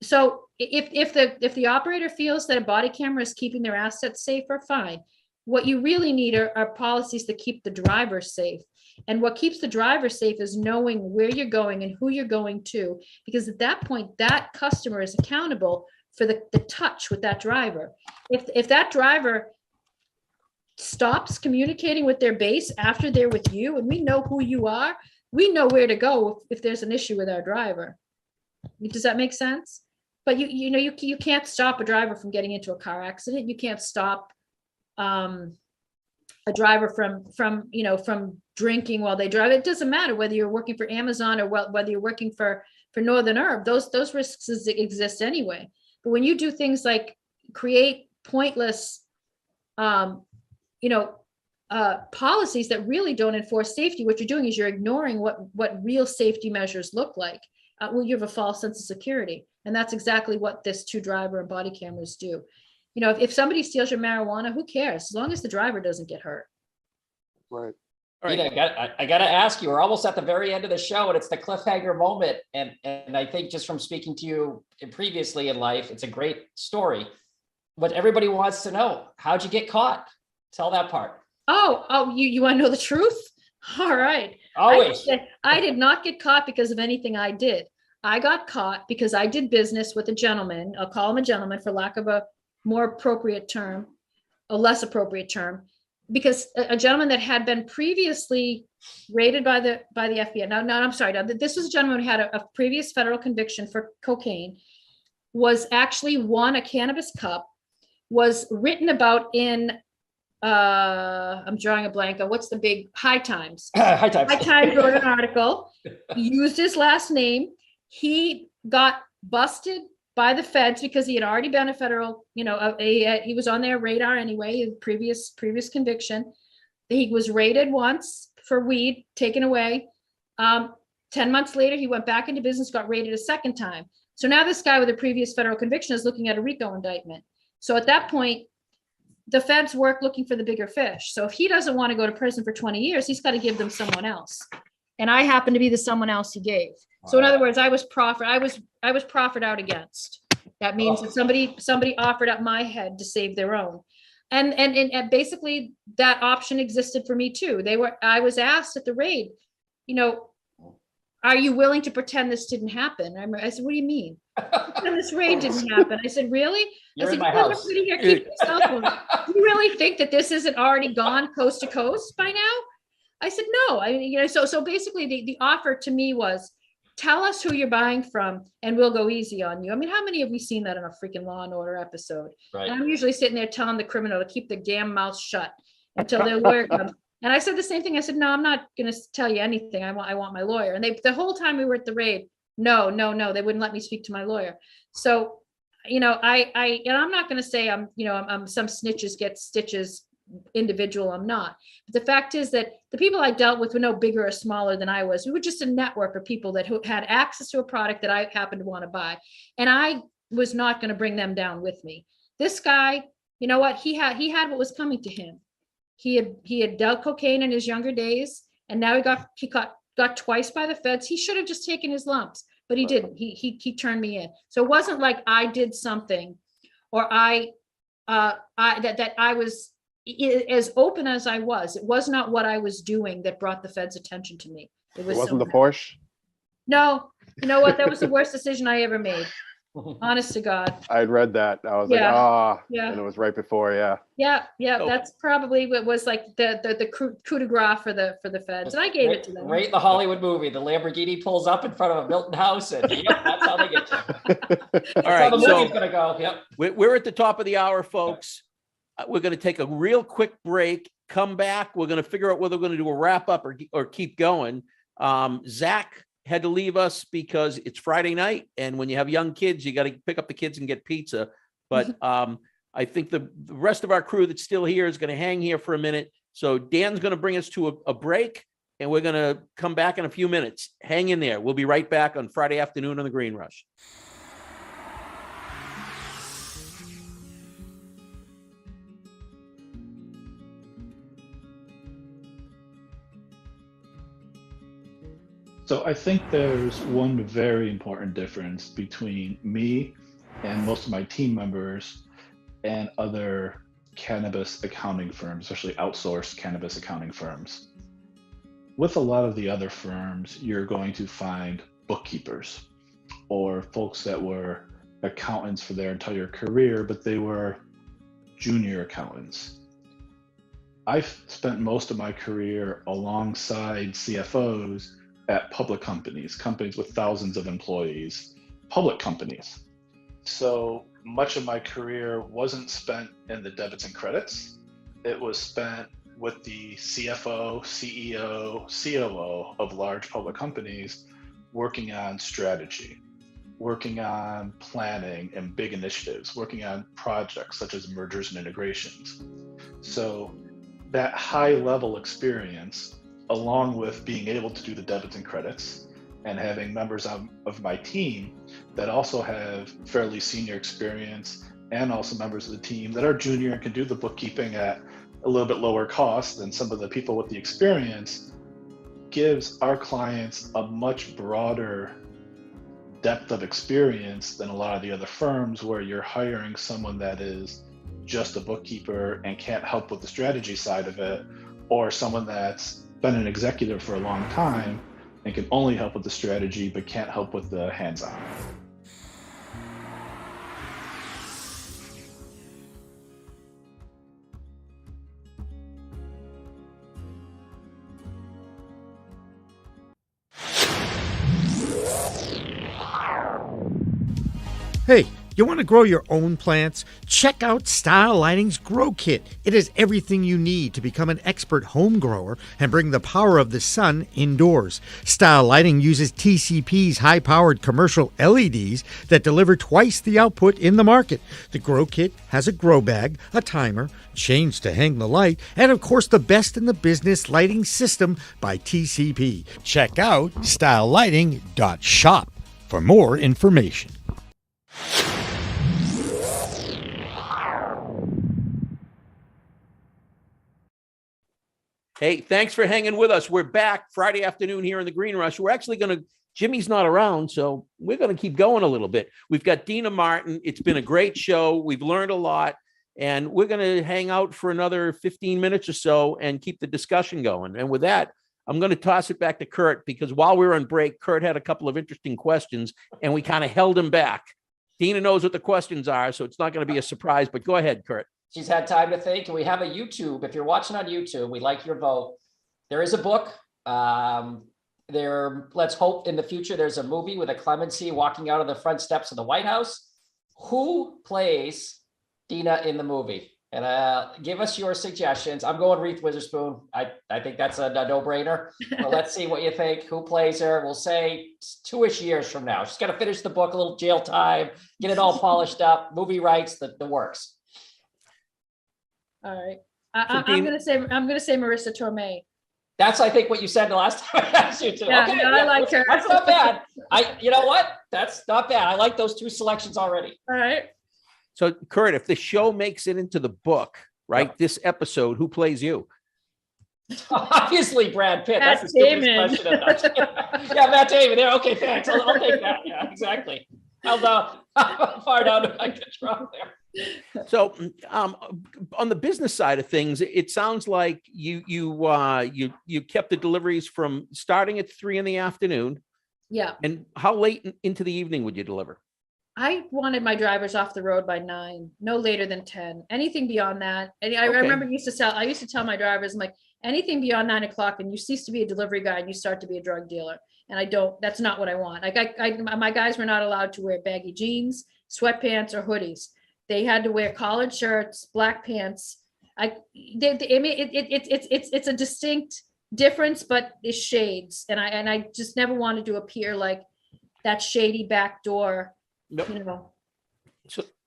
So if the operator feels that a body camera is keeping their assets safer, fine. What you really need are policies that keep the driver safe. And what keeps the driver safe is knowing where you're going and who you're going to, because at that point, that customer is accountable for the touch with that driver. If that driver stops communicating with their base after they're with you, and we know who you are, we know where to go if there's an issue with our driver. Does that make sense? But you can't stop a driver from getting into a car accident. You can't stop a driver from drinking while they drive. It doesn't matter whether you're working for Amazon or whether you're working for Northern Herb. Those risks exist anyway. But when you do things like create pointless, policies that really don't enforce safety, what you're doing is you're ignoring what real safety measures look like. well, you have a false sense of security. And that's exactly what this 2 driver and body cameras do. You know, if somebody steals your marijuana, who cares? As long as the driver doesn't get hurt. Right. All right. Dina, I got to ask you, we're almost at the very end of the show and it's the cliffhanger moment. And I think just from speaking to you previously in life, it's a great story. What everybody wants to know, how'd you get caught? Tell that part. Oh, you want to know the truth? All right. Always. I did not get caught because of anything I did. I got caught because I did business with a gentleman. I'll call him a gentleman for lack of a more appropriate term, a less appropriate term, because a gentleman that had been previously raided by the FBI. Now, I'm sorry. Now, this was a gentleman who had a previous federal conviction for cocaine, was actually won a cannabis cup, was written about in I'm drawing a blank on what's the big High Times. High Times. High Times wrote an article, used his last name. He got busted by the feds because he had already been a federal, he was on their radar anyway, previous conviction. He was raided once for weed, taken away. 10 months later, he went back into business, got raided a second time. So now this guy with a previous federal conviction is looking at a RICO indictment. So at that point, the feds work looking for the bigger fish. So if he doesn't want to go to prison for 20 years, he's got to give them someone else. And I happen to be the someone else he gave. So in other words, I was proffered out against. That means that somebody offered up my head to save their own. And basically that option existed for me too. I was asked at the raid, are you willing to pretend this didn't happen? I said, what do you mean? And this raid didn't happen. I said, really? You're I said, in my house. Do you really think that this isn't already gone coast to coast by now? I said, no. So basically the offer to me was, tell us who you're buying from and we'll go easy on you. I mean, how many have we seen that in a freaking Law and Order episode? Right. And I'm usually sitting there telling the criminal to keep the damn mouth shut until their lawyer comes. And I said the same thing. I said, no, I'm not going to tell you anything. I want my lawyer. And the whole time we were at the raid, no, they wouldn't let me speak to my lawyer. So, I'm not going to say I'm some snitches get stitches individual. I'm not. But the fact is that the people I dealt with were no bigger or smaller than I was. We were just a network of people that had access to a product that I happened to want to buy. And I was not going to bring them down with me. This guy, you know what? He had what was coming to him. He had dealt cocaine in his younger days, and now he got twice by the feds. He should have just taken his lumps, but he didn't. He turned me in. So it wasn't like I did something, or that I was as open as I was. It was not what I was doing that brought the feds' attention to me. It wasn't the Porsche. No, you know what? That was the worst decision I ever made. Honest to God. I'd read that. I was Yeah. and it was right before, Yeah. Oh. That's probably what was like the coup de grace for the feds, and I gave it to them. Right in the Hollywood movie, the Lamborghini pulls up in front of a Milton house, and that's how they get you. All right, How the so movie's gonna go. Yep. we're at the top of the hour, folks. We're going to take a real quick break. Come back. We're going to figure out whether we're going to do a wrap up or keep going. Zach had to leave us because it's Friday night, and when you have young kids, you got to pick up the kids and get pizza. But I think the rest of our crew that's still here is going to hang here for a minute. So Dan's going to bring us to a break, and we're going to come back in a few minutes. Hang in there. We'll be right back on Friday afternoon on the Green Rush. So I think there's one very important difference between me and most of my team members and other cannabis accounting firms, especially outsourced cannabis accounting firms. With a lot of the other firms, you're going to find bookkeepers or folks that were accountants for their entire career, but they were junior accountants. I've spent most of my career alongside CFOs at public companies with thousands of employees, public companies. So much of my career wasn't spent in the debits and credits. It was spent with the CFO, CEO, COO of large public companies, working on strategy, working on planning and big initiatives, working on projects such as mergers and integrations. So that high level experience, along with being able to do the debits and credits, and having members of my team that also have fairly senior experience, and also members of the team that are junior and can do the bookkeeping at a little bit lower cost than some of the people with the experience, gives our clients a much broader depth of experience than a lot of the other firms where you're hiring someone that is just a bookkeeper and can't help with the strategy side of it, or someone that's been an executive for a long time and can only help with the strategy but can't help with the hands-on. Hey, you want to grow your own plants? Check out Style Lighting's Grow Kit. It has everything you need to become an expert home grower and bring the power of the sun indoors. Style Lighting uses TCP's high-powered commercial LEDs that deliver twice the output in the market. The Grow Kit has a grow bag, a timer, chains to hang the light, and of course the best in the business lighting system by TCP. Check out stylelighting.shop for more information. Hey, thanks for hanging with us. We're back Friday afternoon here in the Green Rush. We're actually going to, Jimmy's not around, so we're going to keep going a little bit. We've got Dina Martin. It's been a great show. We've learned a lot, and we're going to hang out for another 15 minutes or so and keep the discussion going. And with that, I'm going to toss it back to Kurt, because while we were on break, Kurt had a couple of interesting questions, and we kind of held him back. Dina knows what the questions are, so it's not going to be a surprise, but go ahead, Kurt. She's had time to think. And we have a YouTube. If you're watching on YouTube, we like your vote. There is a book. Let's hope in the future there's a movie with a Clemency walking out of the front steps of the White House. Who plays Dina in the movie? And give us your suggestions. I'm going Reese Witherspoon. I think that's a no-brainer. But let's see what you think. Who plays her? We'll say 2-ish years from now. She's got to finish the book, a little jail time, get it all polished up, movie rights, the works. All right. I'm gonna say Marissa Tomei. That's, I think, what you said the last time I asked you to. Yeah, okay, no, I like her. That's not bad. You know what? That's not bad. I like those two selections already. All right. So, Kurt, if the show makes it into the book, right, Yep. This episode, who plays you? Obviously, Brad Pitt. Matt That's the stupidest Damon. question. Yeah, Matt Damon. There. Okay, thanks. I'll take that. Yeah, exactly. How far down do I get from there? So, on the business side of things, it sounds like you kept the deliveries from starting at 3 p.m. Yeah. And how late into the evening would you deliver? I wanted my drivers off the road by 9, no later than 10. Anything beyond that. And I remember I used to tell my drivers, I'm like, anything beyond 9 o'clock and you cease to be a delivery guy and you start to be a drug dealer. And that's not what I want. Like my guys were not allowed to wear baggy jeans, sweatpants, or hoodies. They had to wear collared shirts, black pants. It's a distinct difference, but it's shades. And I just never wanted to appear like that shady back door. Nope. You know.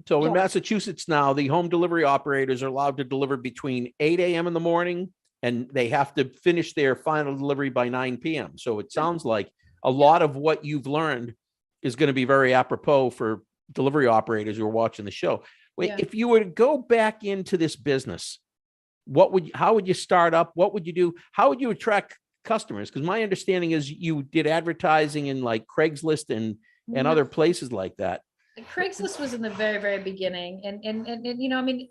So in Massachusetts now, the home delivery operators are allowed to deliver between 8 a.m. in the morning, and they have to finish their final delivery by 9 p.m. So it sounds like a lot of what you've learned is going to be very apropos for delivery operators who are watching the show. Wait, Yeah. if you were to go back into this business, how would you start up? What would you do? How would you attract customers? Because my understanding is you did advertising in like Craigslist and other places like that. Craigslist was in the very, very beginning, and you know, I mean,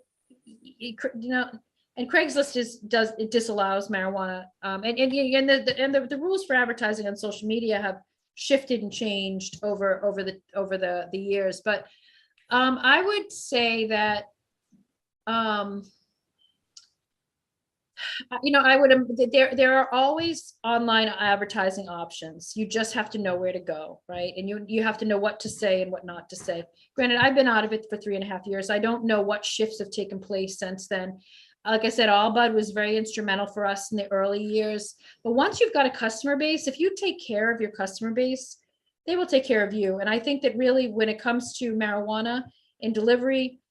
and Craigslist disallows marijuana, and the rules for advertising on social media have shifted and changed over the years. But I would say that there are always online advertising options. You just have to know where to go, right? And you have to know what to say and what not to say. Granted, I've been out of it for 3.5 years. I don't know what shifts have taken place since then. Like I said, Allbud was very instrumental for us in the early years. But once you've got a customer base, if you take care of your customer base, they will take care of you. And I think that really when it comes to marijuana and delivery,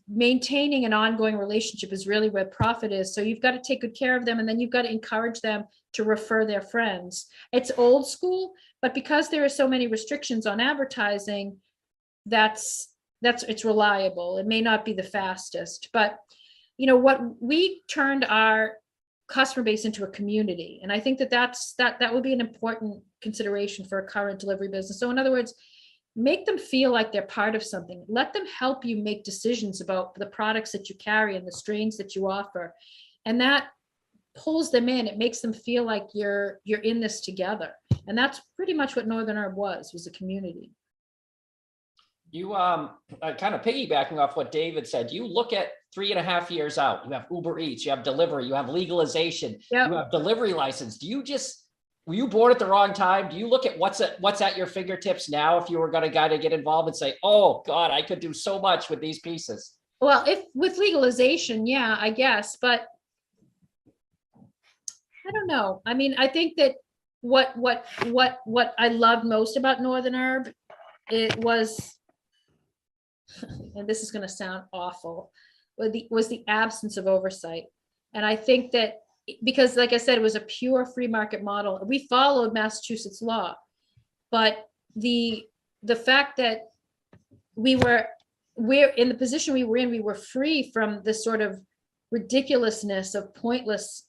maintaining an ongoing relationship is really where profit is. So you've got to take good care of them, and then you've got to encourage them to refer their friends. It's old school, but because there are so many restrictions on advertising, it's reliable. It may not be the fastest, but what we turned our customer base into a community. And I think that would be an important consideration for a current delivery business. So in other words, make them feel like they're part of something. Let them help you make decisions about the products that you carry and the strains that you offer. And that pulls them in. It makes them feel like you're in this together. And that's pretty much what Northern Herb was a community. You kind of piggybacking off what David said, you look at 3.5 years out, you have Uber Eats, you have delivery, you have legalization, Yep. you have delivery license. Were you born at the wrong time? Do you look at what's at your fingertips now if you were going to get involved and say, oh God, I could do so much with these pieces? Well, if with legalization, yeah, I guess, but I don't know. I mean, I think that what I loved most about Northern Herb, it was, and this is going to sound awful, was the absence of oversight. And I think that because, like I said, it was a pure free market model. We followed Massachusetts law, but the fact that we're in the position we were in, we were free from this sort of ridiculousness of pointless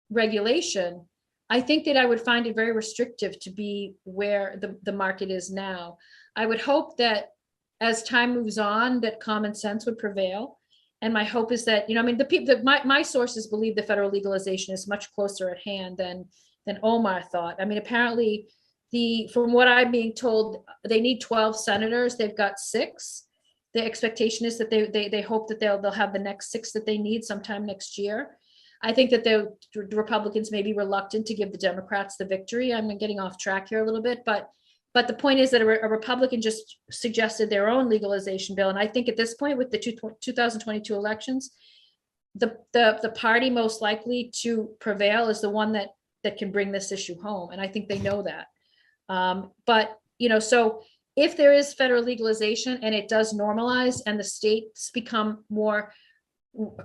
regulation. I think that I would find it very restrictive to be where the market is now. I would hope that as time moves on, that common sense would prevail. And my hope is that, my sources believe the federal legalization is much closer at hand than Omar thought. I mean, apparently from what I'm being told, they need 12 senators. They've got 6. The expectation is that they hope that they'll have the next 6 that they need sometime next year. I think that the Republicans may be reluctant to give the Democrats the victory. I'm getting off track here a little bit, but the point is that a Republican just suggested their own legalization bill. And I think at this point with the 2022 elections, the party most likely to prevail is the one that can bring this issue home. And I think they know that. So if there is federal legalization and it does normalize and the states become more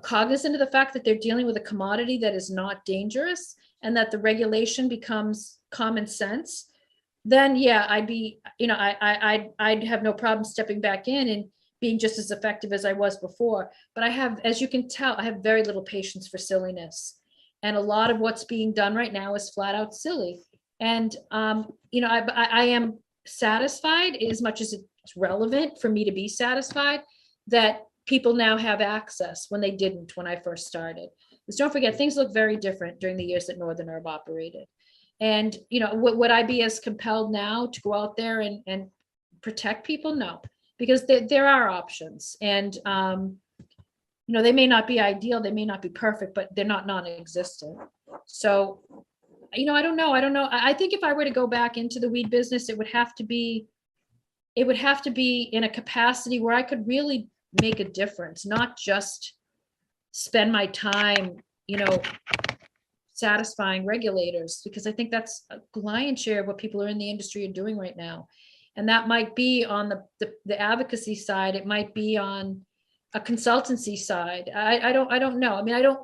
cognizant of the fact that they're dealing with a commodity that is not dangerous and that the regulation becomes common sense, then yeah, I'd have no problem stepping back in and being just as effective as I was before. But as you can tell, I have very little patience for silliness. And a lot of what's being done right now is flat out silly. And, I am satisfied as much as it's relevant for me to be satisfied that people now have access when they didn't when I first started. Because don't forget, things look very different during the years that Northern Herb operated. And, would I be as compelled now to go out there and protect people? No, because there are options. And, they may not be ideal, they may not be perfect, but they're not non-existent. So, I don't know. I think if I were to go back into the weed business, it would have to be in a capacity where I could really make a difference, not just spend my time, satisfying regulators, because I think that's a lion's share of what people are in the industry are doing right now. And that might be on the advocacy side. It might be on a consultancy side. I don't know. I mean,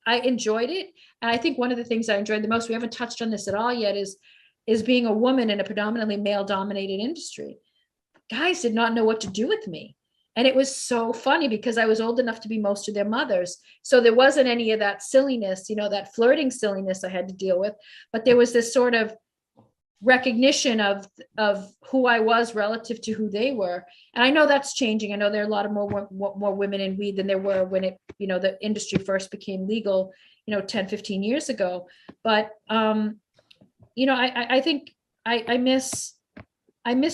I enjoyed it. And I think one of the things I enjoyed the most, we haven't touched on this at all yet, is being a woman in a predominantly male dominated industry. Guys did not know what to do with me. And it was so funny because I was old enough to be most of their mothers. So there wasn't any of that silliness, that flirting silliness I had to deal with. But there was this sort of recognition of who I was relative to who they were. And I know that's changing. I know there are a lot of more women in weed than there were when the industry first became legal, 10, 15 years ago. But, I think I miss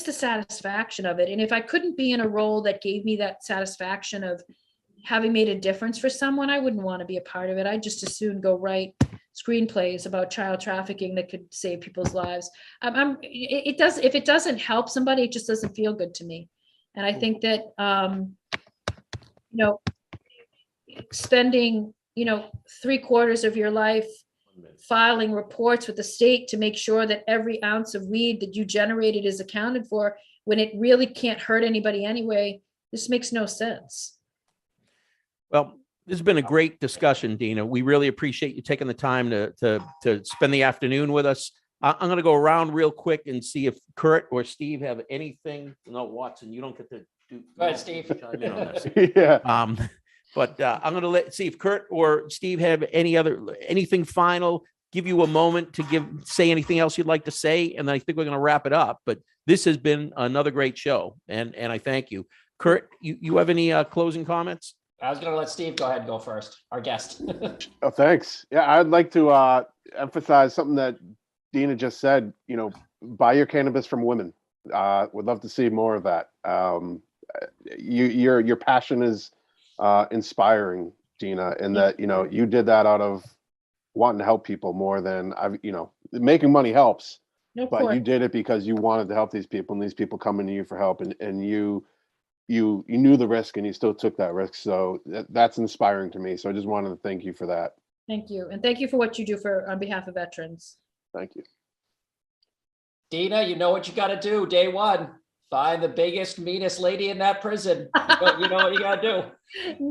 the satisfaction of it. And if I couldn't be in a role that gave me that satisfaction of having made a difference for someone, I wouldn't want to be a part of it. I'd just as soon go write screenplays about child trafficking that could save people's lives. If it doesn't help somebody, it just doesn't feel good to me. And I think that, spending, 3/4 of your life filing reports with the state to make sure that every ounce of weed that you generated is accounted for when it really can't hurt anybody anyway. This makes no sense. Well, this has been a great discussion, Dina. We really appreciate you taking the time to spend the afternoon with us. I'm going to go around real quick and see if Kurt or Steve have anything. No, Watson, you don't get to do. Go ahead, Steve. Chime in on this. Yeah. But I'm going to see if Kurt or Steve have anything final. Give you a moment to say anything else you'd like to say, and I think we're going to wrap it up. But this has been another great show, and I thank you. Kurt, you have any closing comments? I was going to let Steve go ahead and go first, our guest. Oh, thanks. Yeah, I'd like to emphasize something that Dina just said. You know, buy your cannabis from women. Would love to see more of that. Your passion is inspiring, Dina, and that you did that out of wanting to help people more than making money helps, but you did it because you wanted to help these people, and these people coming to you for help, and you knew the risk and you still took that risk. So that's inspiring to me. So I just wanted to thank you for that. Thank you. And thank you for what you do on behalf of veterans. Thank you. Dina, you know what you got to do. Day one, find the biggest, meanest lady in that prison. You know what you got to do.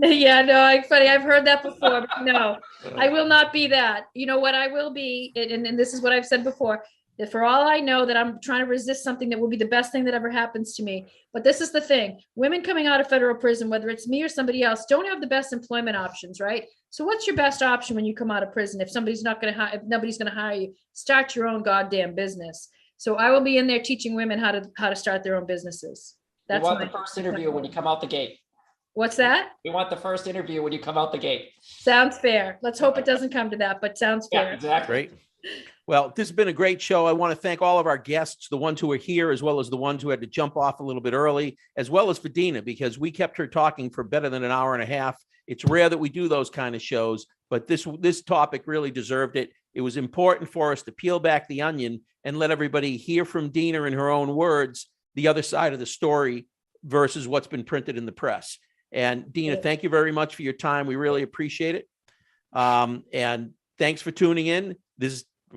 Yeah, no, funny. I've heard that before, but no, I will not be that. You know what I will be, and this is what I've said before, that for all I know that I'm trying to resist something that will be the best thing that ever happens to me. But this is the thing, women coming out of federal prison, whether it's me or somebody else, don't have the best employment options, right? So what's your best option when you come out of prison? If nobody's going to hire you, start your own goddamn business. So I will be in there teaching women how to start their own businesses. We want the first interview when you come out the gate. What's that? We want the first interview when you come out the gate. Sounds fair. Let's hope it doesn't come to that, but sounds fair. Yeah, exactly. Great. Well, this has been a great show. I want to thank all of our guests, the ones who are here, as well as the ones who had to jump off a little bit early, as well as for Dina, because we kept her talking for better than an hour and a half. It's rare that we do those kind of shows, but this topic really deserved it. It was important for us to peel back the onion and let everybody hear from Dina in her own words, the other side of the story versus what's been printed in the press. And Dina, thank you very much for your time. We really appreciate it. And thanks for tuning in.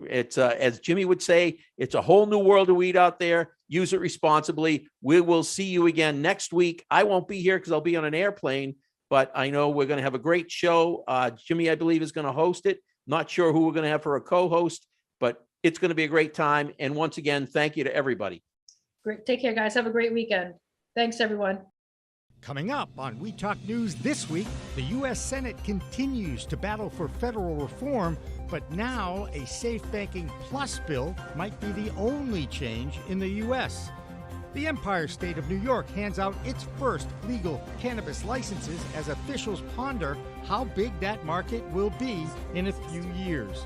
It's as Jimmy would say, it's a whole new world of weed out there. Use it responsibly. We will see you again next week. I won't be here because I'll be on an airplane, but I know we're going to have a great show. Jimmy, I believe, is going to host it. Not sure who we're going to have for a co-host, but it's going to be a great time. And once again, thank you to everybody. Great. Take care, guys. Have a great weekend. Thanks, everyone. Coming up on We Talk News this week, the U.S. Senate continues to battle for federal reform, but now a Safe Banking Plus bill might be the only change in the U.S. The Empire State of New York hands out its first legal cannabis licenses as officials ponder how big that market will be in a few years.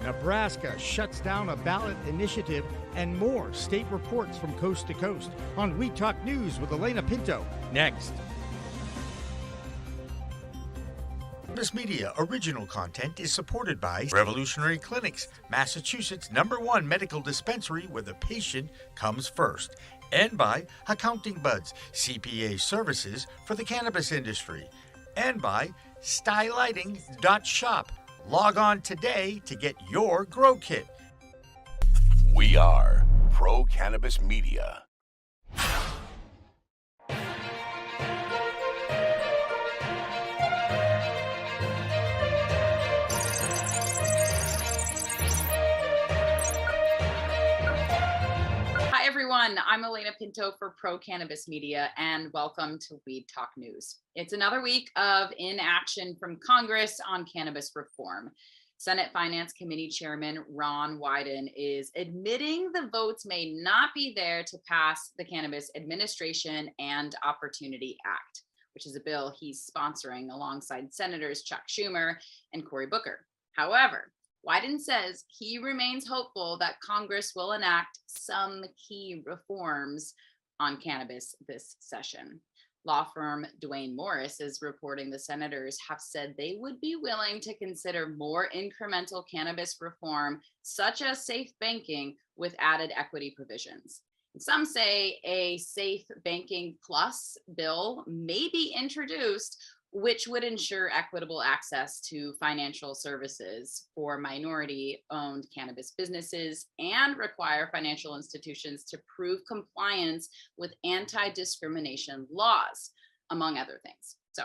Nebraska shuts down a ballot initiative, and more state reports from coast to coast on We Talk News with Elena Pinto. Next. Cannabis Media original content is supported by Revolutionary Clinics, Massachusetts #1 medical dispensary where the patient comes first, and by Accounting Buds, CPA services for the cannabis industry, and by stylighting.shop. Log on today to get your grow kit. We are Pro Cannabis Media. Hi, everyone. I'm Elena Pinto for Pro Cannabis Media, and welcome to Weed Talk News. It's another week of inaction from Congress on cannabis reform. Senate Finance Committee Chairman Ron Wyden is admitting the votes may not be there to pass the Cannabis Administration and Opportunity Act, which is a bill he's sponsoring alongside Senators Chuck Schumer and Cory Booker. However, Wyden says he remains hopeful that Congress will enact some key reforms on cannabis this session. Law firm Duane Morris is reporting the senators have said they would be willing to consider more incremental cannabis reform, such as safe banking with added equity provisions. And some say a safe banking plus bill may be introduced which would ensure equitable access to financial services for minority-owned cannabis businesses and require financial institutions to prove compliance with anti-discrimination laws, among other things. So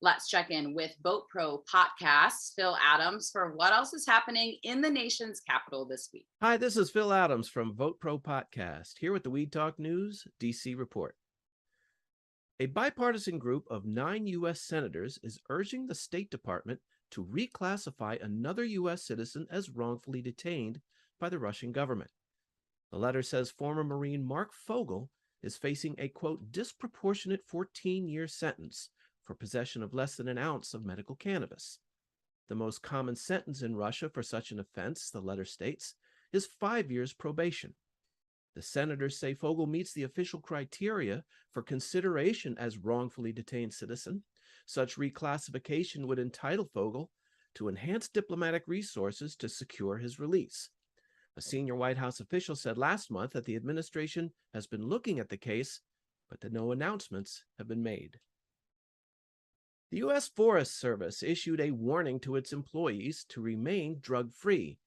let's check in with Vote Pro Podcast's Phil Adams for what else is happening in the nation's capital this week. Hi, this is Phil Adams from Vote Pro Podcast, here with the Weed Talk News DC report. A bipartisan group of 9 U.S. senators is urging the State Department to reclassify another U.S. citizen as wrongfully detained by the Russian government. The letter says former Marine Mark Fogel is facing a, quote, disproportionate 14-year sentence for possession of less than an ounce of medical cannabis. The most common sentence in Russia for such an offense, the letter states, is 5 years probation. The senators say Fogel meets the official criteria for consideration as wrongfully detained citizen. Such reclassification would entitle Fogel to enhanced diplomatic resources to secure his release. A senior White House official said last month that the administration has been looking at the case, but that no announcements have been made. The U.S. Forest Service issued a warning to its employees to remain drug-free.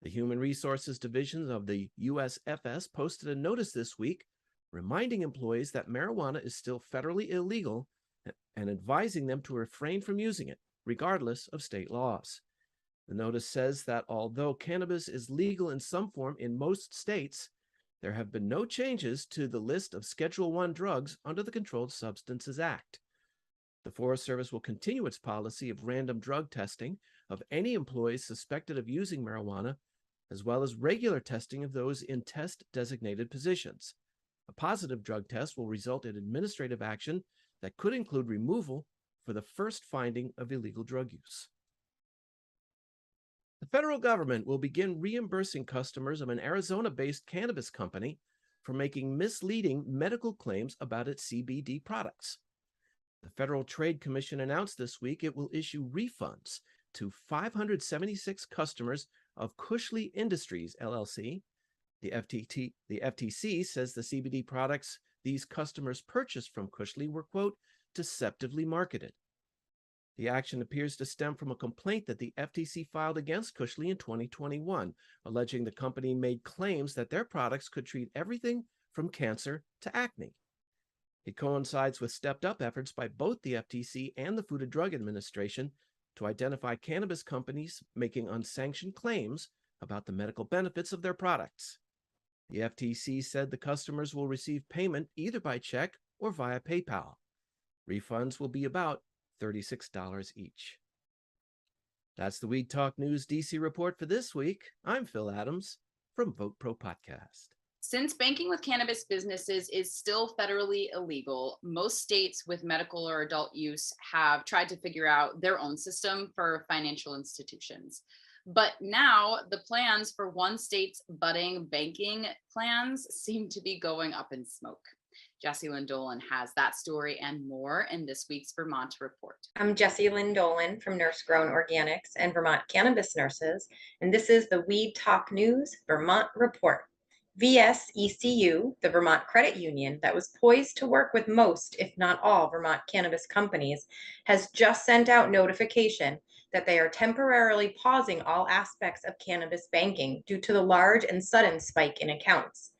The Human Resources Division of the USFS posted a notice this week reminding employees that marijuana is still federally illegal and advising them to refrain from using it, regardless of state laws. The notice says that although cannabis is legal in some form in most states, there have been no changes to the list of Schedule I drugs under the Controlled Substances Act. The Forest Service will continue its policy of random drug testing of any employees suspected of using marijuana, as well as regular testing of those in test-designated positions. A positive drug test will result in administrative action that could include removal for the first finding of illegal drug use. The federal government will begin reimbursing customers of an Arizona-based cannabis company for making misleading medical claims about its CBD products. The Federal Trade Commission announced this week it will issue refunds to 576 customers of Cushley Industries, LLC. The FTC says the CBD products these customers purchased from Cushley were, quote, deceptively marketed. The action appears to stem from a complaint that the FTC filed against Cushley in 2021, alleging the company made claims that their products could treat everything from cancer to acne. It coincides with stepped-up efforts by both the FTC and the Food and Drug Administration to identify cannabis companies making unsanctioned claims about the medical benefits of their products. The FTC said the customers will receive payment either by check or via PayPal. Refunds will be about $36 each. That's the Weed Talk News DC report for this week. I'm Phil Adams from Vote Pro Podcast. Since banking with cannabis businesses is still federally illegal, most states with medical or adult use have tried to figure out their own system for financial institutions. But now the plans for one state's budding banking plans seem to be going up in smoke. Jessie Lynn Dolan has that story and more in this week's Vermont Report. I'm Jessie Lynn Dolan from Nurse Grown Organics and Vermont Cannabis Nurses, and this is the Weed Talk News Vermont Report. VSECU, the Vermont Credit Union that was poised to work with most, if not all, Vermont cannabis companies, has just sent out notification that they are temporarily pausing all aspects of cannabis banking due to the large and sudden spike in accounts.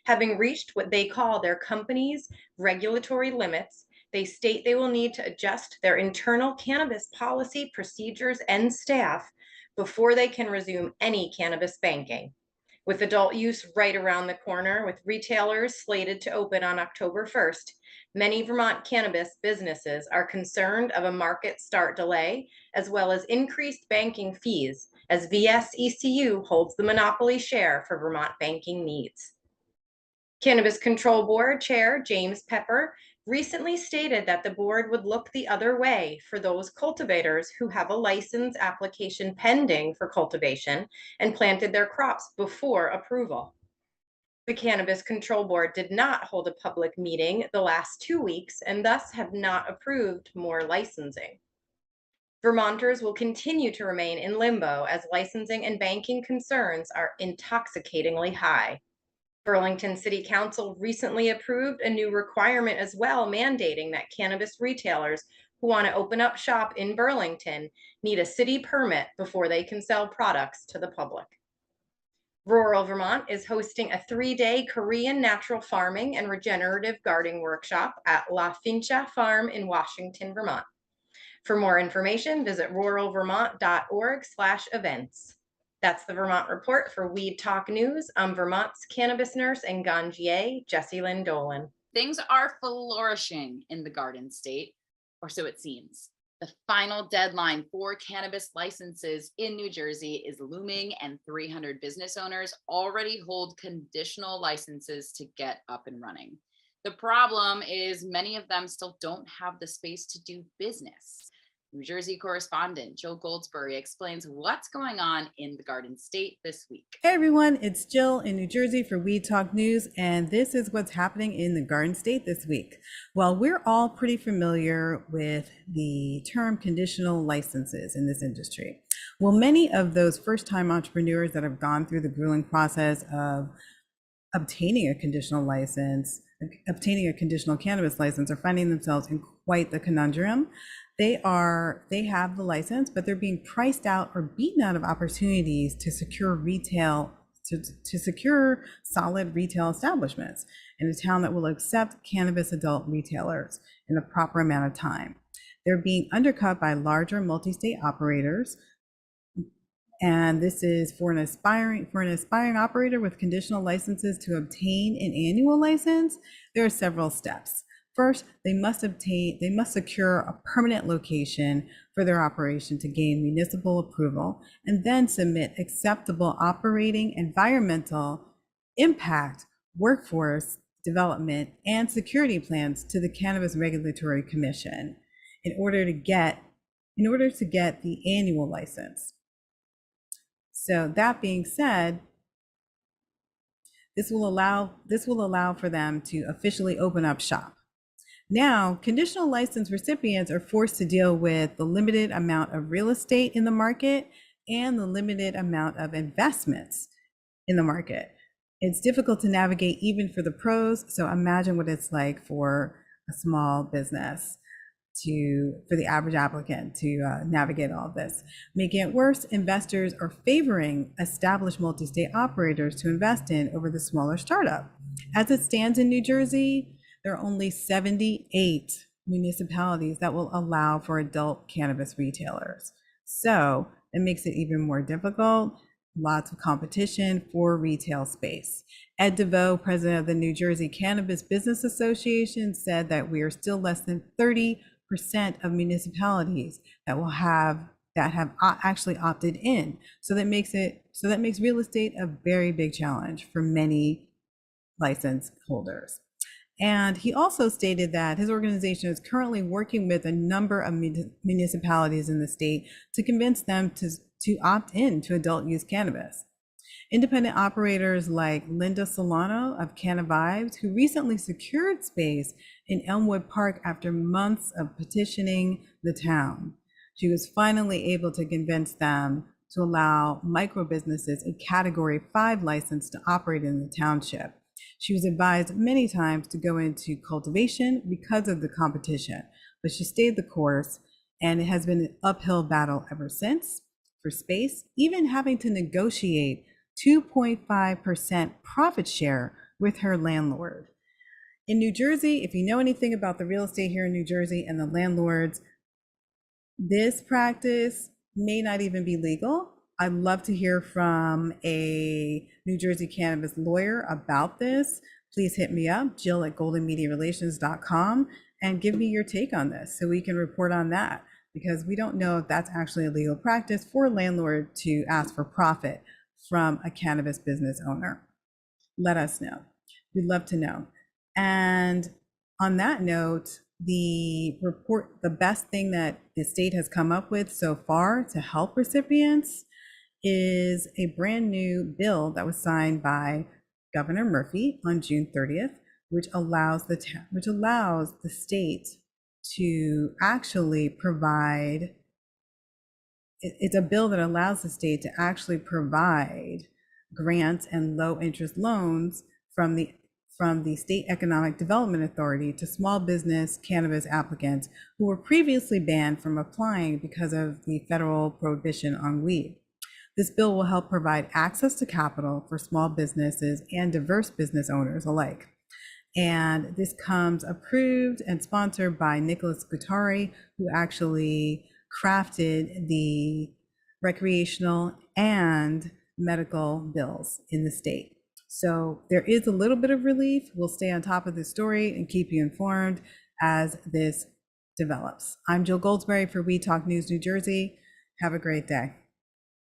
Having reached what they call their company's regulatory limits, they state they will need to adjust their internal cannabis policy, procedures, and staff before they can resume any cannabis banking. With adult use right around the corner, with retailers slated to open on October 1st, many Vermont cannabis businesses are concerned of a market start delay, as well as increased banking fees, as VSECU holds the monopoly share for Vermont banking needs. Cannabis Control Board Chair James Pepper recently stated that the board would look the other way for those cultivators who have a license application pending for cultivation and planted their crops before approval. The Cannabis Control Board did not hold a public meeting the last 2 weeks and thus have not approved more licensing. Vermonters will continue to remain in limbo as licensing and banking concerns are intoxicatingly high. Burlington City Council recently approved a new requirement as well, mandating that cannabis retailers who want to open up shop in Burlington need a city permit before they can sell products to the public. Rural Vermont is hosting a 3-day Korean natural farming and regenerative gardening workshop at La Fincha Farm in Washington, Vermont. For more information, visit ruralvermont.org/events. That's the Vermont Report for Weed Talk News. I'm Vermont's cannabis nurse and ganjier, Jessie Lynn Dolan. Things are flourishing in the Garden State, or so it seems. The final deadline for cannabis licenses in New Jersey is looming, and 300 business owners already hold conditional licenses to get up and running. The problem is many of them still don't have the space to do business. New Jersey correspondent Jill Goldsberry explains what's going on in the Garden State this week. Hey everyone, it's Jill in New Jersey for Weed Talk News, and this is what's happening in the Garden State this week. Well, we're all pretty familiar with the term conditional licenses in this industry. Well, many of those first-time entrepreneurs that have gone through the grueling process of obtaining a conditional license, obtaining a conditional cannabis license, are finding themselves in quite the conundrum. They have the license, but they're being priced out or beaten out of opportunities to secure to secure solid retail establishments in a town that will accept cannabis adult retailers in the proper amount of time. They're being undercut by larger multi-state operators. And this is for an aspiring operator with conditional licenses to obtain an annual license. There are several steps. First, they must secure a permanent location for their operation to gain municipal approval, and then submit acceptable operating, environmental impact, workforce development, and security plans to the Cannabis Regulatory Commission in order to get the annual license. So that being said, this will allow for them to officially open up shop. Now, conditional license recipients are forced to deal with the limited amount of real estate in the market and the limited amount of investments in the market. It's difficult to navigate even for the pros, so imagine what it's like for a small business, for the average applicant to navigate all of this. Making it worse, investors are favoring established multi-state operators to invest in over the smaller startup. As it stands in New Jersey, there are only 78 municipalities that will allow for adult cannabis retailers. So it makes it even more difficult. Lots of competition for retail space. Ed DeVoe, president of the New Jersey Cannabis Business Association, said that we are still less than 30% of municipalities that have actually opted in. So that makes real estate a very big challenge for many license holders. And he also stated that his organization is currently working with a number of municipalities in the state to convince them to opt in to adult use cannabis. Independent operators like Linda Solano of Canna Vibes, who recently secured space in Elmwood Park after months of petitioning the town. She was finally able to convince them to allow micro businesses a Category 5 license to operate in the township. She was advised many times to go into cultivation because of the competition, but she stayed the course, and it has been an uphill battle ever since for space, even having to negotiate 2.5% profit share with her landlord. In New Jersey, if you know anything about the real estate here in New Jersey and the landlords, this practice may not even be legal. I'd love to hear from a New Jersey cannabis lawyer about this. Please hit me up, jill@goldenmediarelations.com, and give me your take on this so we can report on that, because we don't know if that's actually a legal practice for a landlord to ask for profit from a cannabis business owner. Let us know. We'd love to know. And on that note, the best thing that the state has come up with so far to help recipients is a brand new bill that was signed by Governor Murphy on June 30th, which allows the state to actually provide. It's a bill that allows the state to actually provide grants and low interest loans from the State Economic Development Authority to small business cannabis applicants who were previously banned from applying because of the federal prohibition on weed. This bill will help provide access to capital for small businesses and diverse business owners alike. And this comes approved and sponsored by Nicholas Guattari, who actually crafted the recreational and medical bills in the state. So there is a little bit of relief. We'll stay on top of this story and keep you informed as this develops. I'm Jill Goldsberry for We Talk News New Jersey. Have a great day.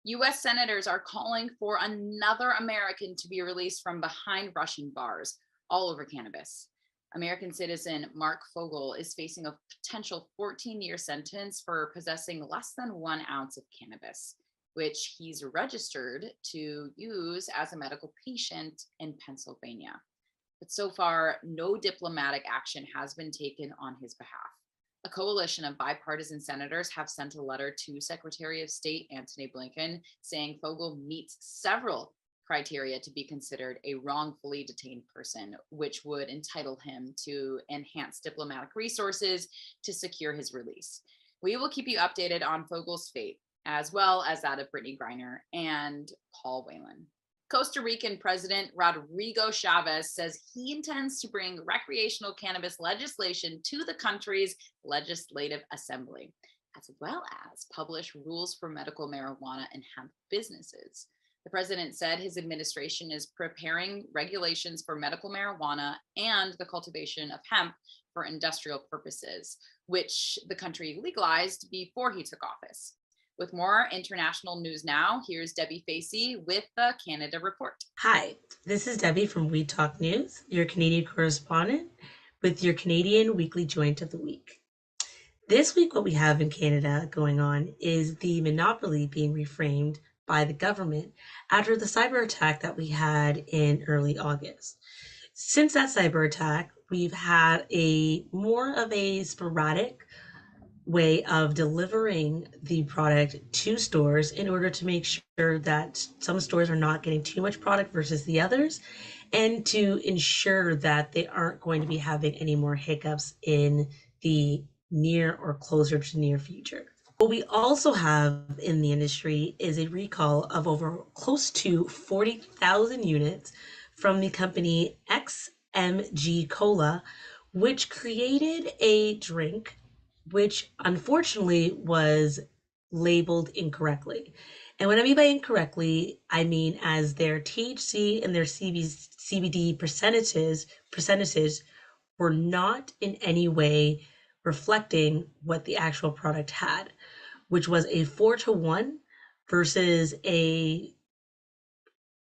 U.S. senators are calling for another American to be released from behind Russian bars all over cannabis. American citizen Mark Fogel is facing a potential 14-year sentence for possessing less than 1 ounce of cannabis, which he's registered to use as a medical patient in Pennsylvania. But so far, no diplomatic action has been taken on his behalf. A coalition of bipartisan senators have sent a letter to Secretary of State Antony Blinken saying Fogel meets several criteria to be considered a wrongfully detained person, which would entitle him to enhanced diplomatic resources to secure his release. We will keep you updated on Fogel's fate, as well as that of Brittany Griner and Paul Whelan. Costa Rican President Rodrigo Chavez says he intends to bring recreational cannabis legislation to the country's legislative assembly, as well as publish rules for medical marijuana and hemp businesses. The president said his administration is preparing regulations for medical marijuana and the cultivation of hemp for industrial purposes, which the country legalized before he took office. With more international news now, here's Debbie Facey with the Canada Report. Hi, this is Debbie from We Talk News, your Canadian correspondent, with your Canadian Weekly Joint of the Week. This week, what we have in Canada going on is the monopoly being reframed by the government after the cyber attack that we had in early August. Since that cyber attack, we've had more of a sporadic way of delivering the product to stores in order to make sure that some stores are not getting too much product versus the others, and to ensure that they aren't going to be having any more hiccups in the near or closer to near future. What we also have in the industry is a recall of over close to 40,000 units from the company XMG Cola, which created a drink which unfortunately was labeled incorrectly. And what I mean by incorrectly, I mean as their THC and their CBD percentages were not in any way reflecting what the actual product had, which was a 4-to-1 versus a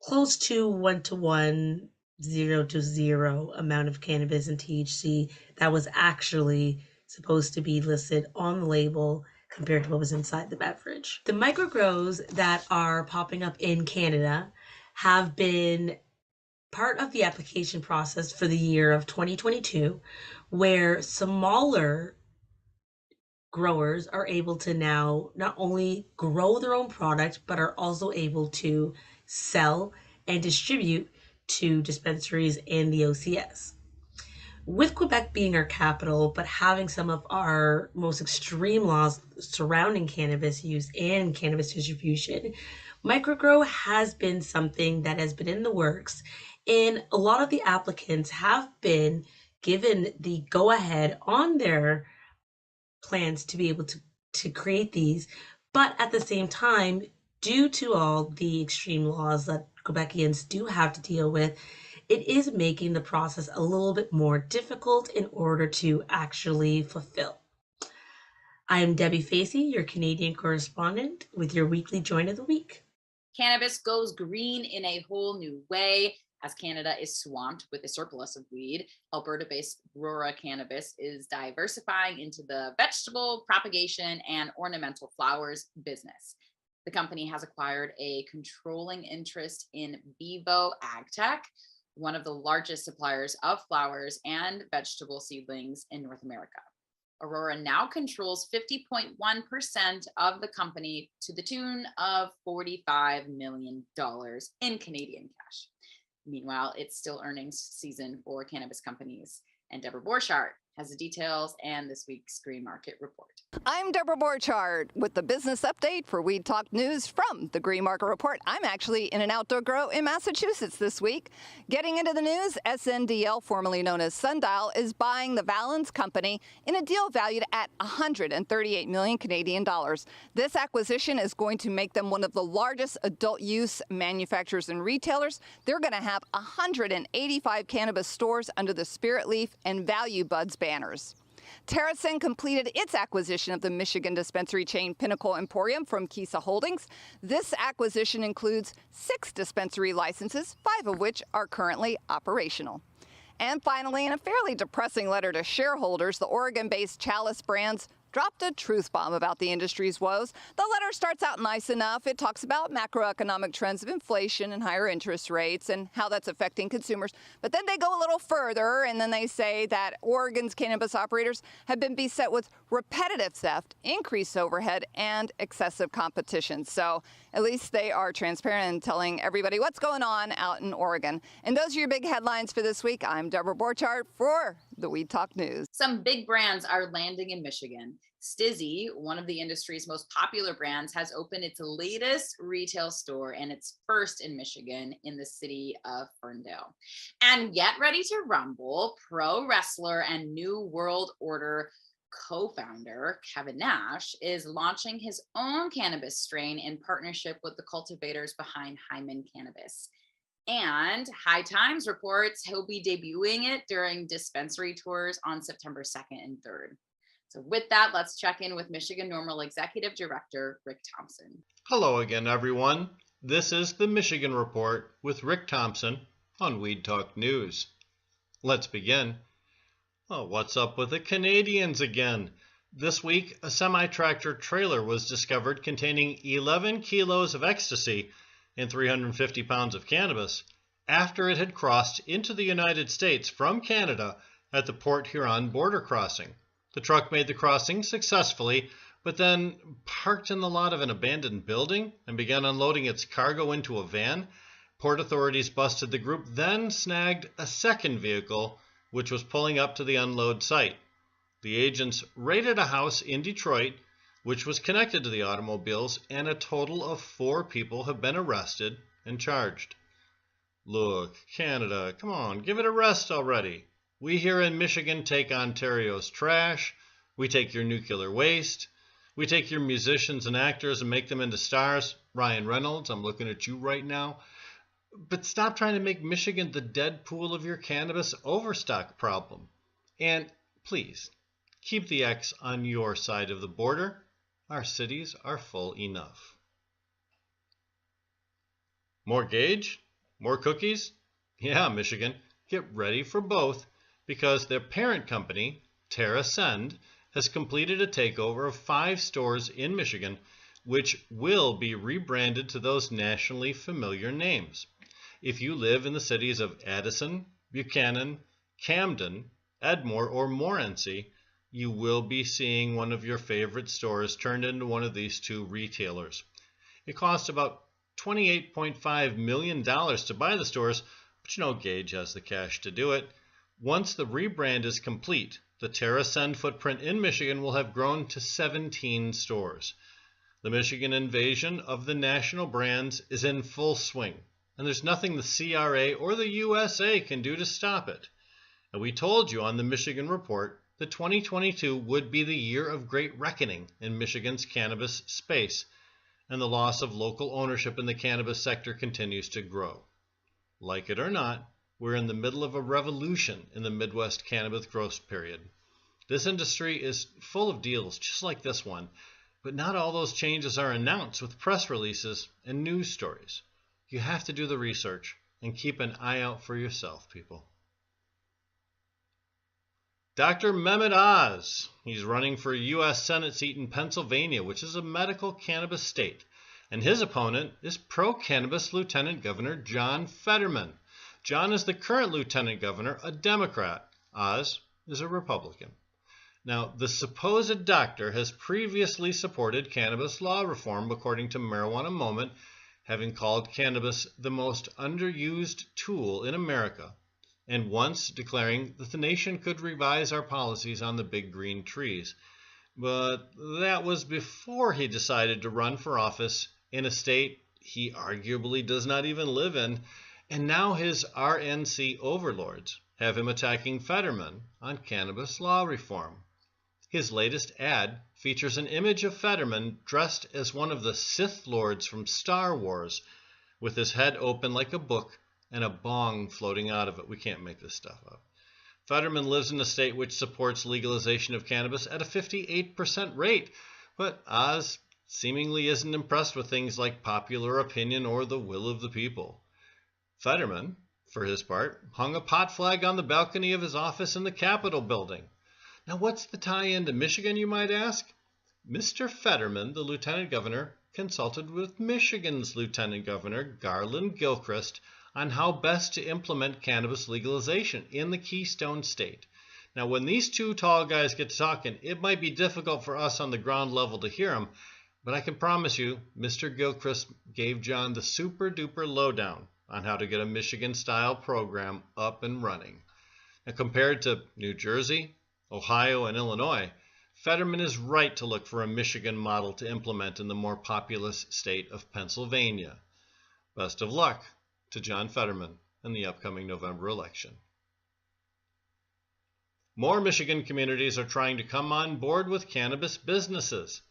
close to 1-to-1, 0-to-0 amount of cannabis and THC that was actually supposed to be listed on the label compared to what was inside the beverage. The micro grows that are popping up in Canada have been part of the application process for the year of 2022, where smaller growers are able to now not only grow their own product, but are also able to sell and distribute to dispensaries and the OCS. With Quebec being our capital, but having some of our most extreme laws surrounding cannabis use and cannabis distribution, microgrow has been something that has been in the works, and a lot of the applicants have been given the go-ahead on their plans to be able to create these, but at the same time, due to all the extreme laws that Quebecians do have to deal with, it is making the process a little bit more difficult in order to actually fulfill. I am Debbie Facey, your Canadian correspondent, with your weekly joint of the week. Cannabis goes green in a whole new way. As Canada is swamped with a surplus of weed, Alberta-based Aurora Cannabis is diversifying into the vegetable propagation and ornamental flowers business. The company has acquired a controlling interest in Bevo AgTech, one of the largest suppliers of flowers and vegetable seedlings in North America. Aurora now controls 50.1% of the company to the tune of $45 million in Canadian cash. Meanwhile, it's still earnings season for cannabis companies. And Deborah Borchardt has the details and this week's Green Market Report. I'm Deborah Borchardt with the business update for Weed Talk News from the Green Market Report. I'm actually in an outdoor grow in Massachusetts this week. Getting into the news, SNDL, formerly known as Sundial, is buying the Valens Company in a deal valued at 138 million Canadian dollars. This acquisition is going to make them one of the largest adult use manufacturers and retailers. They're going to have 185 cannabis stores under the Spirit Leaf and Value Buds banners. TerrAscend completed its acquisition of the Michigan dispensary chain Pinnacle Emporium from Kisa Holdings. This acquisition includes 6 dispensary licenses, 5 of which are currently operational. And finally, in a fairly depressing letter to shareholders, the Oregon-based Chalice Brands dropped a truth bomb about the industry's woes. The letter starts out nice enough. It talks about macroeconomic trends of inflation and higher interest rates and how that's affecting consumers. But then they go a little further, and then they say that Oregon's cannabis operators have been beset with repetitive theft, increased overhead, and excessive competition. So at least they are transparent and telling everybody what's going on out in Oregon. And those are your big headlines for this week. I'm Deborah Borchardt for the Weed Talk News. Some big brands are landing in Michigan. Stizzy, one of the industry's most popular brands, has opened its latest retail store and its first in Michigan in the city of Ferndale. And get ready to rumble, pro wrestler and New World Order co-founder Kevin Nash is launching his own cannabis strain in partnership with the cultivators behind Hyman Cannabis. And High Times reports he'll be debuting it during dispensary tours on September 2nd and 3rd. So with that, let's check in with Michigan Normal Executive Director Rick Thompson. Hello again, everyone. This is the Michigan Report with Rick Thompson on Weed Talk News. Let's begin. Well, what's up with the Canadians again? This week, a semi-tractor trailer was discovered containing 11 kilos of ecstasy and 350 pounds of cannabis after it had crossed into the United States from Canada at the Port Huron border crossing. The truck made the crossing successfully, but then parked in the lot of an abandoned building and began unloading its cargo into a van. Port authorities busted the group, then snagged a second vehicle, which was pulling up to the unload site. The agents raided a house in Detroit, which was connected to the automobiles, and a total of 4 people have been arrested and charged. Look, Canada, come on, give it a rest already. We here in Michigan take Ontario's trash, we take your nuclear waste, we take your musicians and actors and make them into stars. Ryan Reynolds, I'm looking at you right now. But stop trying to make Michigan the dead pool of your cannabis overstock problem. And please, keep the X on your side of the border. Our cities are full enough. More gauge? More cookies? Yeah, Michigan, get ready for both, because their parent company, TerrAscend, has completed a takeover of 5 stores in Michigan, which will be rebranded to those nationally familiar names. If you live in the cities of Addison, Buchanan, Camden, Edmore, or Morency, you will be seeing one of your favorite stores turned into one of these 2 retailers. It cost about $28.5 million to buy the stores, but you know Gage has the cash to do it. Once the rebrand is complete, the TerrAscend footprint in Michigan will have grown to 17 stores. The Michigan invasion of the national brands is in full swing, and there's nothing the CRA or the USA can do to stop it. And we told you on the Michigan Report that 2022 would be the year of great reckoning in Michigan's cannabis space, and the loss of local ownership in the cannabis sector continues to grow. Like it or not, we're in the middle of a revolution in the Midwest cannabis growth period. This industry is full of deals just like this one, but not all those changes are announced with press releases and news stories. You have to do the research and keep an eye out for yourself, people. Dr. Mehmet Oz, he's running for a U.S. Senate seat in Pennsylvania, which is a medical cannabis state, and his opponent is pro-cannabis Lieutenant Governor John Fetterman. John is the current Lieutenant Governor, a Democrat. Oz is a Republican. Now, the supposed doctor has previously supported cannabis law reform, according to Marijuana Moment, having called cannabis the most underused tool in America, and once declaring that the nation could revise our policies on the big green trees. But that was before he decided to run for office in a state he arguably does not even live in, and now his RNC overlords have him attacking Fetterman on cannabis law reform. His latest ad features an image of Fetterman dressed as one of the Sith Lords from Star Wars, with his head open like a book and a bong floating out of it. We can't make this stuff up. Fetterman lives in a state which supports legalization of cannabis at a 58% rate, but Oz seemingly isn't impressed with things like popular opinion or the will of the people. Fetterman, for his part, hung a pot flag on the balcony of his office in the Capitol building. Now, what's the tie-in to Michigan, you might ask? Mr. Fetterman, the lieutenant governor, consulted with Michigan's lieutenant governor, Garland Gilchrist, on how best to implement cannabis legalization in the Keystone State. Now, when these two tall guys get to talking, it might be difficult for us on the ground level to hear them, but I can promise you, Mr. Gilchrist gave John the super-duper lowdown on how to get a Michigan-style program up and running. Now, compared to New Jersey, Ohio, and Illinois, Fetterman is right to look for a Michigan model to implement in the more populous state of Pennsylvania. Best of luck to John Fetterman in the upcoming November election. More Michigan communities are trying to come on board with cannabis businesses.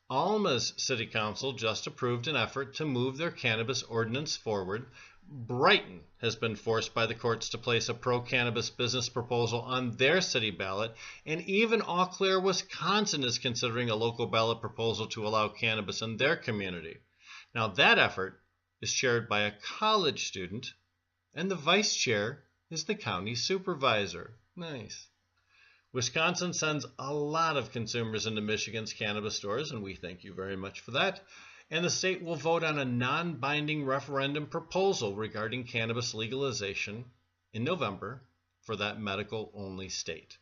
Alma's City Council just approved an effort to move their cannabis ordinance forward. Brighton has been forced by the courts to place a pro-cannabis business proposal on their city ballot, and even Eau Claire, Wisconsin is considering a local ballot proposal to allow cannabis in their community. Now, that effort is chaired by a college student, and the vice chair is the county supervisor. Nice. Wisconsin sends a lot of consumers into Michigan's cannabis stores, and we thank you very much for that. And the state will vote on a non-binding referendum proposal regarding cannabis legalization in November for that medical-only state.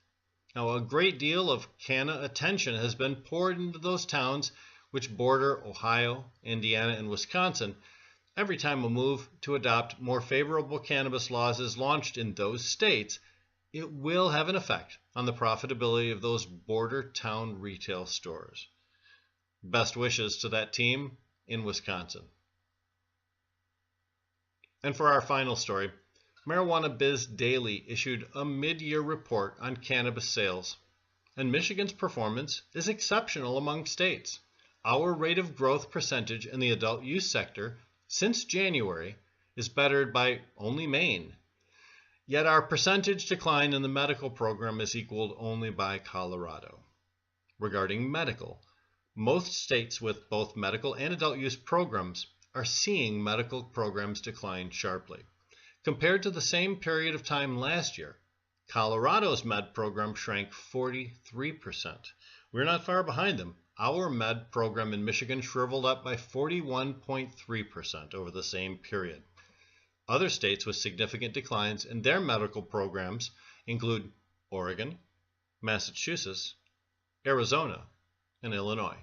Now, a great deal of canna attention has been poured into those towns which border Ohio, Indiana, and Wisconsin every time a move to adopt more favorable cannabis laws is launched in those states. It will have an effect on the profitability of those border town retail stores. Best wishes to that team in Wisconsin. And for our final story, Marijuana Biz Daily issued a mid-year report on cannabis sales, and Michigan's performance is exceptional among states. Our rate of growth percentage in the adult use sector since January is bettered by only Maine. Yet our percentage decline in the medical program is equaled only by Colorado. Regarding medical, most states with both medical and adult use programs are seeing medical programs decline sharply. Compared to the same period of time last year, Colorado's med program shrank 43%. We're not far behind them. Our med program in Michigan shriveled up by 41.3% over the same period. Other states with significant declines in their medical programs include Oregon, Massachusetts, Arizona, and Illinois.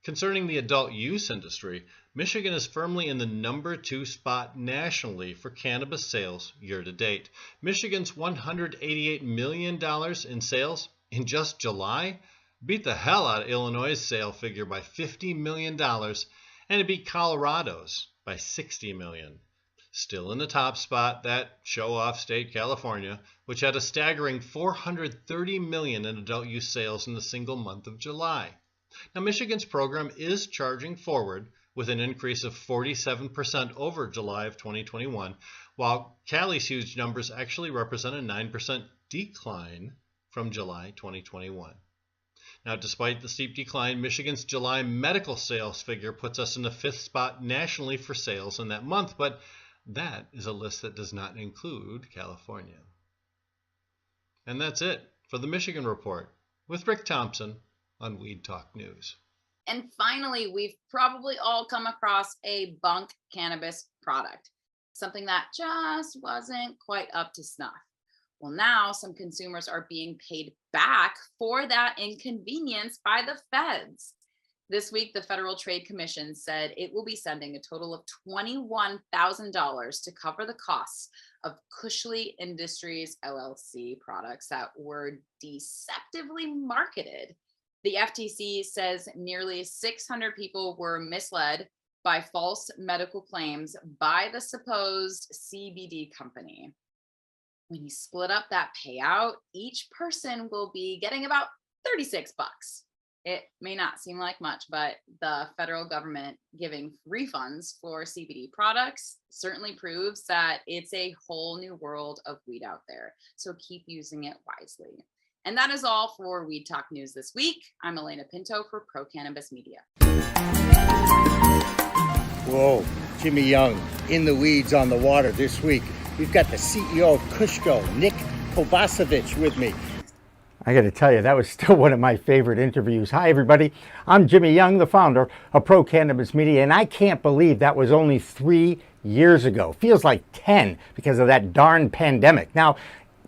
Concerning the adult use industry, Michigan is firmly in the number 2 spot nationally for cannabis sales year to date. Michigan's $188 million in sales in just July beat the hell out of Illinois' sale figure by $50 million, and it beat Colorado's by $60 million. Still in the top spot, that show-off state, California, which had a staggering $430 million in adult use sales in the single month of July. Now, Michigan's program is charging forward with an increase of 47% over July of 2021, while Cali's huge numbers actually represent a 9% decline from July 2021. Now, despite the steep decline, Michigan's July medical sales figure puts us in the 5th spot nationally for sales in that month, but that is a list that does not include California. And that's it for the Michigan Report with Rick Thompson on Weed Talk News. And finally, we've probably all come across a bunk cannabis product, something that just wasn't quite up to snuff. Well, now some consumers are being paid back for that inconvenience by the feds. This week, the Federal Trade Commission said it will be sending a total of $21,000 to cover the costs of Cushley Industries LLC products that were deceptively marketed. The FTC says nearly 600 people were misled by false medical claims by the supposed CBD company. When you split up that payout, each person will be getting about $36. It may not seem like much, but the federal government giving refunds for CBD products certainly proves that it's a whole new world of weed out there. So keep using it wisely. And that is all for Weed Talk News this week. I'm Elena Pinto for Pro Cannabis Media. Whoa, Jimmy Young in the weeds on the water this week. We've got the CEO of Kushco, Nick Kovacevic, with me. I got to tell you, that was still one of my favorite interviews. Hi, everybody. I'm Jimmy Young, the founder of Pro Cannabis Media, and I can't believe that was only 3 years ago. Feels like 10 because of that darn pandemic. Now,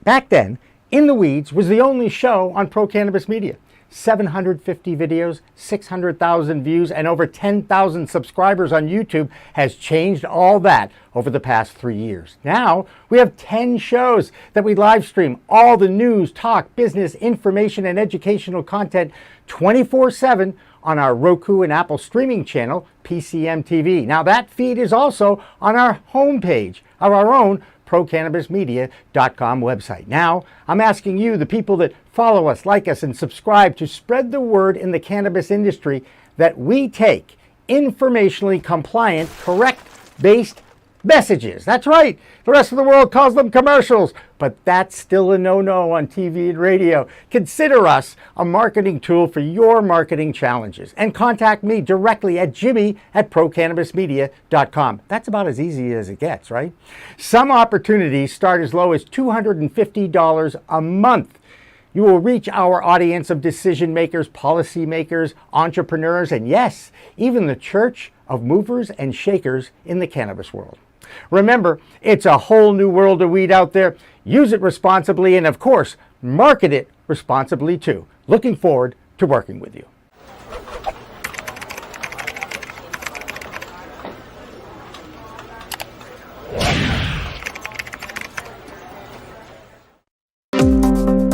back then, In the Weeds was the only show on Pro Cannabis Media. 750 videos, 600,000 views, and over 10,000 subscribers on YouTube has changed all that over the past 3 years. Now, we have 10 shows that we live stream all the news, talk, business, information, and educational content 24/7 on our Roku and Apple streaming channel, PCM TV. Now, that feed is also on our homepage of our own ProCannabisMedia.com website. Now, I'm asking you, the people that follow us, like us, and subscribe, to spread the word in the cannabis industry that we take informationally compliant, correct-based messages. That's right. The rest of the world calls them commercials, but that's still a no-no on TV and radio. Consider us a marketing tool for your marketing challenges, and contact me directly at jimmy@procannabismedia.com. That's about as easy as it gets, right? Some opportunities start as low as $250 a month. You will reach our audience of decision makers, policy makers, entrepreneurs, and yes, even the church of movers and shakers in the cannabis world. Remember, it's a whole new world of weed out there. Use it responsibly, and of course, market it responsibly too. Looking forward to working with you.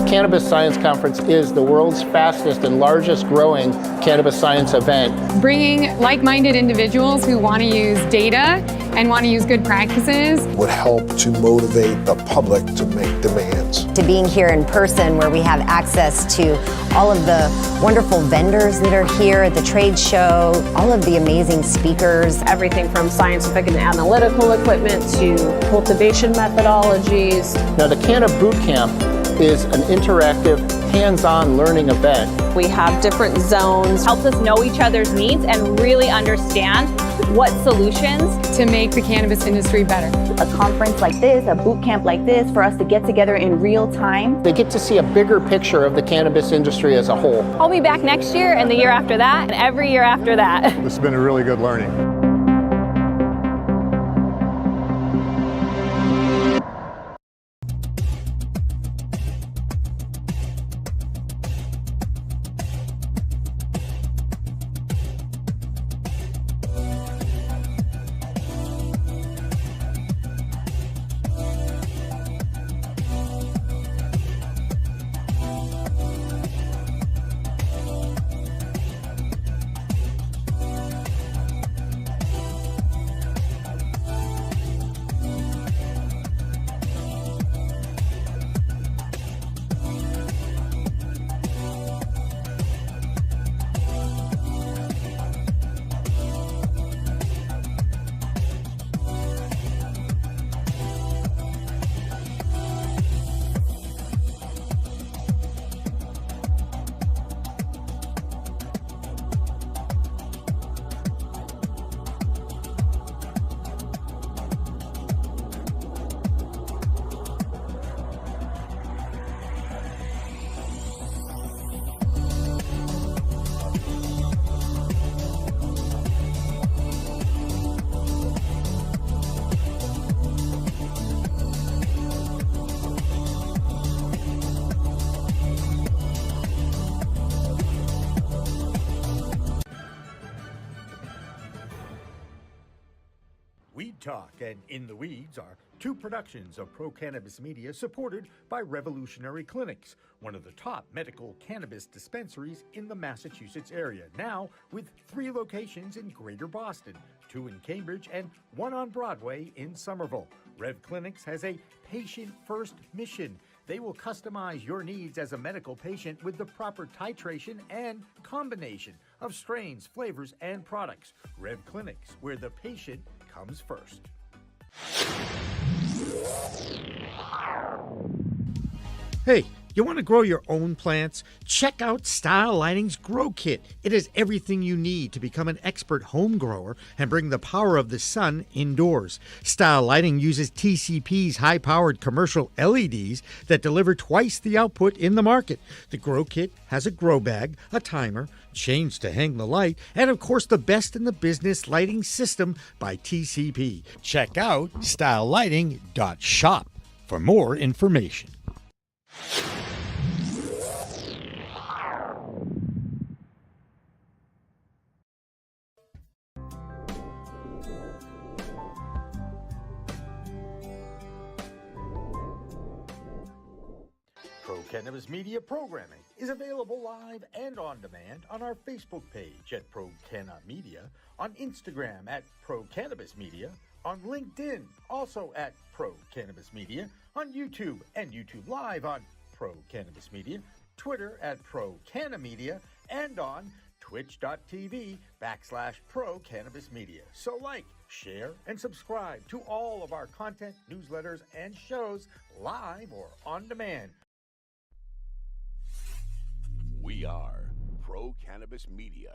Cannabis Science Conference is the world's fastest and largest growing cannabis science event. Bringing like-minded individuals who want to use data and want to use good practices would help to motivate the public to make demands. To being here in person, where we have access to all of the wonderful vendors that are here at the trade show, all of the amazing speakers. Everything from scientific and analytical equipment to cultivation methodologies. Now, the Canna Boot Camp is an interactive, hands-on learning event. We have different zones. Helps us know each other's needs and really understand what solutions to make the cannabis industry better. A conference like this, a boot camp like this, for us to get together in real time. They get to see a bigger picture of the cannabis industry as a whole. I'll be back next year and the year after that and every year after that. This has been a really good learning. Talk and In the Weeds are two productions of Pro Cannabis Media supported by Revolutionary Clinics, one of the top medical cannabis dispensaries in the Massachusetts area, now with 3 locations in Greater Boston, 2 in Cambridge and 1 on Broadway in Somerville. Rev Clinics has a patient-first mission. They will customize your needs as a medical patient with the proper titration and combination of strains, flavors, and products. Rev Clinics, where the patient comes first. Hey, you want to grow your own plants? Check out Style Lighting's Grow Kit. It has everything you need to become an expert home grower and bring the power of the sun indoors. Style Lighting uses TCP's high-powered commercial LEDs that deliver twice the output in the market. The Grow Kit has a grow bag, a timer, chains to hang the light, and of course the best in the business lighting system by TCP. Check out stylelighting.shop for more information. Pro Cannabis Media programming is available live and on demand on our Facebook page at Pro Canna Media, on Instagram at Pro Cannabis Media, on LinkedIn also at Pro Cannabis Media, on YouTube and YouTube Live on Pro Cannabis Media, Twitter at Pro Canna Media, and on twitch.tv/Pro Cannabis Media. So like, share, and subscribe to all of our content, newsletters, and shows live or on demand. We are Pro Cannabis Media.